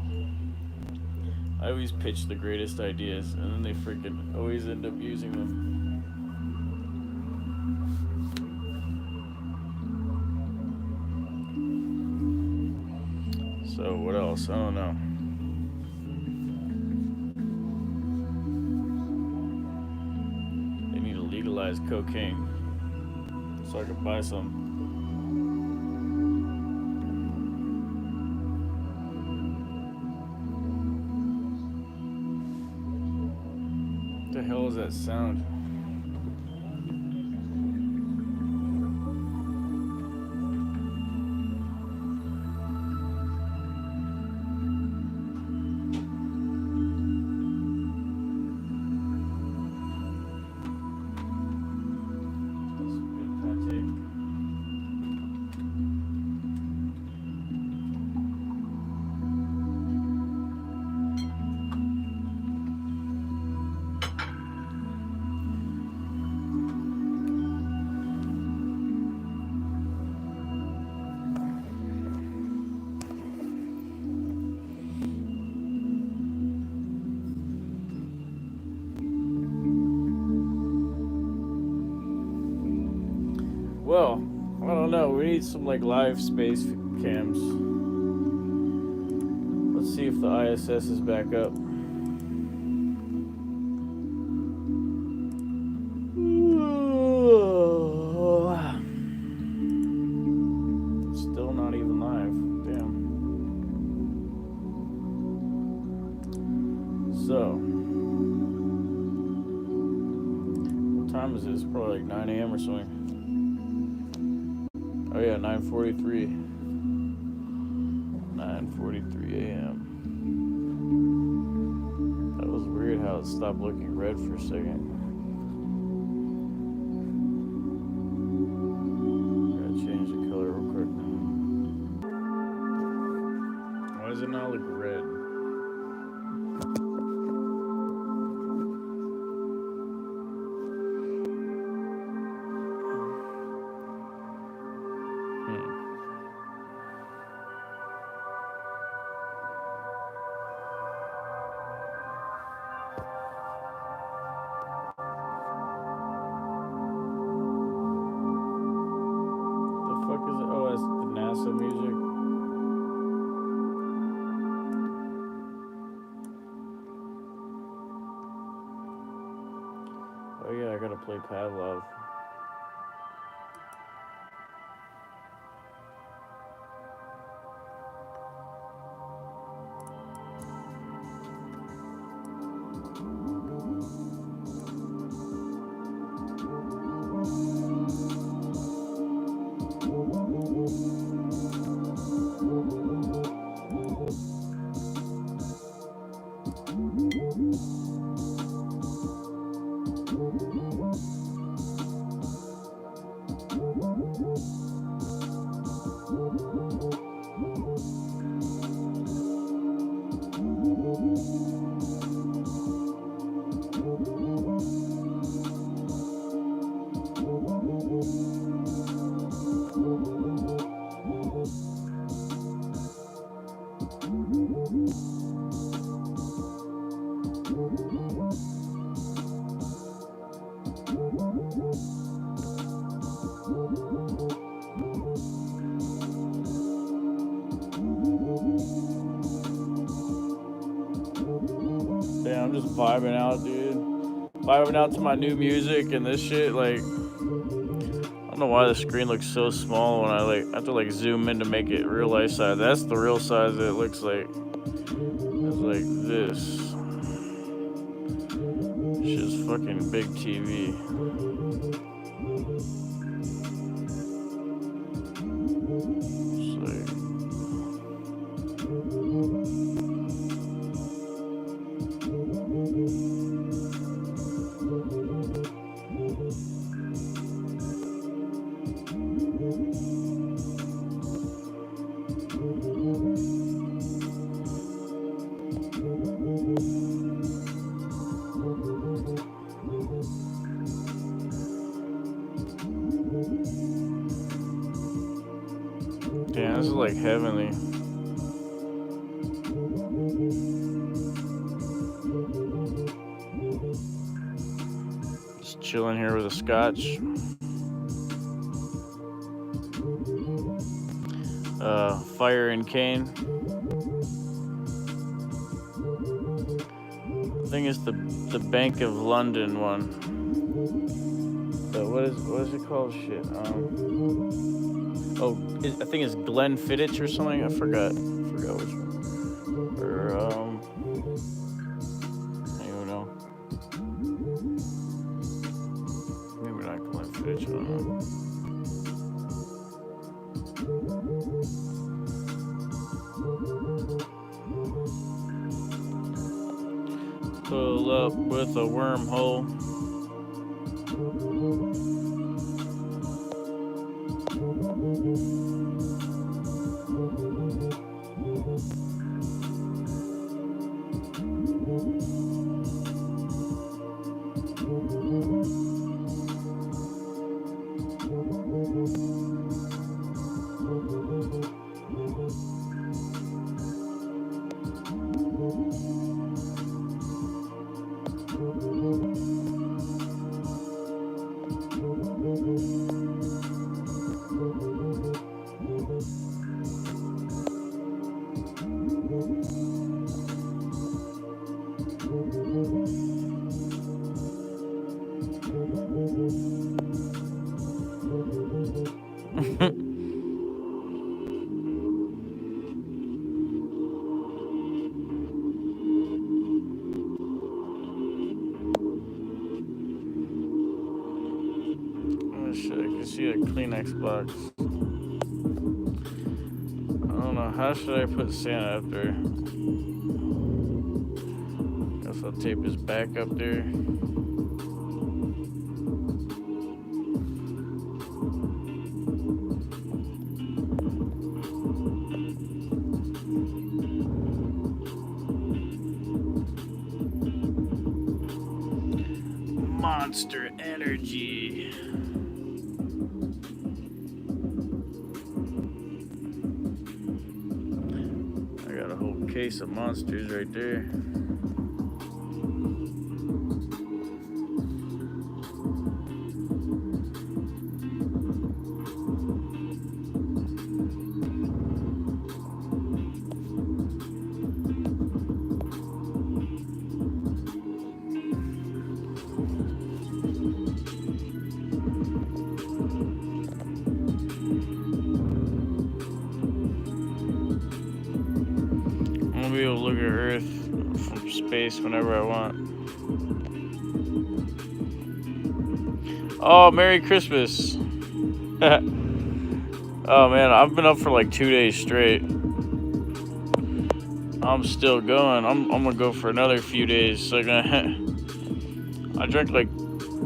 I always pitch the greatest ideas, and then they freaking always end up using them. So what else? I don't know. They need to legalize cocaine so I can buy some. What the hell is that sound? Well, I don't know. We need some like live space cams. Let's see if the ISS is back up. Still not even live. Damn. So, what time is this? Probably like 9 a.m. or something. Oh yeah, 9:43. 9:43 a.m. That was weird how it stopped looking red for a second. Gotta change the color real quick. Why does it not look red? NASA music. Oh yeah, I gotta play Pavlov. vibing out, dude. Vibing out to my new music and this shit. Like, I don't know why the screen looks so small when I have to zoom in to make it real life size. That's the real size that it looks like. It's like this. Shit's fucking big TV. Damn, this is like heavenly. Just chilling here with a scotch. Fire and Cane. I think it's the Bank of London one. What is it called? Shit. I think it's Glenfiddich or something. I forgot which one. Or I don't even know. Maybe not Glenfiddich. I don't know. Pull up with a wormhole. Oh shit, I can see a Kleenex box. I don't know, how should I put Santa up there? Guess I'll tape his back up there. Monster Energy. I got a whole case of Monsters right there. I'm gonna be able to look at Earth from space whenever I want. Oh, Merry Christmas. Oh man, I've been up for like 2 days straight. I'm still going. I'm gonna go for another few days. Like I drank like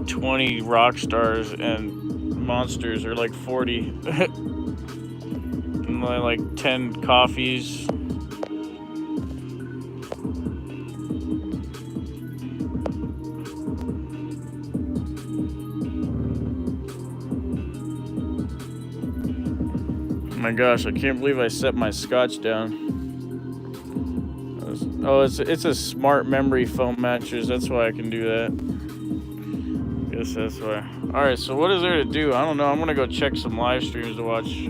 20 rock stars and Monsters, or like 40. And like 10 coffees. Oh my gosh, I can't believe I set my scotch down. Oh, it's a smart memory foam mattress. That's why I can do that. Guess that's why. Alright, so what is there to do? I don't know. I'm gonna go check some live streams to watch.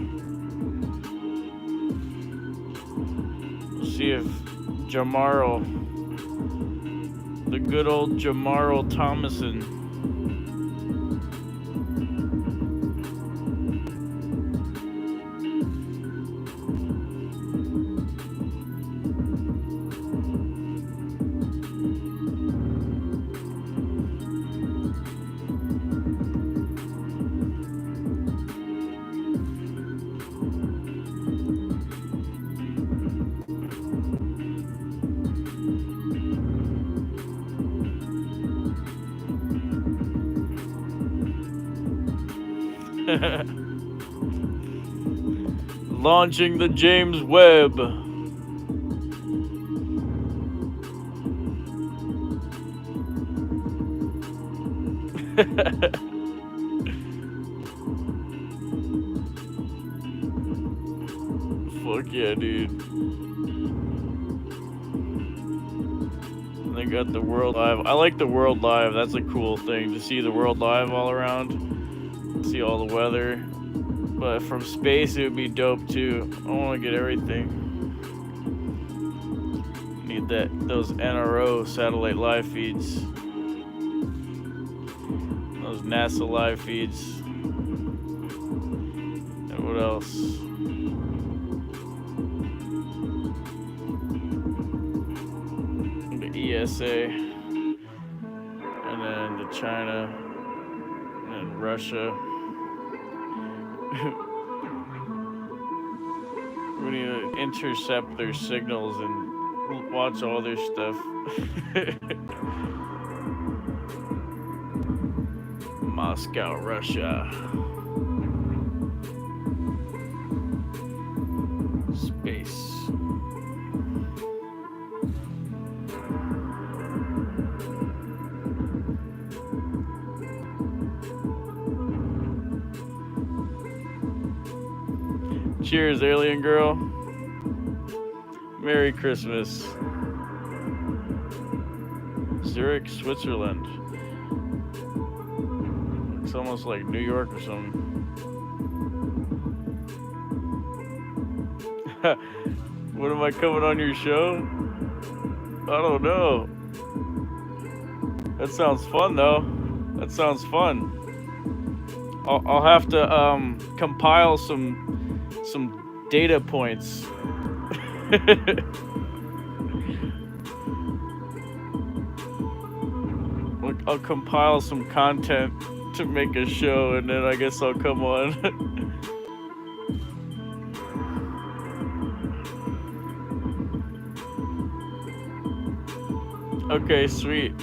See if Jamar will The good old Jamarl Thomason. Launching the James Webb. Fuck yeah, dude. They got the world live. I like the world live. That's a cool thing to see the world live all around. See all the weather. But from space, it would be dope too. I want to get everything. Need those NRO satellite live feeds. Those NASA live feeds. And what else? The ESA. And then the China. And then Russia. We need to intercept their signals and watch all their stuff. Moscow, Russia. Space. Cheers, alien girl. Merry Christmas. Zurich, Switzerland. It's almost like New York or something. When am I coming on your show? I don't know. That sounds fun though. That sounds fun. I'll have to compile some data points. I'll compile some content to make a show, and then I guess I'll come on. Okay, sweet.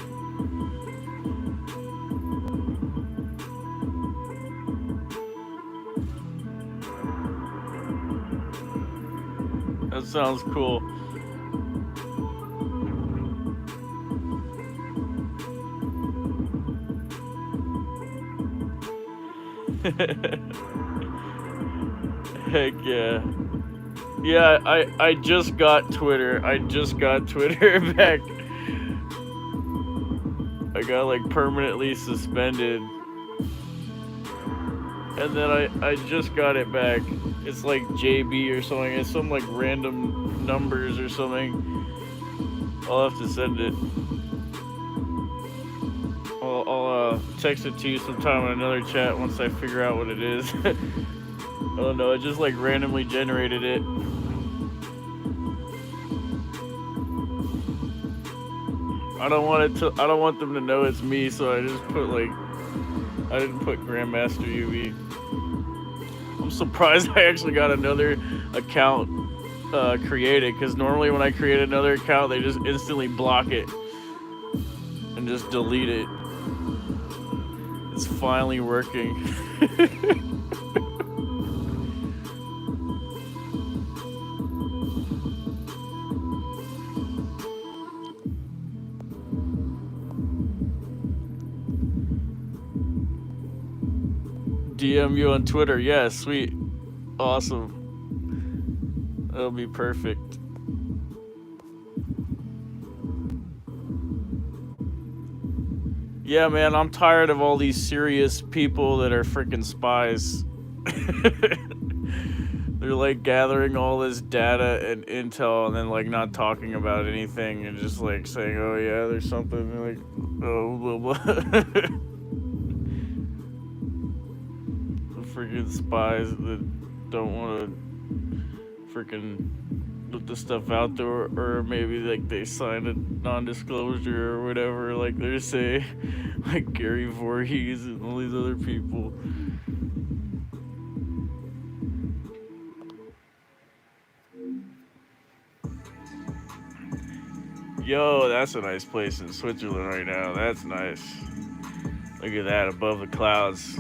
That sounds cool. Heck yeah. Yeah, I just got Twitter. I just got Twitter back. I got like permanently suspended. And then I just got it back. It's like JB or something. It's some like random numbers or something. I'll have to send it. I'll text it to you sometime in another chat once I figure out what it is. I don't know. I just like randomly generated it. I don't want them to know it's me, so I just put like, I didn't put Grandmaster UV. I'm surprised I actually got another account created, because normally when I create another account, they just instantly block it and just delete it. It's finally working. DM you on Twitter. Yeah, sweet. Awesome. That'll be perfect. Yeah, man, I'm tired of all these serious people that are freaking spies. they're like gathering all this data and intel and then like not talking about anything and just like saying, oh yeah, there's something like, oh blah blah. The freaking spies that don't want to freaking put the stuff out there, or maybe like they signed a non-disclosure or whatever, like they're saying, like Gary Voorhees and all these other people. Yo, that's a nice place in Switzerland right now. That's nice. Look at that, above the clouds.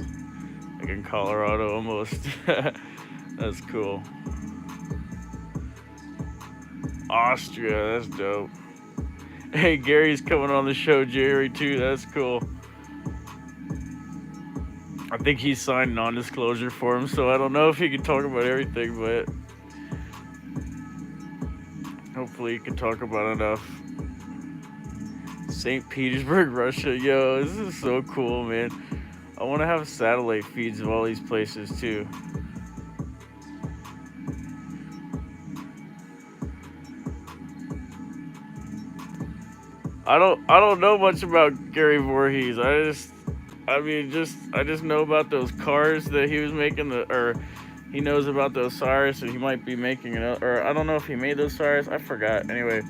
Like in Colorado almost. That's cool. Austria, that's dope. Hey, Gary's coming on the show, Jerry, too. That's cool. I think he signed non-disclosure for him, so I don't know if he can talk about everything, but hopefully he can talk about enough. St. Petersburg, Russia. Yo, this is so cool, man. I want to have satellite feeds of all these places, too. I don't know much about Gary Voorhees. I just know about those cars that he was making, or he knows about the Osiris, and he might be making it, or I don't know if he made those Osiris. I forgot. Anyway,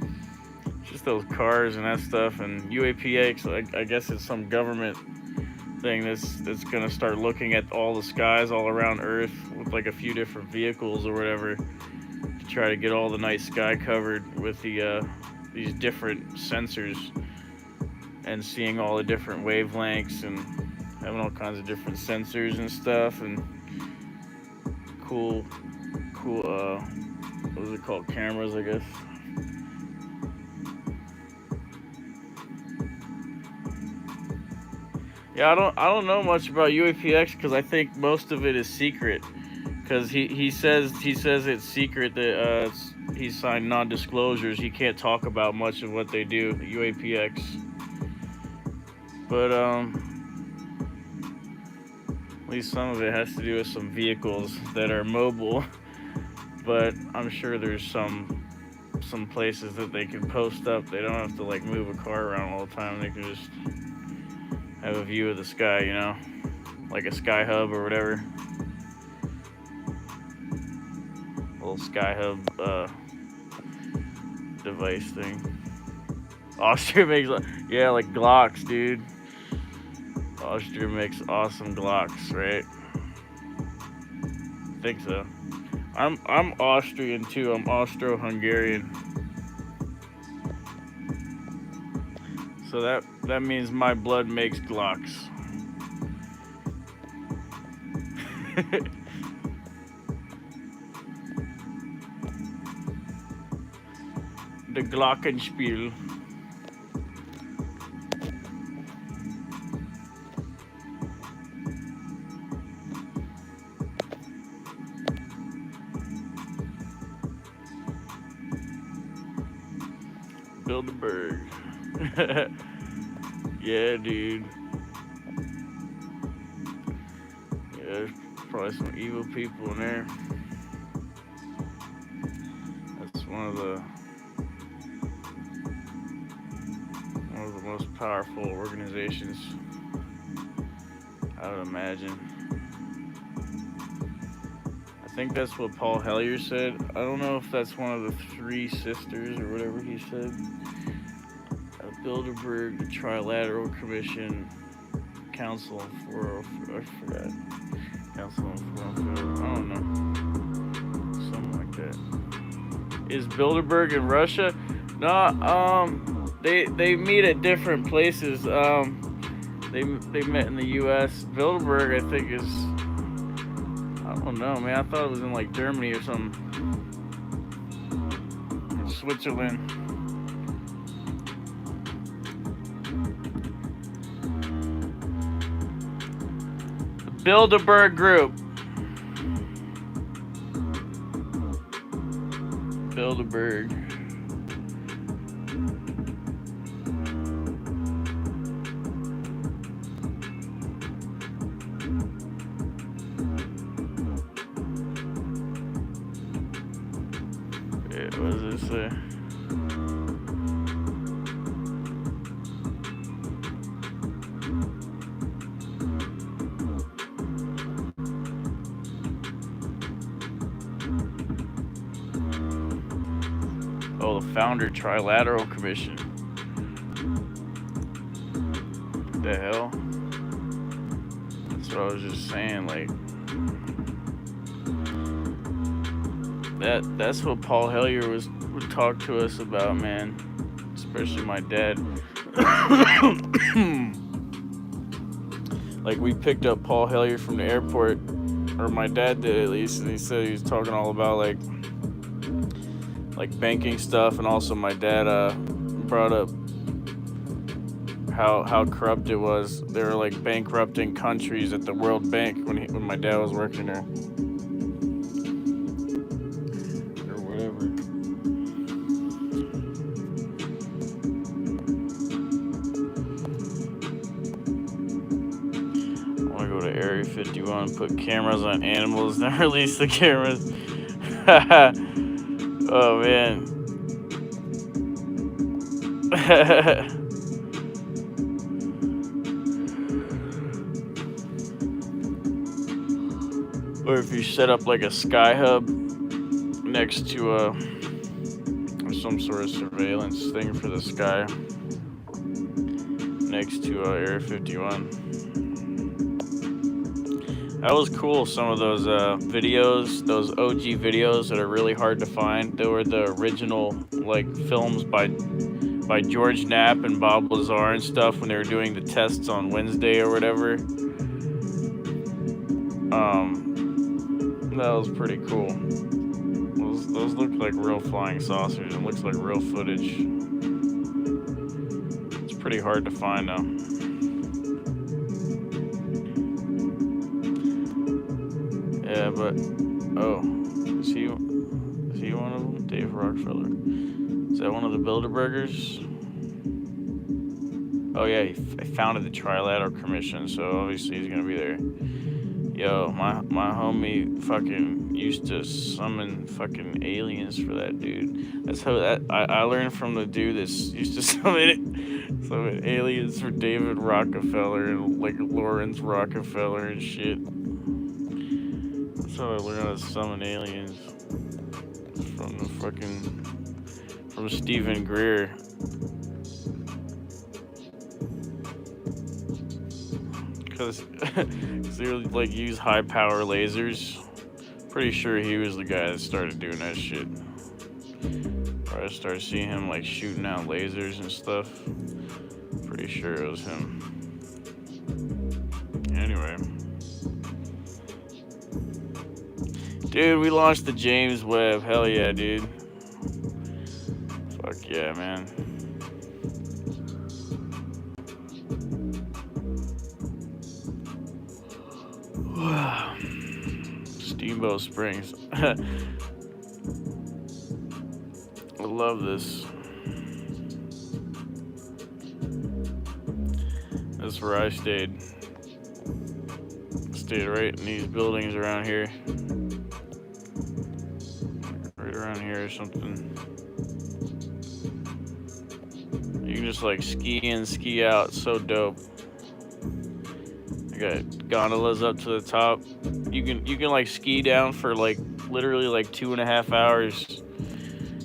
just those cars and that stuff, and UAPX. I guess it's some government thing that's gonna start looking at all the skies all around Earth with like a few different vehicles or whatever to try to get all the night sky covered with the these different sensors and seeing all the different wavelengths and having all kinds of different sensors and stuff and cool what is it called, cameras, I guess. Yeah, I don't know much about UAPX because I think most of it is secret. Because he says it's secret that he signed non-disclosures. He can't talk about much of what they do at UAPX. But at least some of it has to do with some vehicles that are mobile. But I'm sure there's some places that they can post up. They don't have to like move a car around all the time. They can just have a view of the sky, you know, like a sky hub or whatever. Little sky hub device thing. Austria makes, yeah, like Glocks, dude. Austria makes awesome Glocks, right? I think so. I'm Austrian too. I'm Austro-Hungarian. So that means my blood makes Glocks. The Glockenspiel. Bilderberg. Yeah, dude. Yeah, there's probably some evil people in there. That's one of the most powerful organizations, I would imagine. I think that's what Paul Hellyer said. I don't know if that's one of the three sisters or whatever he said. Bilderberg, the Trilateral Commission, Council on 404, I forgot. Council on 404, I don't know. Something like that. Is Bilderberg in Russia? No, they meet at different places. They met in the U.S. Bilderberg, I think, is, I don't know, man. I thought it was in like Germany or something. Or Switzerland. Bilderberg Group. Bilderberg. What does it say? Oh, the Founder Trilateral Commission. What the hell? That's what I was just saying, like that's what Paul Hellyer would talk to us about, man. Especially my dad. Like, we picked up Paul Hellyer from the airport, or my dad did at least, and he said he was talking all about like banking stuff, and also my dad brought up how corrupt it was. They were like bankrupting countries at the World Bank when my dad was working there. Or whatever. I wanna go to Area 51, put cameras on animals, then release the cameras. Oh man. Or if you set up like a sky hub next to some sort of surveillance thing for the sky next to Area 51. That was cool. Some of those videos, those OG videos that are really hard to find. They were the original like films by George Knapp and Bob Lazar and stuff when they were doing the tests on Wednesday or whatever. That was pretty cool. Those look like real flying saucers. It looks like real footage. It's pretty hard to find though. Yeah, but is he one of them? Dave Rockefeller. Is that one of the Bilderbergers? Oh yeah, he founded the Trilateral Commission, so obviously he's gonna be there. Yo, my homie fucking used to summon fucking aliens for that dude. That's how I learned from the dude that used to summon aliens for David Rockefeller and like Lawrence Rockefeller and shit. That's how I learned how to summon aliens from Stephen Greer. Because they would like use high power lasers. Pretty sure he was the guy that started doing that shit. Or I started seeing him like shooting out lasers and stuff. Pretty sure it was him. Anyway. Dude, we launched the James Webb. Hell yeah, dude. Fuck yeah, man. Steamboat Springs. I love this. That's where I stayed. Stayed right in these buildings around here. Right around here or something. You can just like ski in, ski out. It's so dope. I got gondolas up to the top. You can like ski down for like literally like 2.5 hours.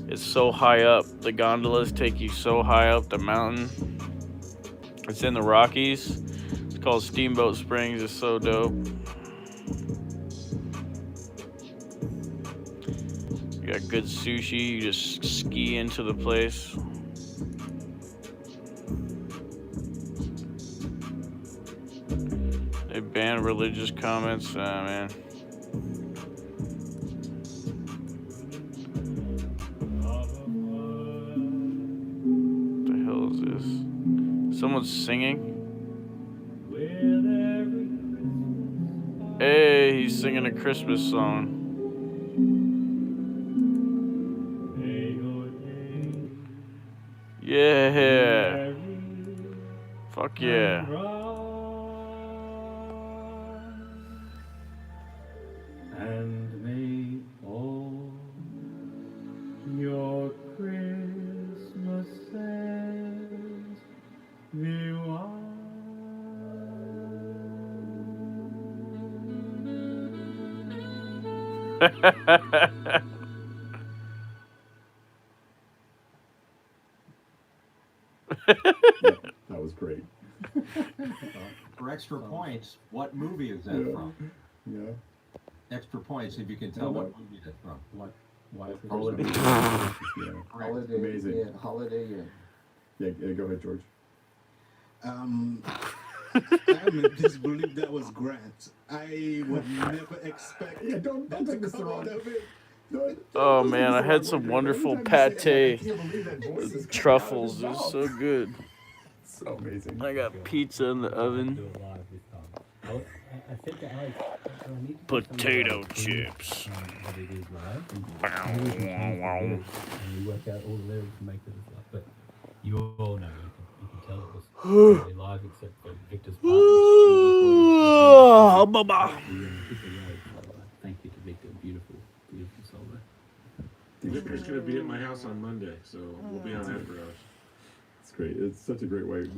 It's so high up. The gondolas take you so high up the mountain. It's in the Rockies. It's called Steamboat Springs. It's so dope. You got good sushi. You just ski into the place. They ban religious comments. Man. What the hell is this? Someone's singing. Hey, he's singing a Christmas song. Yeah. Fuck yeah. And may all your That was great. For extra points, what movie is that from? Yeah. Extra points if you can tell what movie that's from. What? Holiday. Yeah. Holiday Amazing. Inn. Holiday Inn. Yeah, go ahead, George. I am in disbelief that was Grant. I would never expect. Yeah, don't take this the wrong way. Oh man, I had some wonderful pate truffles. It was so good. So amazing. I got pizza in the oven. Potato chips. You all know, you can tell it was really live except for Victor's part. Thank you to Victor, beautiful solo. Victor's going to be at my house on Monday, so we'll be on after hours. It's great. It's such a great way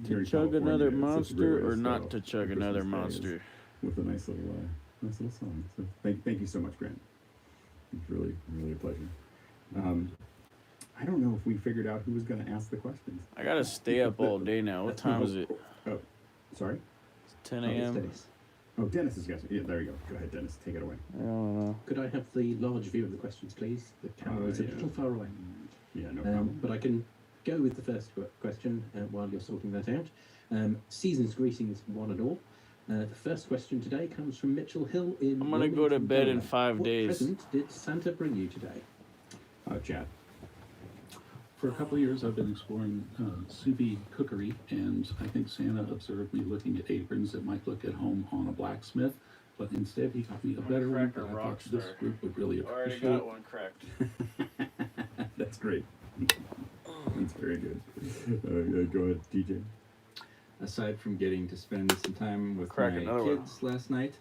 to chug another monster or not to chug another monster. With a nice little song. So thank you so much, Grant. It's really a pleasure. I don't know if we figured out who was going to ask the questions. I gotta stay up all day now. What time is it? Oh, sorry? It's 10 a.m. Oh, Dennis is going to. Yeah, there you go. Go ahead, Dennis. Take it away. I don't know. Could I have the large view of the questions, please? The camera is a little far away. Yeah, no problem. But I can go with the first question while you're sorting that out. Season's greetings, one and all. The first question today comes from Mitchell Hill in. I'm gonna go to bed in 5 days. What present did Santa bring you today? Chad. For a couple of years, I've been exploring sous vide cookery, and I think Santa observed me looking at aprons that might look at home on a blacksmith, but instead he got me a better one that I thought this group would really appreciate. Already got one cracked. That's great. That's very good. Go ahead, DJ. Aside from getting to spend some time with Crack my another kids last night,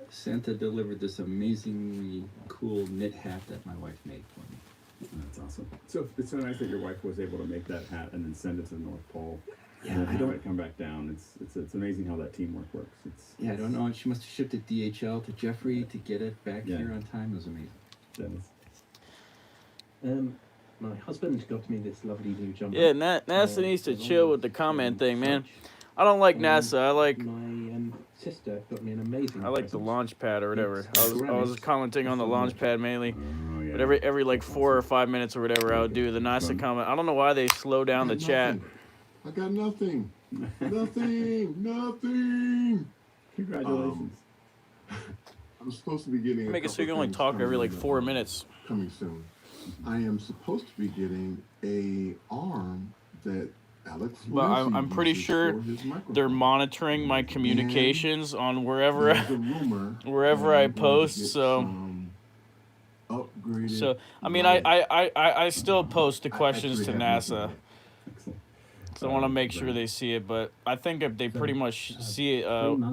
Santa delivered this amazingly cool knit hat that my wife made for me. That's awesome. So it's so nice that your wife was able to make that hat and then send it to the North Pole. Yeah, and I have don't- it come back down. It's amazing how that teamwork works. Yeah, I don't know. She must have shipped it DHL to Jeffrey to get it back here on time. It was amazing. Dennis. My husband got me this lovely new jumper. Yeah, NASA needs to chill with the comment thing, man. I don't like NASA. I like my sister got me an amazing. I like the launch pad or whatever. I was ceramic. commenting on the launch pad mainly. yeah. But every like 4 or 5 minutes or whatever, I would do the NASA comment. I don't know why they slow down the chat. I got nothing. Nothing. Congratulations. I'm supposed to be getting. Make it so you can only talk every like 4 minutes. Coming soon. I am supposed to be getting a arm that Alex. But I'm pretty uses sure for his microphone. they're monitoring my communications on wherever There's a rumor wherever I post. So upgraded. So I mean, I still post the questions to NASA. So I want to make sure they see it, but I think if they pretty much see it,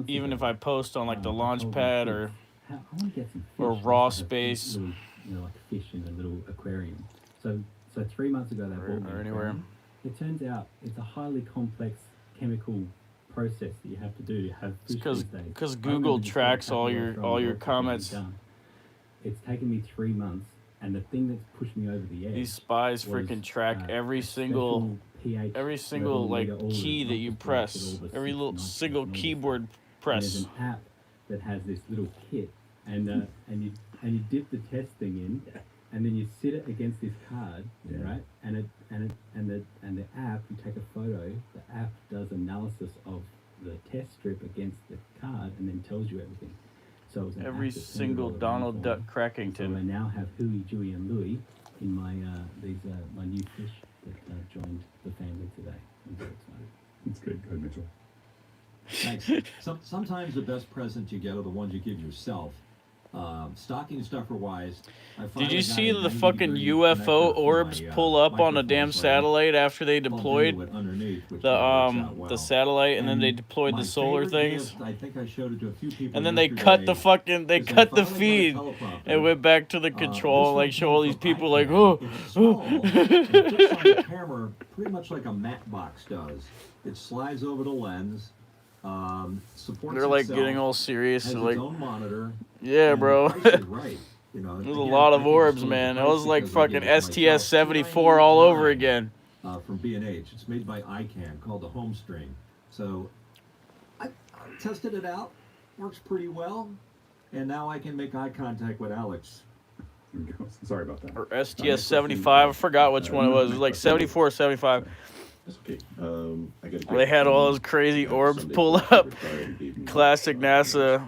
even if I post on like the launch pad or raw space. Little, like a fish in a little aquarium. So 3 months ago, they bought me or an anywhere. aquarium. It turns out it's a highly complex chemical process that you have to do to have fish these days. Because I Google remember just tracks all going your back all and your forth comments. done. It's taken me 3 months, and the thing that's pushed me over the edge. These spies was, freaking track every a single special pH like level where all key the that you nitrogen press, with all the every little nitrogen single and all the keyboard stuff. And press. there's an app that has this little kit, and you dip the test thing in, and then you sit it against this card, right? And the app, you take a photo. The app does analysis of the test strip against the card, and then tells you everything. So it was an Every app that turned it single all around Donald for Duck me. Crackington. So I now have Huey, Dewey, and Louie in my my new fish that joined the family today. I'm very excited. That's good. Go ahead, Mitchell. Thanks. Sometimes the best presents you get are the ones you give yourself. Stocking stuffer wise. Did you see the fucking UFO orbs pull up on a damn satellite after they deployed the satellite, and then they deployed the solar things? I think I showed it to a few people. And then they cut the feed and went back to the control, like show all these people like, oh. It's small. It fits on the camera pretty much like a matte box does. It slides over the lens. Supports They're like itself, getting all serious. has So, its like, own monitor. yeah, and bro. the price is right. You know, There's a again, lot I of can orbs, disclose man. the It price was like because I gave fucking it to myself. STS 74 all over again. From B&H. It's made by ICANN, called the Home Stream. So I tested it out. Works pretty well. And now I can make eye contact with Alex. Sorry about that. Or STS 75. I forgot which one it was. It was like 74 or 75. That's okay. I got They had all those crazy orbs pulled up. Classic NASA.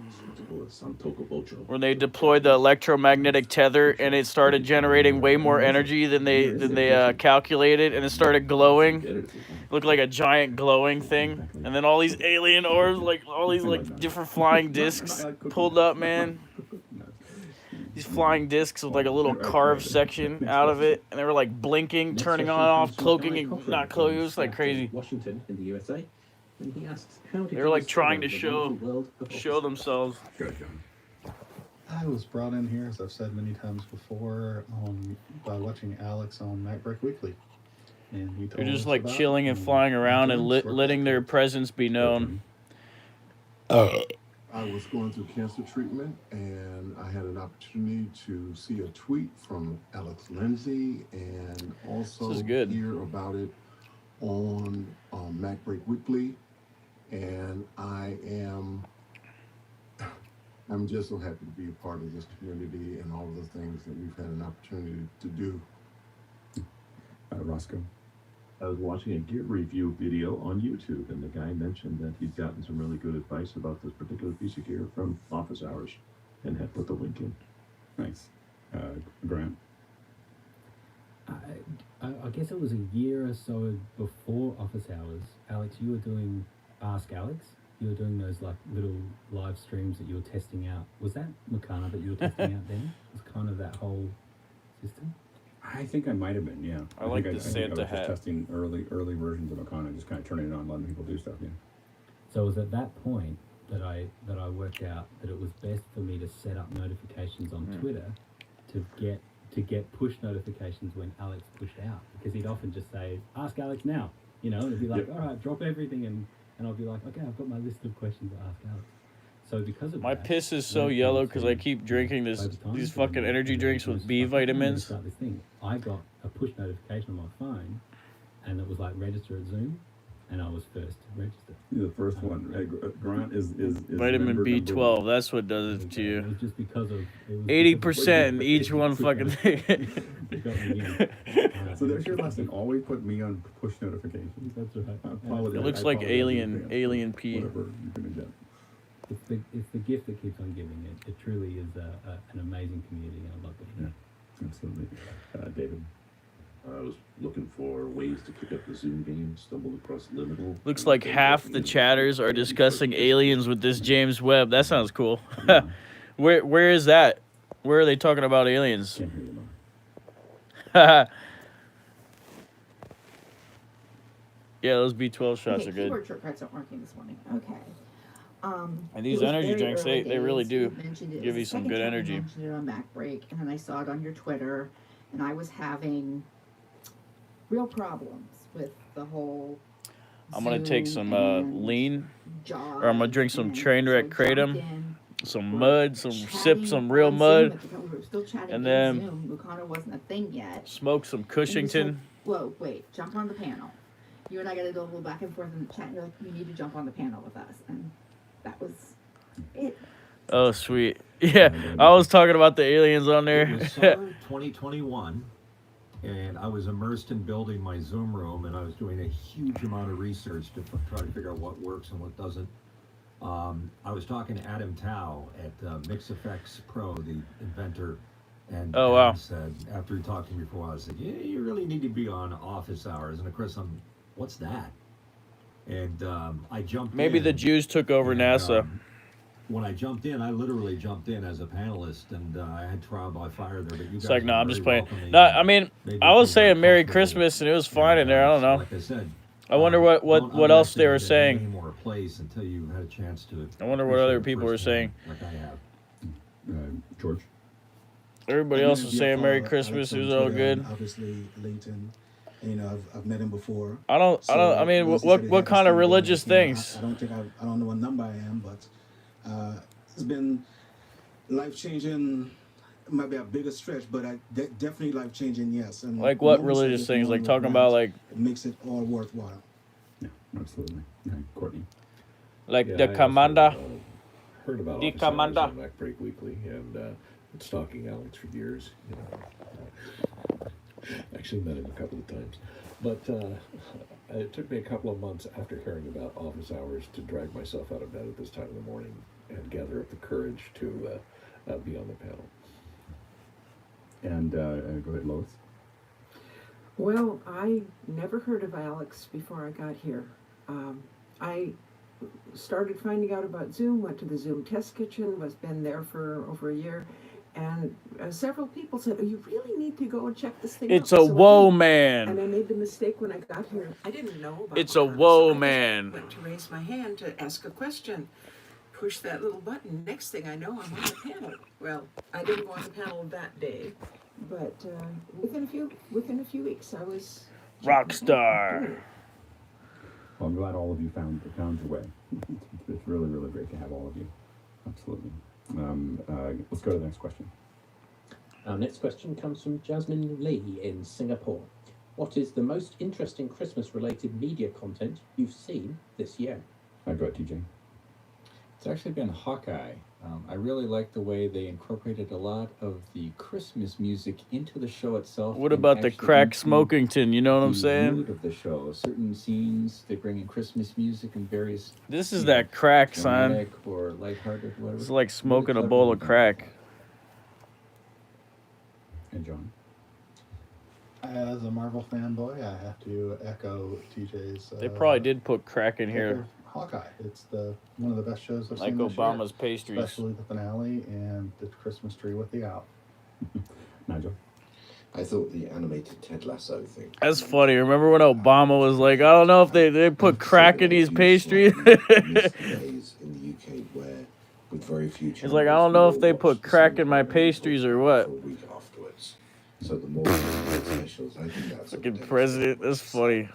When they deployed the electromagnetic tether and it started generating way more energy than they calculated, and it started glowing. It looked like a giant glowing thing. And then all these alien orbs, like all these like different flying discs pulled up, man. These flying discs with like a little carved section out of it, and they were like blinking, turning on and off, cloaking and not cloaking. It was like crazy. Washington in the USA. And he asks, how did They were like trying to show themselves. I was brought in here, as I've said many times before, by watching Alex on MacBreak Weekly. And he told They're just us like about chilling and flying around and letting their presence be known. I was going through cancer treatment, and I had an opportunity to see a tweet from Alex Lindsay, and also hear about it on MacBreak Weekly. And I'm just so happy to be a part of this community and all of the things that we've had an opportunity to do. Roscoe. I was watching a gear review video on YouTube, and the guy mentioned that he'd gotten some really good advice about this particular piece of gear from Office Hours, and had put the link in. Nice. Grant. I guess it was a year or so before Office Hours. Alex, you were doing Ask Alex. You were doing those like little live streams that you were testing out. Was that Meccana that you were testing out then? It was kind of that whole system? I think I might have been, yeah. I like think the I think Santa I was hat. just testing early versions of Meccana, just kind of turning it on, letting people do stuff, yeah. So it was at that point that I worked out that it was best for me to set up notifications on Twitter to get push notifications when Alex pushed out, because he'd often just say, "Ask Alex now," you know, and it'd be like, "All right, drop everything," and I'll be like, "Okay, I've got my list of questions to ask Alex." So because of My that, piss is so when it yellow came because to I keep drinking by the time these that fucking energy drinks with B vitamins. start this thing, I got a push notification on my phone, and it was like register at Zoom, and I was first to register. You're the first one. Grant is Vitamin member number B12, that's what does it to It you. was just because of 80% in each one fucking thing. It got me in. So there's your lesson. Always put me on push notifications. That's right. I apologize. It looks I like apologize in alien advance for pee. Whatever you're gonna get. It's the gift that keeps on giving. It truly is an amazing community, and I love it. Yeah, absolutely. David. I was looking for ways to pick up the Zoom game, stumbled across Liminal. Looks like half the chatters are discussing aliens with this James Webb. That sounds cool. Where is that? Where are they talking about aliens? Yeah, those B12 shots are good. Keyboard shortcuts aren't working this morning. Okay. And these it was energy very drinks, early they really days. do You mentioned it. give It you was the some second good time energy. You mentioned it on MacBreak, and then I saw it on your Twitter, and I was having real problems with the whole. I'm gonna take Zoom some and lean, Jog or I'm gonna drink some and Trainwreck so I jumped Kratom, in, some we're mud, sip chatting some real on Zoom mud, at the time. We were still chatting and in then Zoom. Lucana wasn't a thing yet. smoke some And you said, Cushington. whoa, wait, jump on the panel. You and I got to do a little back and forth in the chat. And you're like, you need to jump on the panel with us, and that was it. Oh, sweet. Yeah, I was talking about the aliens on It there. was summer 2021, and I was immersed in building my Zoom room, and I was doing a huge amount of research to try to figure out what works and what doesn't. I was talking to Adam Tao at Mix Effects Pro, the inventor, and Oh, wow. Adam said, after he talked to me for a while, I said, "Yeah, you really need to be on Office Hours." And of course, what's that? And I jumped Maybe in. the Jews took over NASA. When I jumped in, I literally jumped in as a panelist, and I had trial by fire there. But you It's guys like, no, were I'm just very playing. welcoming No, and I mean, made me I was feel saying very Merry comfortable. Christmas, and it was fine in there. I don't know. Like I said, I wonder what don't else they were underestimate a saying. name or a place until you had a chance to. I wonder what other people were saying. Like I have. George. Everybody else was saying Merry Christmas. It was all good. Obviously, LinkedIn. You know, I've met him before. I mean, once he what said he what had this kind of thing going, religious you know, things? I don't think I don't know what number I am, but it's been life changing. Might be a bigger stretch, but definitely life changing. Yes, and Like the what moments of religious just things? knowing Like with talking Grant, about like it makes it all worthwhile. Yeah, absolutely. Yeah, Courtney. like Yeah, the I also, commander. heard about The office hours commander. on Mac Break Weekly and been stalking Alex for years. You know, actually met him a couple of times, but it took me a couple of months after hearing about office hours to drag myself out of bed at this time in the morning and gather up the courage to be on the panel. And go ahead, Lois. Well, I never heard of Alex before I got here. I started finding out about Zoom, went to the Zoom test kitchen, been there for over a year, and several people said, "Oh, you really need to go and check this thing out." It's a whoa man. And I made the mistake when I got here. I didn't know about It's a Wakanda, whoa so I man. went to raise my hand to ask a question. Push that little button. Next thing I know, I'm on the panel. Well, I didn't go on the panel that day, but within a few weeks, I was Rockstar. Well, I'm glad all of you found your way. It's really, really great to have all of you. Absolutely. Let's go to the next question. Our next question comes from Jasmine Lee in Singapore. What is the most interesting Christmas-related media content you've seen this year? Go ahead, TJ. It's actually been Hawkeye. I really like the way they incorporated a lot of the Christmas music into the show itself. What and about the actually crack into smokington? You know what I'm the saying? mood of the show. Certain scenes they bring in Christmas music and various. This is that crack, son. dramatic or lighthearted, whatever. It's like smoking Really a bowl cleverly of done. crack. And John. As a Marvel fanboy, I have to echo TJ's. They probably did put crack in here. Hawkeye. It's one of the best shows I've Like seen this Obama's year, pastries. especially the finale and the Christmas tree with the owl. Nigel. I thought the animated Ted Lasso thing. That's funny. Remember when Obama was like, I don't know if they put crack in these pastries? Days in the UK where, with very few He's like, I don't know if they put crack in my pastries or what. a week afterwards. So the more specials, I think that's Fucking president. That's funny.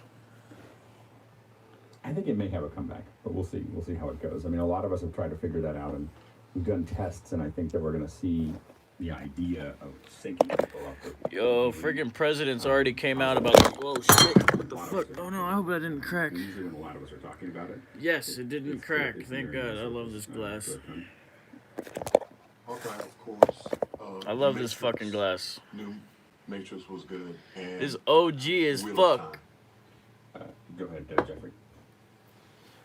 I think it may have a comeback, but we'll see. We'll see how it goes. I mean, a lot of us have tried to figure that out, and we've done tests, and I think that we're going to see the idea of syncing people up. With Yo, friggin' presidents already came out about like, whoa, shit. What the fuck? Oh no, I hope that didn't crack. Usually when a lot of us are talking about it. Yes, it didn't crack. Thank God. I love this glass. Hawkeye, of course. I love this fucking glass. New Matrix was good. And This OG as Wheel of fuck. Go ahead, Jeffrey.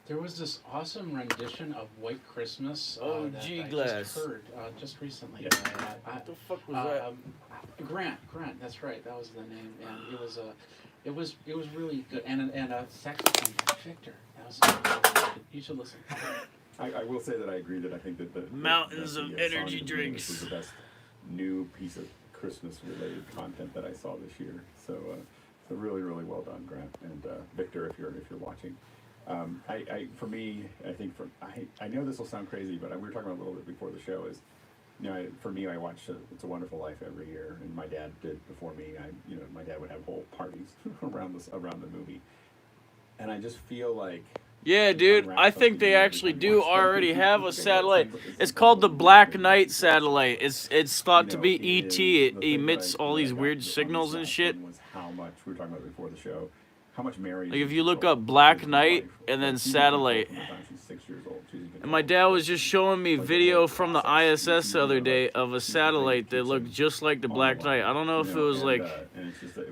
There was this awesome rendition of White Christmas OG that I glass. just heard just recently. What the fuck was that? Grant, that's right. That was the name, and it was really good. And a saxophone by Victor. That was you should listen. I will say that I agree that I think that the Mountains of Song energy the drinks. was the best new piece of Christmas-related content that I saw this year. So really, really well done, Grant and Victor, if you're watching. For me, I think I know this will sound crazy, but we were talking about a little bit before the show. Is for me, I watch It's a Wonderful Life every year, and my dad did before me. My dad would have whole parties around the movie, and I just feel like. Yeah, dude, I think they actually do already have a satellite. It's called the Black Knight satellite. It's thought to be ET. It emits all these weird signals and shit. How much we were talking about before the show? How much Mary? Like if you look up Black Knight and then satellite. She's 6 years old. And my dad was just showing me video from the ISS the other day of a satellite that looked just like the Black Knight. I don't know if it was like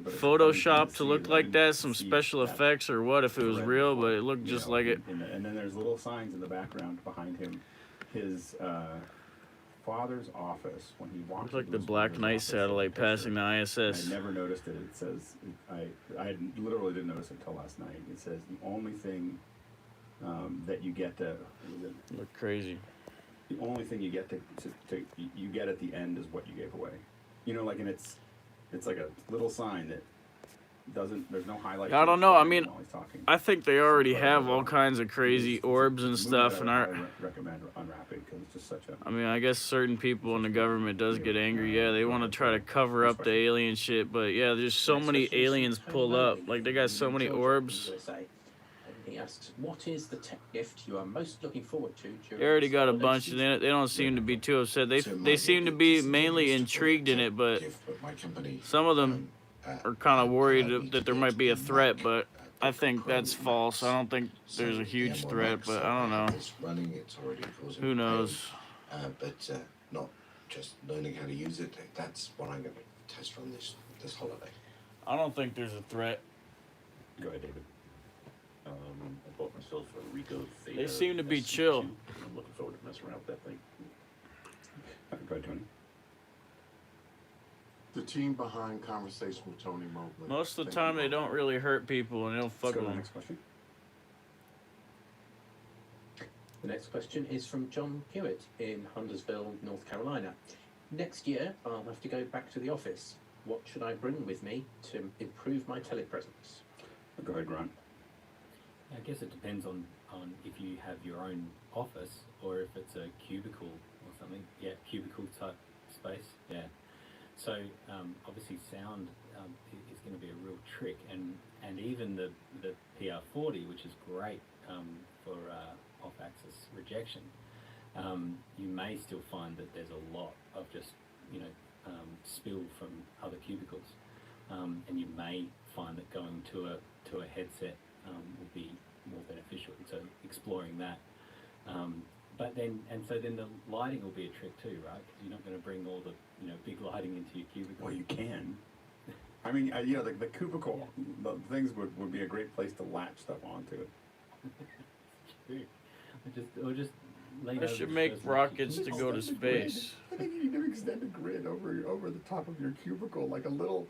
Photoshop to look like that, some special effects or what, if it was real, but it looked just like it. And then there's little signs in the background behind him. His father's office when he walks. Looks like the Black Knight satellite passing the ISS. I never noticed it. It says I literally didn't notice it until last night. It says the only thing that you get to look crazy. The only thing you get to you get at the end is what you gave away. And it's like a little sign that doesn't. There's no highlight. I don't know. I mean, while he's talking. I think they already have all kinds of crazy orbs and It's a movie stuff, that and I I. recommend unwrapping because it's just such a. I mean, I guess certain people in the government does get angry. Yeah, they want to try to cover up the alien shit, but yeah, there's so many aliens pull up. Like they got so many orbs. He asks, what is the tech gift you are most looking forward to during They already this got a holiday bunch season? in it. They don't seem to be too upset. They seem to be mainly intrigued in it, but some of them are kind of worried that there might be a threat. But I think that's false. I don't think there's a huge threat, but I don't know. Who knows? But not just learning how to use it. That's what I'm going to test on this holiday. I don't think there's a threat. Go ahead, David. I bought myself a Rico Theta. They seem to be chill. I'm looking forward to messing around with that thing. Go ahead, Tony. The team behind Conversation with Tony Mobley. Most of the time, they don't really hurt people, and they don't fuck Let's go with to the them. next question. The next question is from John Hewitt in Huntersville, North Carolina. Next year, I'll have to go back to the office. What should I bring with me to improve my telepresence? Go ahead, Grant. I guess it depends on if you have your own office or if it's a cubicle or something. Yeah, cubicle type space. Yeah. So obviously sound is going to be a real trick, and even the PR40, which is great for off-axis rejection, you may still find that there's a lot of just spill from other cubicles, and you may find that going to a headset will be more beneficial. So exploring that, but then the lighting will be a trick too, right? Because you're not going to bring all the big lighting into your cubicle. Well, you can. I mean, the cubicle, the things would be a great place to latch stuff onto it. True. Or just I should make rockets to go to space. I think you need to extend a grid over the top of your cubicle, like a little,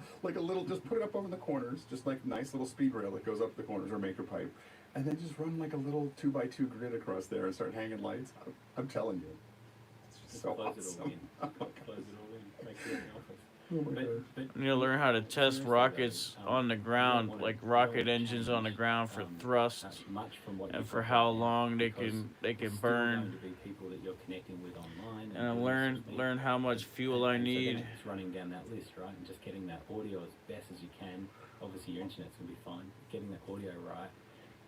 just put it up over the corners, just like a nice little speed rail that goes up the corners or maker pipe, and then just run like a little 2x2 grid across there and start hanging lights. I'm telling you, it's just so close awesome. it all in. Close it all in. Make it an office. Oh my God. You need to learn how to test rockets on the ground, like rocket engines on the ground for thrust, and for how long they can burn. People that you're connecting with online, And learn how much fuel I need. It's running down that list, right, and just getting that audio as best as you can. Obviously, your internet's gonna be fine. Getting that audio right.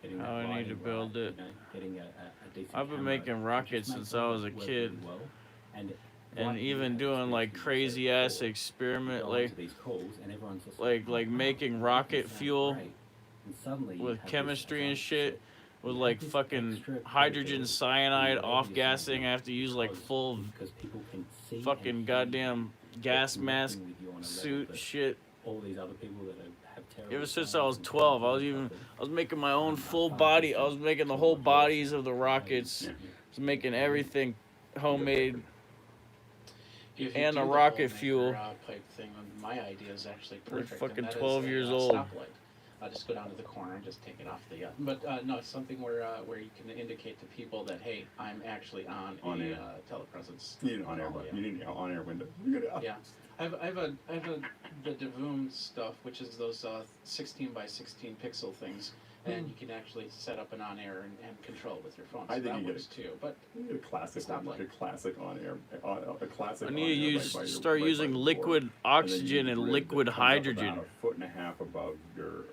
Getting that How I need to lighting build right, it. Getting a decent I've been camera, making rockets just makes since I was a work kid. really well. And Like, even you doing have like experience crazy ass experiment, go like onto these calls and everyone's just like making rocket sounds fuel great. And suddenly you with have this chemistry and advantage. shit, with You like have this fucking extra hydrogen credibility cyanide in off whatever you're gassing. saying I have to use like full because people can see and fucking hear goddamn gas connecting mask with you on a level suit that shit. all these other people that have terrible Ever since I sounds was and 12, problems I was making my own full body. I was making the whole bodies of the rockets. I was making everything homemade. If you And do a the rocket whole fuel. maker, pipe thing, my idea is actually We're perfect. fucking and that is 12 a, years a old. stoplight. I'll just go down to the corner and just take it off the. But no, it's something where you can indicate to people that hey, I'm actually on air. telepresence. You need an on-air button. You need an on-air window. You gotta, Yeah, I have the Devoom stuff, which is those 16 by 16 pixel things, and you can actually set up an on-air and control it with your phone. So I think that you get works too. But You get a classic Stop one, like light. a classic on-air, a classic. I need to on-air right by your- start right by using the door. liquid And then you oxygen and grid that liquid comes up hydrogen. about a foot and a half above your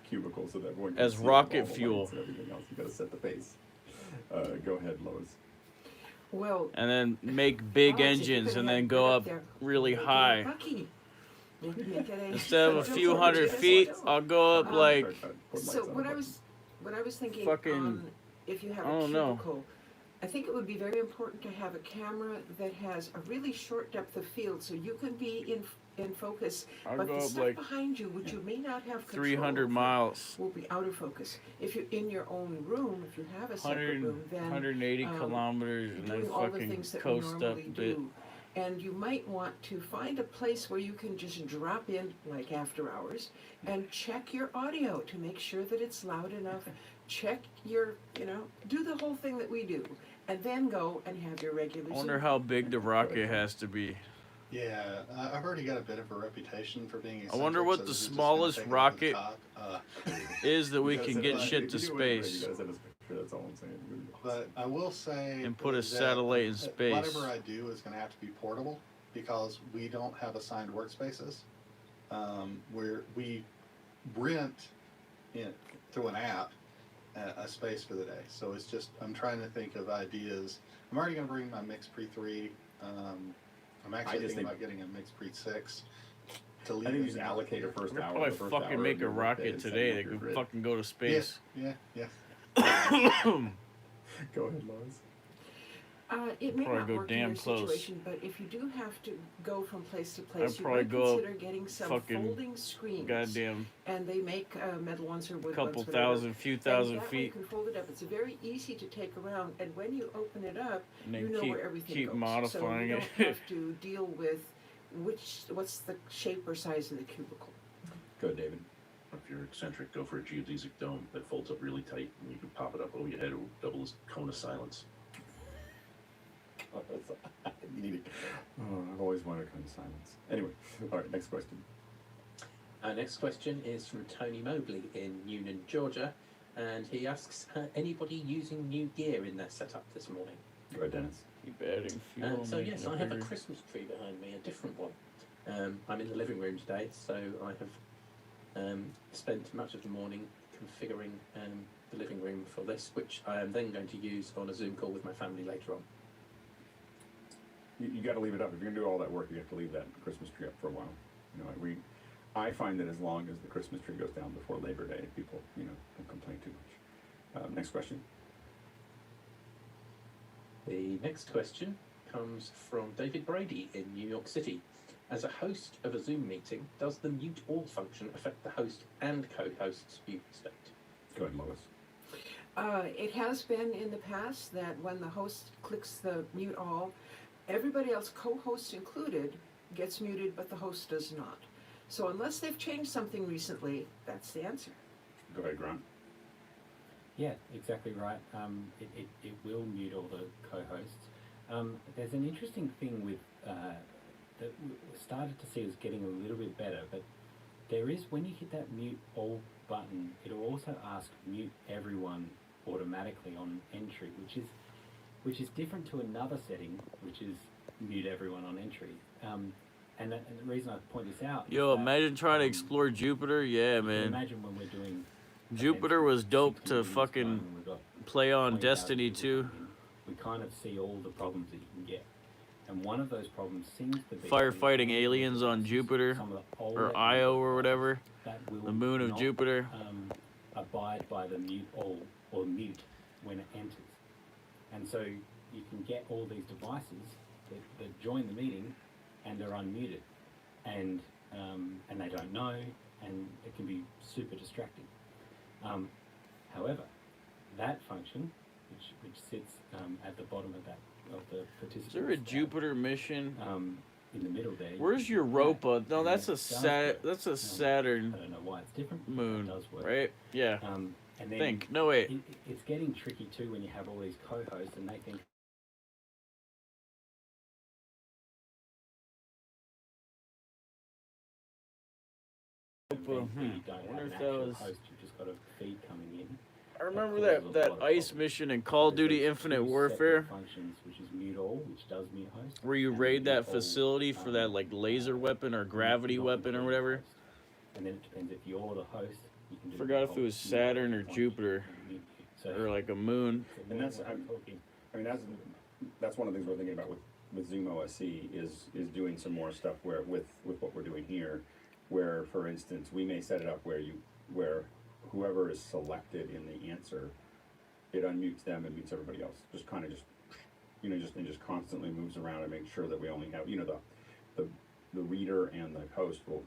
cubicle, so that everyone can As see rocket all the fuel. lights and everything else. You gotta set the pace. Go ahead, Lois. Well, And then make big Alex, if you're engines gonna and have then it go right up there, really make it high. Bucky. Make it a- Instead of a few hundred feet, I'll go up like So what I was thinking, Fucking- if you have I a don't know. cubicle, I think it would be very important to have a camera that has a really short depth of field, so you can be in focus, I'll but go the up stuff like behind you, which you may not have control 300 over, miles. will be out of focus. If you're in your own room, if you have a 100, separate room, then 180 kilometers and then doing all the fucking things that we coast up a normally bit. do. And you might want to find a place where you can just drop in, like after hours, and check your audio to make sure that it's loud enough. Check your, do the whole thing that we do, and then go and have your regular. I wonder Zoom. how big the rocket has to be. Yeah, I've already got a bit of a reputation for being eccentric. I wonder what so the this is just gonna smallest take it to the rocket top. is that we You gotta can send get us- shit if to you do it, you space. gotta send us a picture, that's all I'm saying. It would be awesome. But I will say, And put a that satellite in space. Whatever I do is going to have to be portable because we don't have assigned workspaces. Where we rent through an app a space for the day. So it's just I'm trying to think of ideas. I'm already going to bring my Mix Pre 3. I'm actually thinking about getting a Mix Pre 6. I think just allocate a first We'll hour. probably the first fucking hour make of a your workday rocket and set today up that your could grid. fucking go to space. Yeah. Go ahead, Lois. It may Probably not go work in damn your close. situation, but if you do have to go from place to place, I'd you probably might go consider getting some fucking folding screens. goddamn And they make metal ones or wood couple ones, whatever. thousand, few thousand and that way you feet. can fold it up. It's very easy to take around, and when you open it up, And then you know keep- where everything keep goes. modifying so you it. don't have to deal with what's the shape or size of the cubicle. Go, David. If you're eccentric, go for a geodesic dome that folds up really tight, and you can pop it up over your head. It will double as cone of silence. You need it. Oh, I've always wanted kind of silence. Anyway, all right, next question. Our next question is from Tony Mobley in Newnan, Georgia, and he asks, anybody using new gear in their setup this morning? Go ahead, Dennis. Keep adding fuel. So making yes, it I have a bigger. Christmas tree behind me, a different one. I'm in the living room today, so I have spent much of the morning configuring the living room for this, which I am then going to use on a Zoom call with my family later on. You got to leave it up. If you're gonna do all that work, you have to leave that Christmas tree up for a while. You know, I find that as long as the Christmas tree goes down before Labor Day, people, don't complain too much. Next question. The next question comes from David Brady in New York City. As a host of a Zoom meeting, does the mute all function affect the host and co-host's mute state? Go ahead, Lois. It has been in the past that when the host clicks the mute all, everybody else, co-host included, gets muted, but the host does not. So unless they've changed something recently, that's the answer. Go ahead, Grant. Yeah, exactly right. It will mute all the co-hosts. There's an interesting thing with that we started to see is getting a little bit better, but there is, when you hit that mute all button, it'll also ask mute everyone automatically on entry, which is different to another setting, which is mute everyone on entry. And the reason I point this out Yo, is that, imagine trying to explore Jupiter. Yeah, you can man. imagine when we're doing Jupiter was dope to fucking play on Destiny 2. we kind of see all the problems that you can get. And one of those problems seems to be Firefighting aliens on Jupiter, or Io or whatever, that will the moon of not, Jupiter. Abide by the mute all or mute when it enters. And so you can get all these devices that join the meeting and are unmuted, and they don't know, and it can be super distracting. However, that function, which sits at the bottom of the participant. Is there a Jupiter mission? In the middle there. Where's Europa? No, that's a Saturn. I don't know why it's different. Moon, It does work. right? Yeah. And then Think. No, wait. It's getting tricky too when you have all these co-hosts and they think. I You don't wonder have if an that actual was- host, you've just got a feed coming in. I remember causes a that lot of ice problems. mission in Call of Duty There's Infinite two Warfare, separate functions, which is mute all, which does mute host. where you and raid mute that all, facility for that like laser weapon or gravity not weapon or including whatever. host. And then it depends if you're the host. You can do Forgot if mute it all, was mute Saturn or all, Jupiter, mute you. So or like a moon. And that's, that's one of the things we're thinking about with Zoom OSC is doing some more stuff where with what we're doing here, where for instance we may set it up where whoever is selected in the answer, it unmutes them and mutes everybody else. Just kind of just constantly moves around and makes sure that we only have the reader and the host will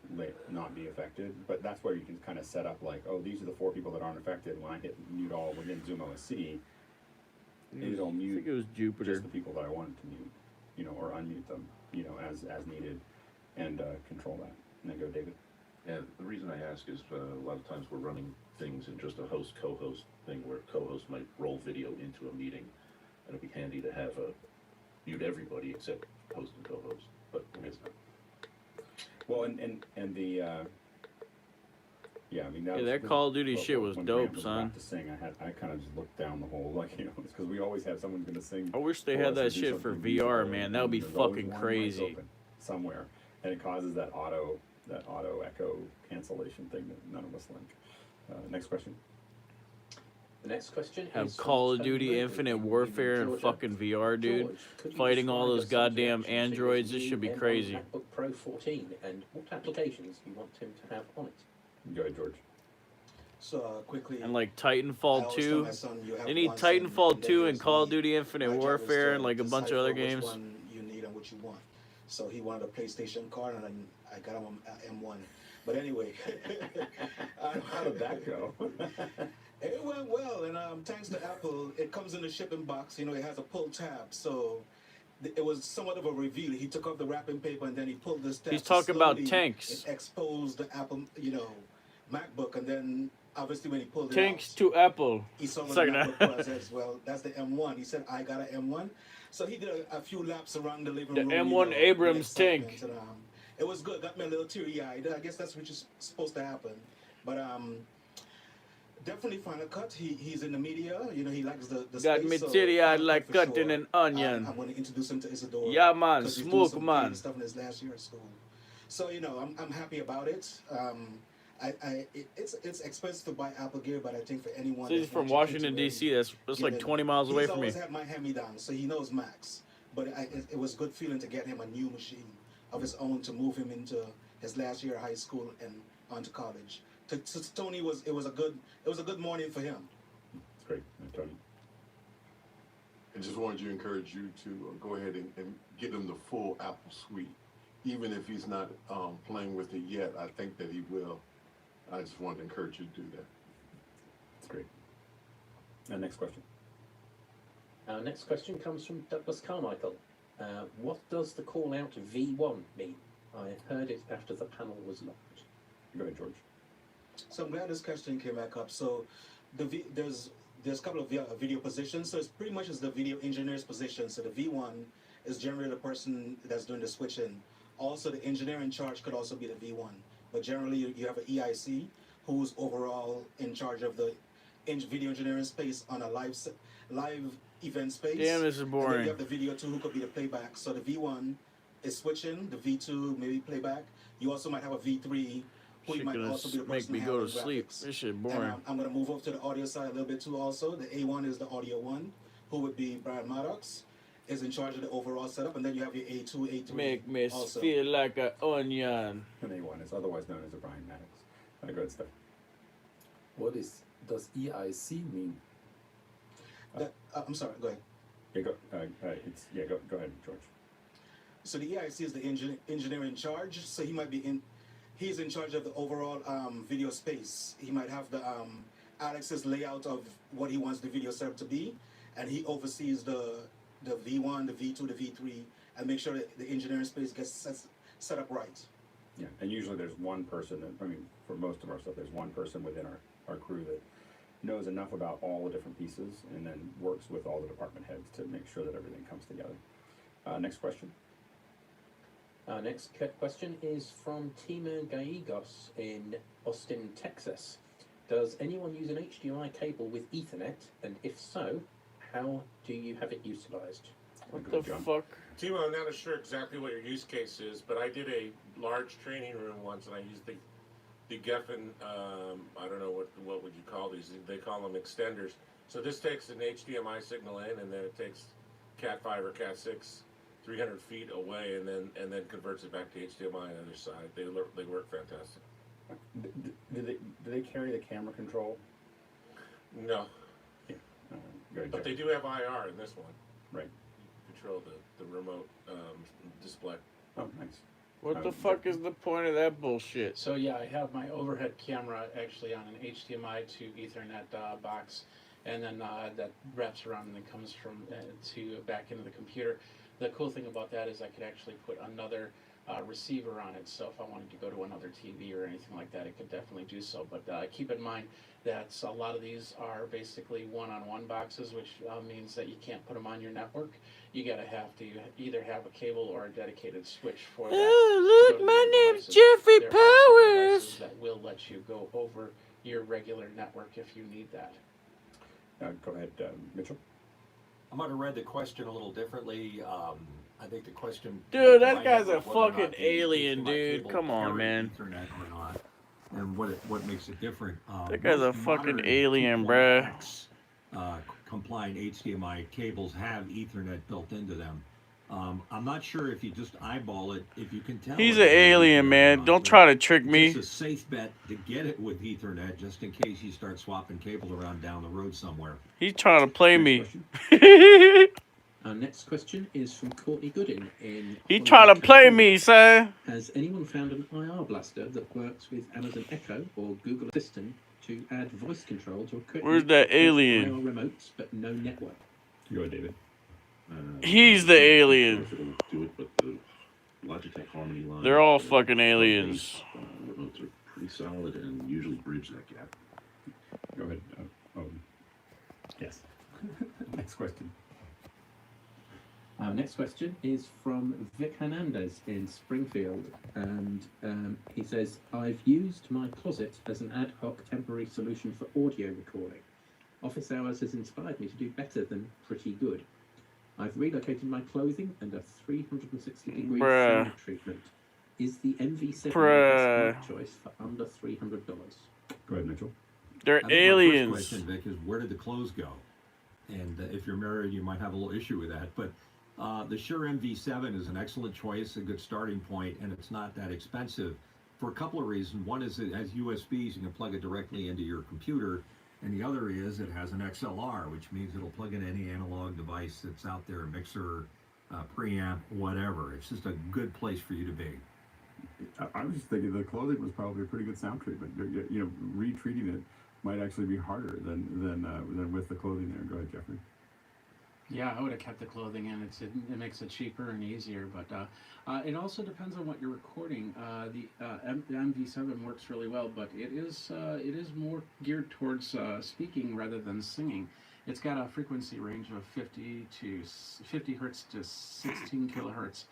not be affected. But that's where you can kind of set up like, oh, these are the 4 people that aren't affected. When I hit mute all within Zoom OSC, it'll mute I think it was Jupiter. just the people that I wanted to mute, or unmute them, as needed, and control that. And then go, David. And the reason I ask is a lot of times we're running things in just a host co-host thing where co-host might roll video into a meeting, and it'd be handy to have mute everybody except host and co-host. But it's not. Well, and the yeah, I mean that Yeah, was, that this- Call of Duty well, shit was when dope, Grant was son. about to sing, I kind of just looked down the whole it's because we always have someone gonna sing. I wish they for had us or that do shit for something musical, VR, man. That would be and there's always fucking one mic crazy. open somewhere, and it causes that auto echo cancellation thing that none of us like. Next question. The next question Have is from Call of Tony Duty Mobley Infinite in Warfare and Georgia. fucking VR, dude. George, could you Fighting all describe those a goddamn subject to his androids. This new should be M1 crazy. MacBook Pro 14 and what applications you want him to have on it? Go ahead, George. So quickly. And like I Titanfall always tell 2. my son, you have They need one son, Titanfall and then 2 and there's Call of me. Duty Infinite My job is Warfare to and like a bunch of other decipher games. which one you need and what you want. So he wanted a PlayStation card, and then I got him an M1. But anyway, How did that go? it went well, and thanks to Apple, it comes in the shipping box. You know, it has a pull tab, so it was somewhat of a reveal. He took off the wrapping paper and then he pulled this tab. He's so talking about slowly tanks. It exposed the Apple, MacBook, and then obviously when he pulled Tanks it out, to Apple. he saw what the Second. MacBook Pro. I said, well, that's the M1. He said, I got an M1. So he did a few laps around the living The room. M1 Abrams tank. And, it was good. Got me a little teary-eyed. I guess that's what is supposed to happen. But definitely Final Cut. He's in the media. You know, he likes the Got space, me so teary-eyed Final like Cut for cutting sure. an onion. I'm going to introduce him to Isidore. Yeah, man. 'cause he's doing Smoke, some man. creative stuff in his last year at school. So, I'm happy about it. It's expensive to buy Apple gear, but I think for anyone. This is that from wants to Washington, integrate, D.C. That's like 20 miles away he's from me. always had my hand-me-down, so he knows Max. But it was a good feeling to get him a new machine of his own to move him into his last year of high school and onto college. To Tony, it was a good morning for him. That's great, Tony. I just wanted to encourage you to go ahead and give him the full Apple suite. Even if he's not playing with it yet, I think that he will. I just wanted to encourage you to do that. That's great. Next question. Our next question comes from Douglas Carmichael. What does the call out V1 mean? I heard it after the panel was locked. Go ahead, George. So I'm glad this question came back up. So there's a couple of video positions. So it's pretty much is the video engineer's position. So the V1 is generally the person that's doing the switching. Also, the engineer in charge could also be the V1. But generally, you have an EIC who's overall in charge of the video engineering space on a live event space. Damn, this is And then boring. you have the video 2 who could be the playback. So the V1 is switching, the V2 maybe playback. You also might have a V3 who Shit might gonna also be the make person me go handling to sleep. graphics. This shit And boring. I'm going to move over to the audio side a little bit too also. The A1 is the audio 1, who would be Brian Maddox, is in charge of the overall setup. And then you have your A2, A3 Make me also. feel like an onion. And A1 is otherwise known as a Brian Maddox. Go ahead, Steph. What does EIC mean? I'm sorry, go ahead. Yeah, go ahead, George. So the EIC is the engineer in charge. So he's in charge of the overall video space. He might have the Alex's layout of what he wants the video setup to be, and he oversees the V1, the V2, the V3, and make sure that the engineering space gets set up right. Yeah, and usually there's one person, for most of our stuff, there's one person within our crew that knows enough about all the different pieces and then works with all the department heads to make sure that everything comes together. Next question. Our next question is from Tima Gallegos in Austin, Texas. Does anyone use an HDMI cable with Ethernet? And if so, how do you have it utilized? What the fuck? Timo, I'm not sure exactly what your use case is, but I did a large training room once, and I used the Geffen, I don't know what would you call these? They call them extenders. So this takes an HDMI signal in, and then it takes Cat5 or Cat6 300 feet away, and then converts it back to HDMI on the other side. They work fantastic. Do they carry the camera control? No. Yeah. Go ahead, But they Jeff. do have IR in this one. Right. Control the remote display. Oh, nice. What the fuck is the point of that bullshit? So yeah, I have my overhead camera actually on an HDMI to Ethernet box, and then that wraps around and then comes from to back into the computer. The cool thing about that is I could actually put another receiver on it, so if I wanted to go to another TV or anything like that, it could definitely do so. But keep in mind that a lot of these are basically one-on-one boxes, which means that you can't put them on your network. You have to either have a cable or a dedicated switch for that. Oh, look, my name's Jeffrey There are some devices Powers. that will let you go over your regular network if you need that. Go ahead, Mitchell. I might have read the question a little differently. I think the question. Dude, that guy's a fucking alien, dude. Come on, man. Ethernet or not, and what makes it different? That guy's a Most fucking modern alien, bruh. 2.x, compliant HDMI cables have Ethernet built into them. I'm not sure if you just eyeball it, if you can tell. He's an alien, man. Don't try to trick me. It's a safe bet to get it with Ethernet, just in case you start swapping cables around down the road somewhere. He's trying to play me. Our next question is from Courtney Goodin in. He trying to play me, sir. Has anyone found an IR blaster that works with Amazon Echo or Google Assistant to add voice control to equipment? Where's that with alien? IR remotes but no network? Go ahead, David. He's the alien. Do it, but the Logitech Harmony line. They're all fucking aliens. Remotes are pretty solid and usually bridge that gap. Go ahead. Yes. Next question. Our next question is from Vic Hernandez in Springfield, and he says, I've used my closet as an ad hoc temporary solution for audio recording. Office hours has inspired me to do better than pretty good. I've relocated my clothing and a 360-degree sound treatment. Is the MV7 the best choice for under $300? Go ahead, Mitchell. They're I think aliens. My first question, Vic, is where did the clothes go? And if you're married, you might have a little issue with that. But the Shure MV7 is an excellent choice, a good starting point, and it's not that expensive for a couple of reasons. One is it has USBs, you can plug it directly into your computer. And the other is it has an XLR, which means it'll plug in any analog device that's out there, a mixer, preamp, whatever. It's just a good place for you to be. I was just thinking the clothing was probably a pretty good sound treatment. You know, retreating it might actually be harder than with the clothing there. Go ahead, Jeffrey. Yeah, I would have kept the clothing in. It makes it cheaper and easier, but it also depends on what you're recording. The MV7 works really well, but it is more geared towards speaking rather than singing. It's got a frequency range of 50 hertz to 16 kilohertz.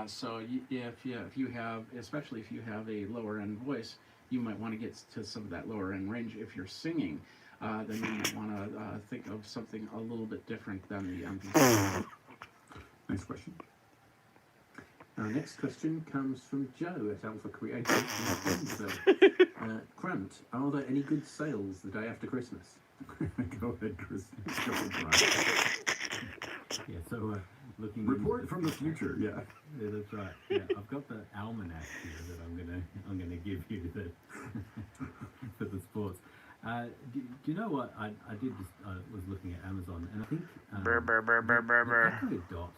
So if you have, especially if you have a lower end voice, you might want to get to some of that lower end range. If you're singing, then you might want to think of something a little bit different than the MV7. Next question. Our next question comes from Joe at Alpha Creative. Grant, are there any good sales the day after Christmas? Go ahead, Chris. Yeah, so looking report from the future. Yeah, that's right. Yeah, I've got the almanac here that I'm gonna give you for the sports. Do you know what I did? Was looking at Amazon, and I think the Echo Dot.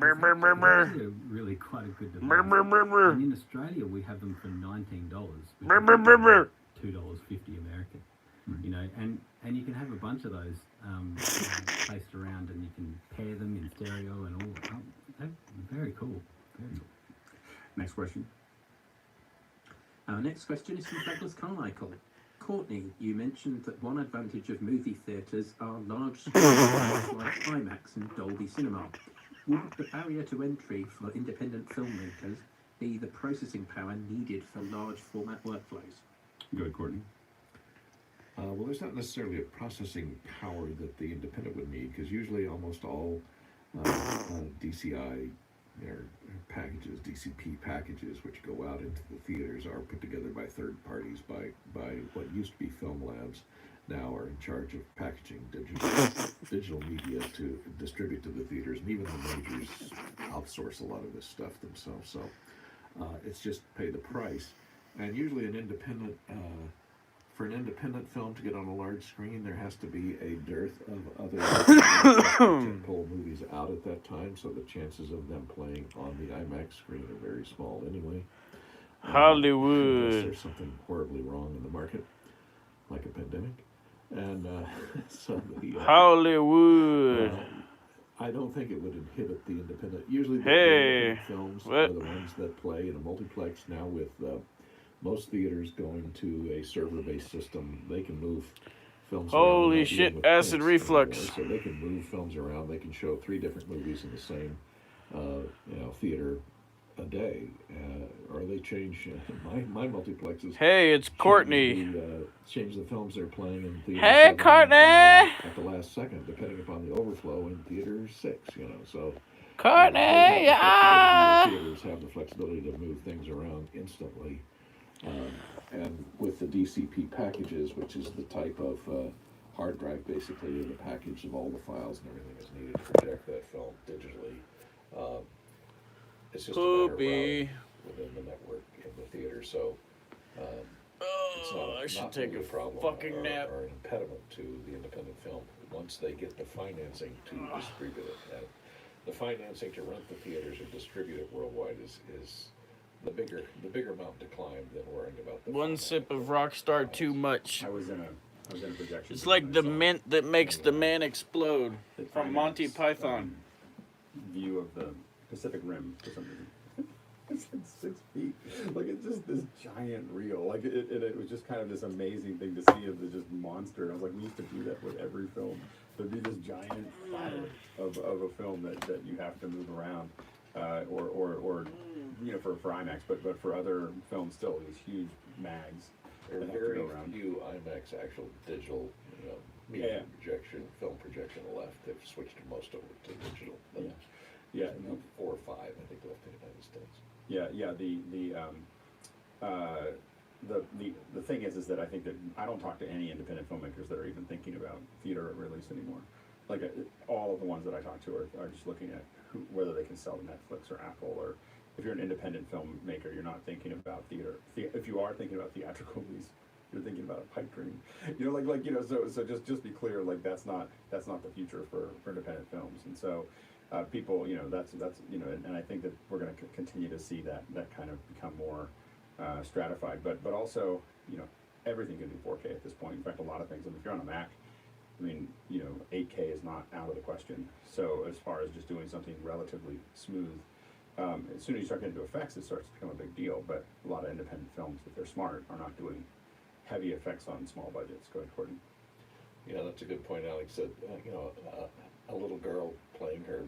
Actually really quite a good device. And in Australia, we have them for $19, $2.50 American. You know, and you can have a bunch of those placed around, and you can pair them in stereo and all. Very cool. Very cool. Next question. Our next question is from Douglas Carmichael. Courtney, you mentioned that one advantage of movie theatres are large screens like IMAX and Dolby Cinema. Wouldn't the barrier to entry for independent filmmakers be the processing power needed for large format workflows? Go ahead, Courtney. Well, there's not necessarily a processing power that the independent would need, because usually almost all DCI packages, DCP packages, which go out into the theaters, are put together by third parties, by what used to be film labs, now are in charge of packaging digital media to distribute to the theaters, and even the majors outsource a lot of this stuff themselves. So it's just pay the price, and usually an independent. For an independent film to get on a large screen, there has to be a dearth of other tentpole movies out at that time, so the chances of them playing on the IMAX screen are very small anyway. Hollywood. Unless there's something horribly wrong in the market, like a pandemic. And so the, Hollywood. I don't think it would inhibit the independent. Usually, the Hey, independent films what? are the ones that play in a multiplex now. With most theaters going to a server-based system, they can move films around. They're Holy not dealing shit, with acid prints anymore, reflux. so they can move films around. They can show 3 different movies in the same, theater a day, or they change. My multiplexes. Hey, it's Courtney. Change the films they're playing in theater Hey, 7 Courtney. at the last second, depending upon the overflow in theater 6. So Courtney, the theaters have the flexibility to move things around instantly. And with the DCP packages, which is the type of hard drive, basically, the package of all the files and everything that's needed to project that film digitally, it's just a matter of routing within the network in the theater. So it's I should not take really a problem fucking nap. or an impediment to the independent film once they get the financing to distribute it. And the financing to rent the theaters and distribute it worldwide is the bigger mountain to climb than worrying about the One sip of Rockstar too much. I was in a projection. It's like the mint that makes the man explode from Monty Python. View of the Pacific Rim for some reason. It's like 6 feet. Like, it's just this giant reel. Like, it was just kind of this amazing thing to see of the just monster. And I was like, we used to do that with every film. There'd be this giant platter of a film that you have to move around, or for IMAX, but for other films still, these huge mags. There are that have to very go around. few IMAX actual digital media projection, film projection left. They've switched most over to digital. Yeah. 4 or 5, I think, left in the United States. The thing is that I think that I don't talk to any independent filmmakers that are even thinking about theater release anymore. Like, all of the ones that I talk to are just looking at whether they can sell to Netflix or Apple, or if you're an independent filmmaker, you're not thinking about theater. If you are thinking about theatrical release, you're thinking about a pipe dream. So just be clear, like, that's not the future for independent films. And so people, that's and I think that we're going to continue to see that kind of become more stratified. But also, everything can do 4K at this point. In fact, a lot of things. And if you're on a Mac, 8K is not out of the question. So as far as just doing something relatively smooth, as soon as you start getting into effects, it starts to become a big deal. But a lot of independent films, if they're smart, are not doing heavy effects on small budgets. Go ahead, Courtney. Yeah, that's a good point. Alex said, a little girl playing her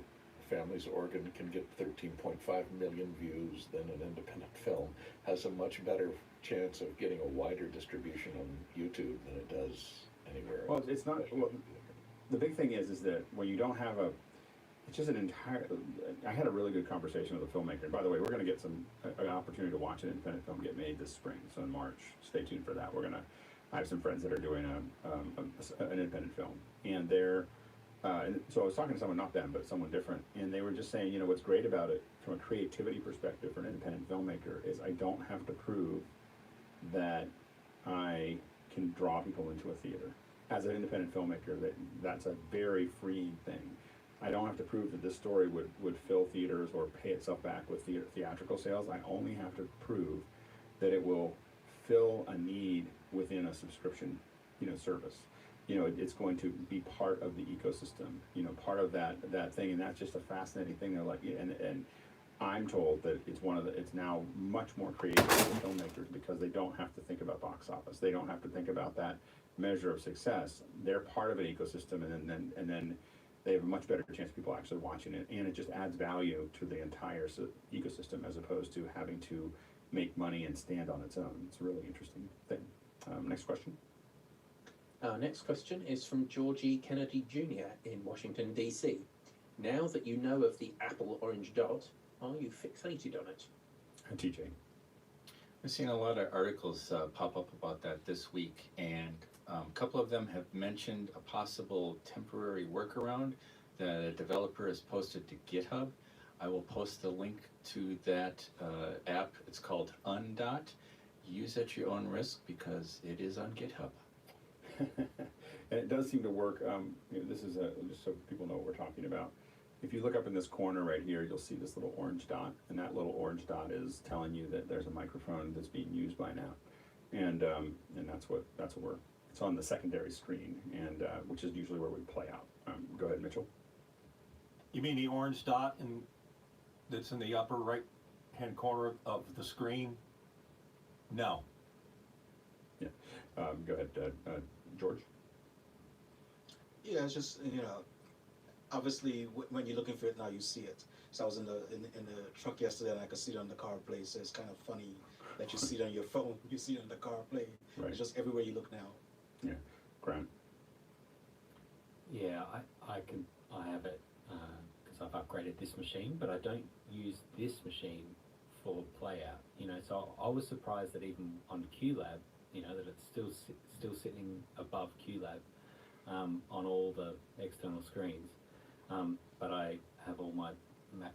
family's organ can get 13.5 million views than an independent film. Has a much better chance of getting a wider distribution on YouTube than it does anywhere Well, else. it's not. Well, the big thing is that when you don't have it's just an entire. I had a really good conversation with a filmmaker. And by the way, we're going to get an opportunity to watch an independent film get made this spring. So in March, stay tuned for that. I have some friends that are doing an independent film, and and so I was talking to someone, not them, but someone different, and they were just saying, what's great about it from a creativity perspective for an independent filmmaker is I don't have to prove that I can draw people into a theater. As an independent filmmaker, that's a very freeing thing. I don't have to prove that this story would fill theaters or pay itself back with theatrical sales. I only have to prove that it will fill a need within a subscription, service. It's going to be part of the ecosystem, part of that thing, and that's just a fascinating thing. They're like, and I'm told that it's now much more creative for filmmakers because they don't have to think about box office. They don't have to think about that measure of success. They're part of an ecosystem, and then they have a much better chance of people actually watching it, and it just adds value to the entire ecosystem as opposed to having to make money and stand on its own. It's a really interesting thing. Next question. Our next question is from Georgie Kennedy Jr. in Washington, D.C. Now that you know of the Apple Orange Dot, are you fixated on it? TJ. I've seen a lot of articles pop up about that this week, and a couple of them have mentioned a possible temporary workaround that a developer has posted to GitHub. I will post the link to that app. It's called Undot. Use at your own risk because it is on GitHub. And it does seem to work. This is just so people know what we're talking about. If you look up in this corner right here, you'll see this little orange dot, and that little orange dot is telling you that there's a microphone that's being used by now, and that's what it's on the secondary screen, and which is usually where we play out. Go ahead, Mitchell. You mean the orange dot that's in the upper right-hand corner of the screen? No. Yeah. Go ahead, George. Yeah, it's just, obviously when you're looking for it now, you see it. So I was in the truck yesterday and I could see it on the CarPlay. So it's kind of funny that you see it on your phone, you see it on the CarPlay. Right. It's just everywhere you look now. Yeah. Grant. Yeah, I have it because I've upgraded this machine, but I don't use this machine for playout. So I was surprised that even on QLab, that it's still sitting above QLab on all the external screens. But I have all my Mac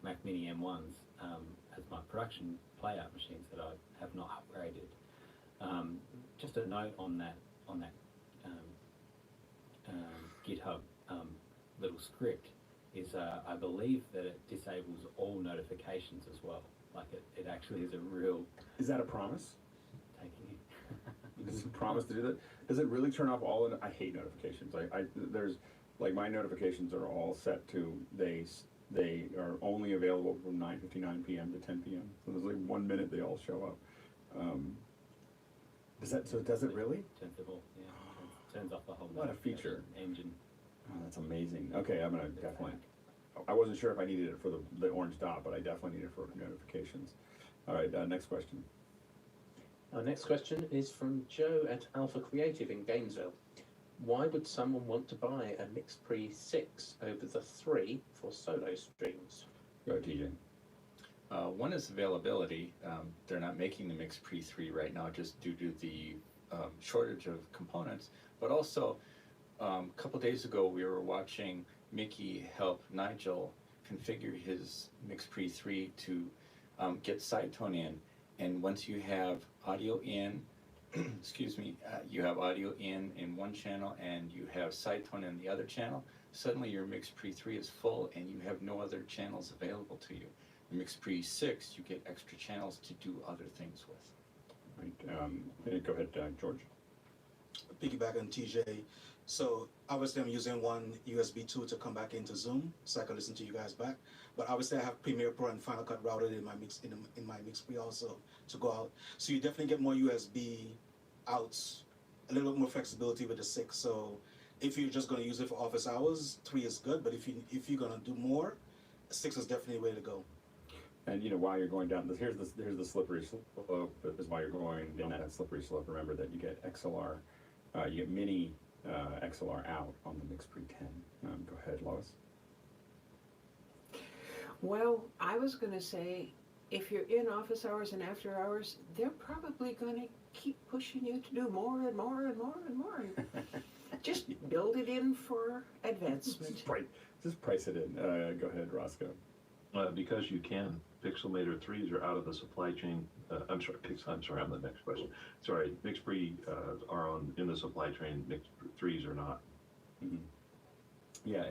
Mac Mini M1s as my production playout machines that I have not upgraded. Just a note on that GitHub little script is I believe that it disables all notifications as well. Like it actually is a real. Is that a promise? Taking it. Does it promise to do that? Does it really turn off all? I hate notifications. There's like my notifications are all set to they are only available from 9:59 p.m. to 10 p.m. So there's like 1 minute they all show up. Does it really? Turns off the whole. What a feature. Engine. Oh, that's amazing. Okay, I'm gonna definitely. I wasn't sure if I needed it for the orange dot, but I definitely need it for notifications. All right, next question. Our next question is from Joe at Alpha Creative in Gainesville. Why would someone want to buy a MixPre 6 over the 3 for solo streams? Go ahead, TJ. One is availability. They're not making the MixPre 3 right now just due to the shortage of components, but also a couple days ago we were watching Mickey help Nigel configure his MixPre 3 to get sidetone in, and once you have audio in, excuse me, you have audio in one channel and you have sidetone in the other channel, suddenly your MixPre 3 is full and you have no other channels available to you. The MixPre 6, you get extra channels to do other things with. Right. Go ahead, George. Piggyback on TJ. So obviously I'm using one USB 2 to come back into Zoom so I can listen to you guys back. But obviously I have Premiere Pro and Final Cut routed in my MixPre also to go out. So you definitely get more USB outs, a little bit more flexibility with the 6. So if you're just going to use it for office hours, 3 is good. But if you're going to do more, 6 is definitely a way to go. And while you're going down, here's the slippery slope. Is while you're going down that slippery slope, remember that you get XLR, you get mini XLR out on the MixPre 10. Go ahead, Lois. Well, I was going to say, if you're in office hours and after hours, they're probably going to keep pushing you to do more and more and more and more. Just build it in for advancement. Just price it in. Go ahead, Roscoe. Because you can. Pixelmator 3s are out of the supply chain. I'm sorry, on the next question. Sorry, MixPre are in the supply chain. MixPre 3s are not. Mm-hmm. Yeah,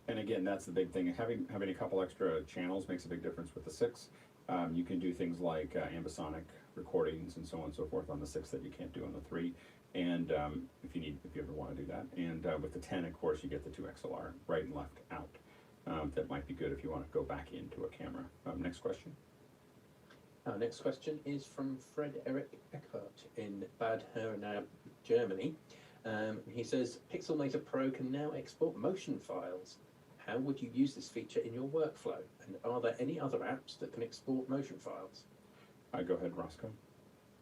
and again, that's the big thing. Having a couple extra channels makes a big difference with the 6. You can do things like ambisonic recordings and so on and so forth on the 6 that you can't do on the 3. And if you ever want to do that. And with the 10, of course, you get the 2 XLR right and left out. That might be good if you want to go back into a camera. Next question. Our next question is from Fred Eric Eckert in Bad Herrenau, Germany. He says, Pixelmator Pro can now export motion files. How would you use this feature in your workflow? And are there any other apps that can export motion files? Go ahead, Roscoe.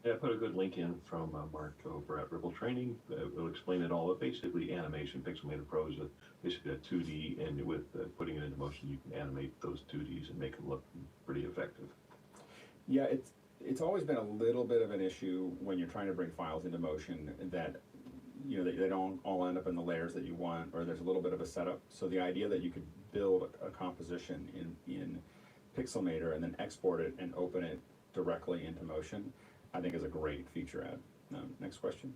Yeah, I put a good link in from Mark over at Ripple Training. We'll explain it all. But basically, animation, Pixelmator Pro is basically a 2D, and with putting it into motion, you can animate those 2Ds and make them look pretty effective. Yeah, it's always been a little bit of an issue when you're trying to bring files into motion that they don't all end up in the layers that you want, or there's a little bit of a setup. So the idea that you could build a composition in Pixelmator and then export it and open it directly into motion, I think is a great feature add. Next question.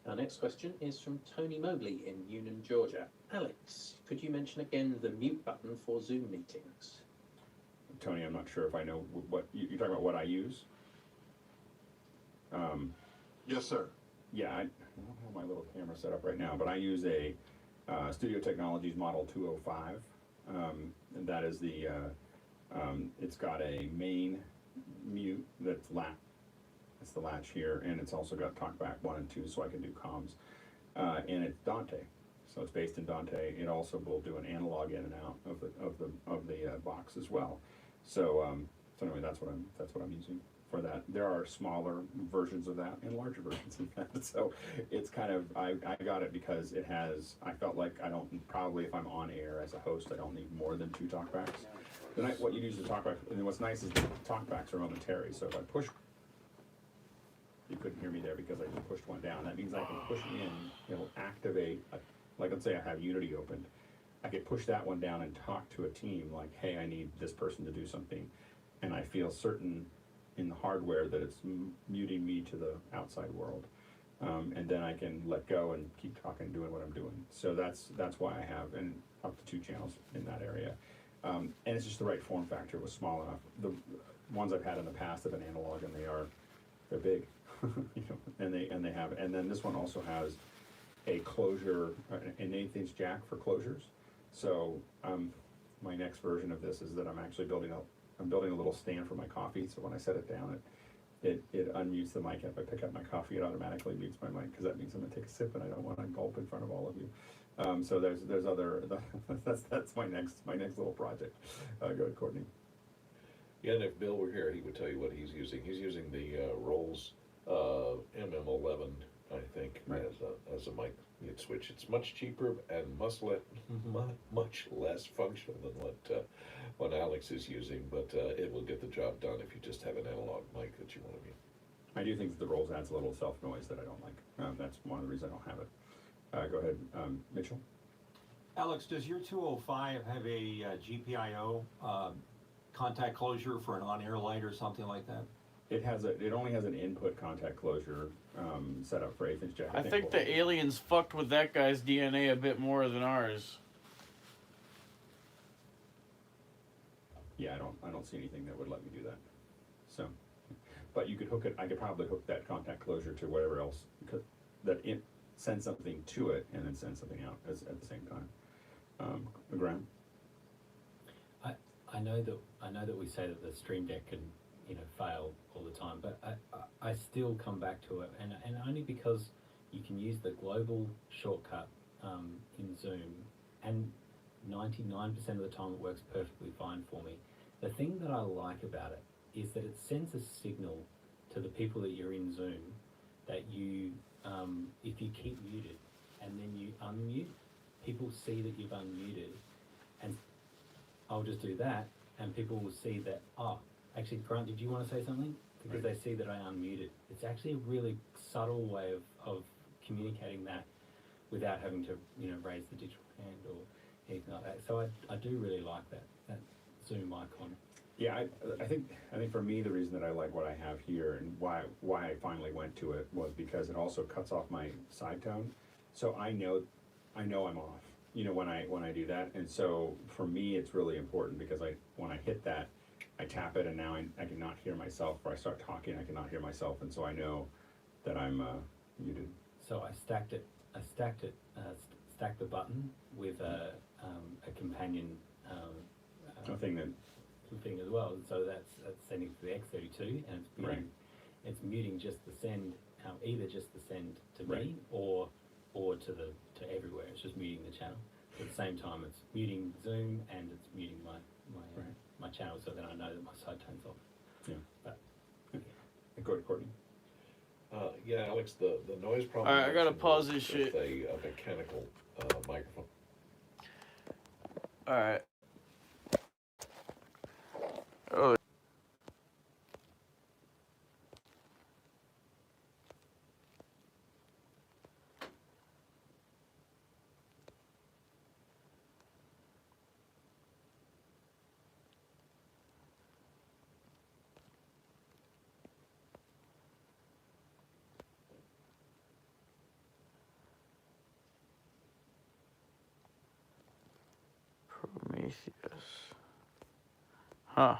Our next question is from Tony Mobley in Union, Georgia. Alex, could you mention again the mute button for Zoom meetings? Tony, I'm not sure if I know what you're talking about. What I use? Yes, sir. Yeah, I don't have my little camera set up right now, but I use a Studio Technologies Model 205. And that is the, it's got a main mute that's latch. That's the latch here, and it's also got TalkBack 1 and 2, so I can do comms. And it's Dante, so it's based in Dante. It also will do an analog in and out of the box as well. So anyway, that's what I'm using for that. There are smaller versions of that and larger versions of that. So it's kind of, I got it because it has, I felt like I don't, probably if I'm on air as a host, I don't need more than 2 talkbacks. Then what you use the talkback, and what's nice is the talkbacks are momentary. So if I push, you couldn't hear me there because I just pushed one down. That means I can push in, it'll activate, like let's say I have Unity opened. I could push that one down and talk to a team like, hey, I need this person to do something. And I feel certain in the hardware that it's muting me to the outside world. And then I can let go and keep talking, doing what I'm doing. So that's why I have up to 2 channels in that area. And it's just the right form factor. It was small enough. The ones I've had in the past have been analog, and they're big. You know, and they have, and then this one also has a closure, an 1/8" jack for closures. So my next version of this is that I'm actually building a little stand for my coffee. So when I set it down, it unmutes the mic. If I pick up my coffee, it automatically mutes my mic because that means I'm gonna take a sip, and I don't want to gulp in front of all of you. So there's other that's my next little project. Go ahead, Courtney. Yeah, and if Bill were here, he would tell you what he's using. He's using the Rolls MM11, I think, right, as a mic mute switch. It's much cheaper and much less functional than what Alex is using, but it will get the job done if you just have an analog mic that you want to mute. I do think that the Rolls adds a little self noise that I don't like. That's one of the reasons I don't have it. Go ahead, Mitchell. Alex, does your 205 have a GPIO contact closure for an on-air light or something like that? It only has an input contact closure set up for 1/8" jack. I think the aliens fucked with that guy's DNA a bit more than ours. Yeah, I don't see anything that would let me do that. So, but you could hook it. I could probably hook that contact closure to whatever else send something to it and then send something out at the same time. Graham. I know that we say that the Stream Deck can, fail all the time, but I still come back to it, and only because you can use the global shortcut in Zoom, and 99% of the time it works perfectly fine for me. The thing that I like about it is that it sends a signal to the people that you're in Zoom that you, if you keep muted and then you unmute, people see that you've unmuted, and I'll just do that, and people will see that, actually, Grant, did you want to say something? Because they see that I unmuted. It's actually a really subtle way of communicating that without having to, raise the digital hand or anything like that. So I do really like that Zoom icon. Yeah, I think for me the reason that I like what I have here and why I finally went to it was because it also cuts off my side tone, so I know I'm off. When I do that, and so for me it's really important because when I hit that, I tap it and now I cannot hear myself. Or I start talking, I cannot hear myself, and so I know that I'm muted. So I stacked the button with a companion thing as well. So that's sending to the X32, and it's muting just the send, either just the send to me or to everywhere. It's just muting the channel. At the same time, it's muting Zoom and it's muting my channel, so then I know that my side tone's off. Yeah. But, Go ahead, Courtney. Yeah, Alex, the noise problem. All right, I gotta pause this with shit. A mechanical microphone. All right. Oh. Prometheus. Huh.